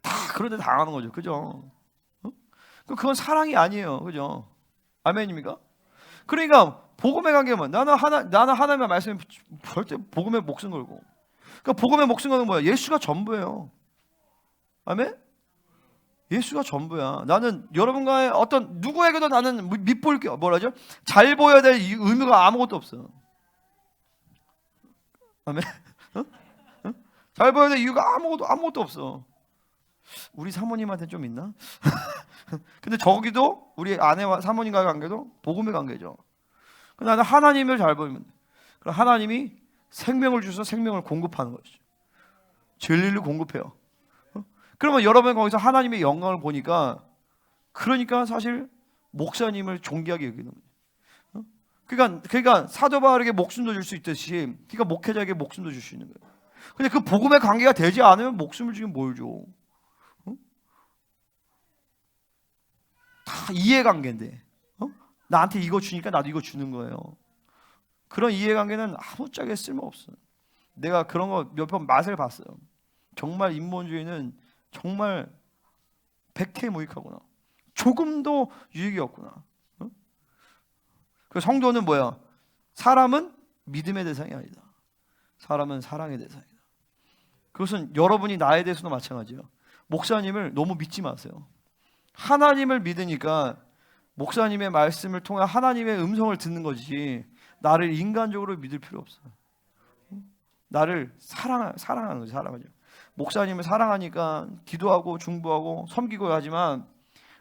다 그런 데 당하는 거죠. 그죠? 그건 사랑이 아니에요. 그죠? 아멘입니까? 그러니까 복음의 관계면 나는 하나님의 말씀에 절대 복음에 목숨 걸고. 그러니까 복음에 목숨 거는 뭐야? 예수가 전부예요. 아멘? 예수가 전부야. 나는 여러분과의 어떤 누구에게도 나는 밑볼 게 뭐라죠? 잘 보여야 될 의미가 아무것도 없어. 아멘? 잘 보여야 될 이유가 아무것도 없어. 우리 사모님한테 좀 있나? 근데 저기도 우리 아내와 사모님과의 관계도 복음의 관계죠. 나는 하나님을 잘 보면 돼. 그럼 하나님이 생명을 주셔서 생명을 공급하는 것이죠. 진리를 공급해요. 그러면 여러분 거기서 하나님의 영광을 보니까 그러니까 사실 목사님을 존귀하게 여기는 거예요. 그러니까 사도 바울에게 목숨도 줄 수 있듯이 그러니까 목회자에게 목숨도 줄 수 있는 거예요. 근데 그 복음의 관계가 되지 않으면 목숨을 주긴 뭘 줘? 다 이해관계인데 나한테 이거 주니까 나도 이거 주는 거예요. 그런 이해관계는 아무짝에 쓸모없어. 내가 그런 거 몇 번 맛을 봤어요. 정말 인본주의는 정말 백해 무익하구나. 조금도 유익이 없구나. 그 성도는 뭐야? 사람은 믿음의 대상이 아니다. 사람은 사랑의 대상이다. 그것은 여러분이 나에 대해서도 마찬가지예요. 목사님을 너무 믿지 마세요. 하나님을 믿으니까 목사님의 말씀을 통해 하나님의 음성을 듣는 거지, 나를 인간적으로 믿을 필요 없어요. 나를 사랑하는 거지, 사랑하죠. 목사님을 사랑하니까 기도하고 중보하고 섬기고 하지만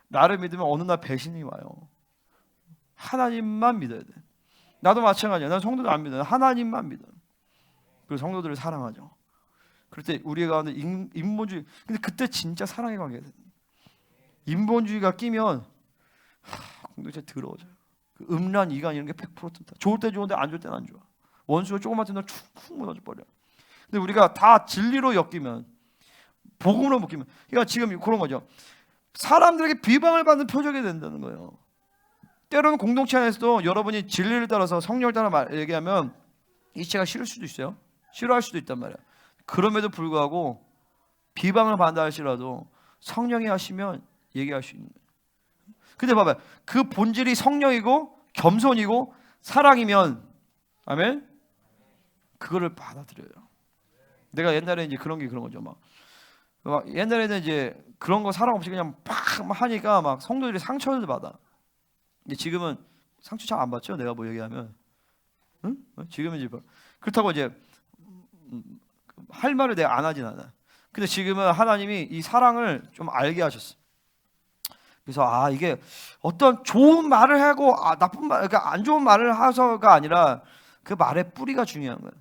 나를 믿으면 어느 날 배신이 와요. 하나님만 믿어야 돼. 나도 마찬가지야. 난 성도들 안 믿어요. 하나님만 믿어요. 그리고 성도들을 사랑하죠. 그럴 때 우리 가운데 인본주의, 근데 그때 진짜 사랑의 관계가 돼. 인본주의가 끼면 공동체 더러워져요. 그 음란, 이간 이런 게 100% 좋을 때 좋은데 안 좋을 때는 안 좋아. 원수가 조금만 되면 툭 무너져 버려. 근데 우리가 다 진리로 엮이면, 복음으로 묶이면, 그러니까 지금 그런 거죠. 사람들에게 비방을 받는 표적이 된다는 거예요. 때로는 공동체 안에서도 여러분이 진리를 따라서 성령을 따라 얘기하면 이체가 싫을 수도 있어요. 싫어할 수도 있단 말이야. 그럼에도 불구하고 비방을 받는다 할지라도 성령이 하시면 얘기할 수 있는 거예요. 근데 봐봐요. 그 본질이 성령이고 겸손이고 사랑이면, 아멘? 그거를 받아들여요. 내가 옛날에 이제 그런 거죠. 막 옛날에는 이제 그런 거 사랑 없이 그냥 막 하니까 막 성도들이 상처를 받아. 근데 지금은 상처 잘 안 받죠? 내가 뭐 얘기하면, 응? 지금은 이제 그렇다고 이제 할 말을 내가 안 하진 않아. 근데 지금은 하나님이 이 사랑을 좀 알게 하셨어. 그래서 이게 어떤 좋은 말을 하고 나쁜 말, 그러니까 안 좋은 말을 해서가 아니라 그 말의 뿌리가 중요한 거예요.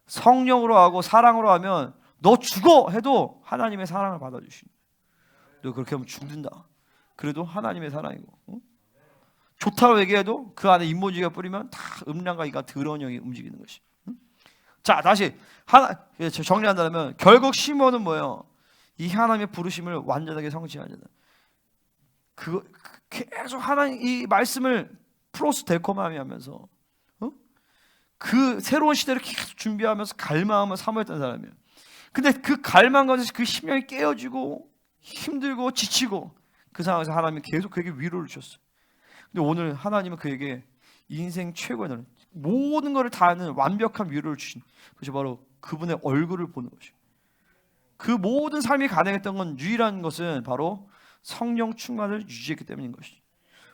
성령으로 하고 사랑으로 하면 너 죽어 해도 하나님의 사랑을 받아주시는 거예요. 너 그렇게 하면 죽는다. 그래도 하나님의 사랑이고, 좋다고 얘기해도 그 안에 인본주의가 뿌리면 다 음란과 이가 더러운 영이 움직이는 것이. 자, 다시 정리한다면 결국 시몬은 뭐예요? 이 하나님의 부르심을 완전하게 성취하는 자다. 그거 계속 하나님 이 말씀을 프로스 데코마미 하면서 그 새로운 시대를 계속 준비하면서 갈망하며 사모했던 사람이에요. 근데 그 갈망 가운데서 그 심령이 깨어지고 힘들고 지치고 그 상황에서 하나님이 계속 그에게 위로를 주셨어요. 근데 오늘 하나님은 그에게 인생 최고의 날, 모든 것을 다 아는 완벽한 위로를 주신 것이 바로 그분의 얼굴을 보는 것이에요. 그 모든 삶이 가능했던 건 유일한 것은 바로 성령 충만을 유지했기 때문인 것이죠.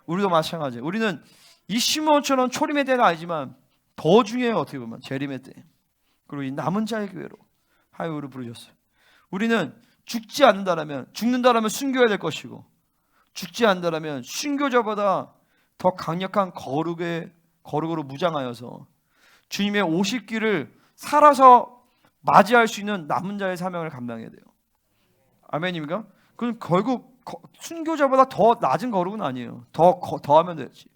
우리도 마찬가지예요. 우리는 이 시몬처럼 초림의 때는 아니지만 더 중요해요. 어떻게 보면 재림의 때, 그리고 이 남은 자의 교회로 하나님을 부르셨어요. 우리는 죽지 않는다라면, 죽는다라면 순교해야 될 것이고, 죽지 않는다라면 순교자보다 더 강력한 거룩으로 무장하여서 주님의 오실 길을 살아서 맞이할 수 있는 남은 자의 사명을 감당해야 돼요. 아멘입니까? 그럼 결국 순교자보다 더 낮은 거룩은 아니에요. 더 하면 되지.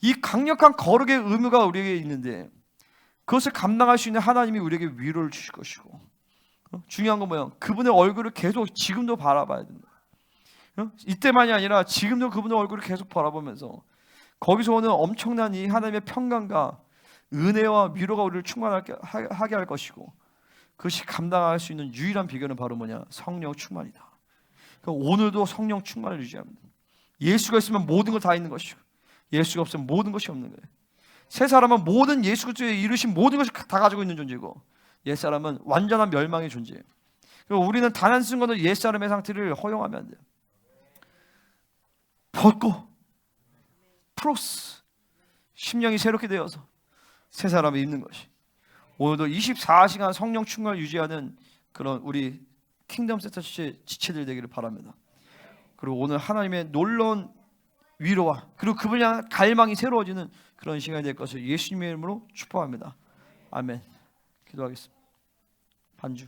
이 강력한 거룩의 의무가 우리에게 있는데 그것을 감당할 수 있는 하나님이 우리에게 위로를 주실 것이고, 중요한 건 뭐예요? 그분의 얼굴을 계속 지금도 바라봐야 된다. 이때만이 아니라 지금도 그분의 얼굴을 계속 바라보면서 거기서 오는 엄청난 이 하나님의 평강과 은혜와 위로가 우리를 충만하게 할 것이고, 그것이 감당할 수 있는 유일한 비결은 바로 뭐냐? 성령 충만이다. 그러니까 오늘도 성령 충만을 유지합니다. 예수가 있으면 모든 걸 다 있는 것이고, 예수가 없으면 모든 것이 없는 거예요. 새 사람은 모든 예수 그리스도의 이루신 모든 것을 다 가지고 있는 존재고, 옛 사람은 완전한 멸망의 존재예요. 그리고 우리는 단 한 순간도 옛 사람의 상태를 허용하면 안 돼요. 벗고 프로스 심령이 새롭게 되어서 새 사람을 입는 것이, 오늘도 24시간 성령 충만을 유지하는 그런 우리 킹덤 센터 지체들 되기를 바랍니다. 그리고 오늘 하나님의 놀라운 위로와 그리고 그분을 향한 갈망이 새로워지는 그런 시간이 될 것을 예수님의 이름으로 축복합니다. 아멘. 기도하겠습니다. 반주.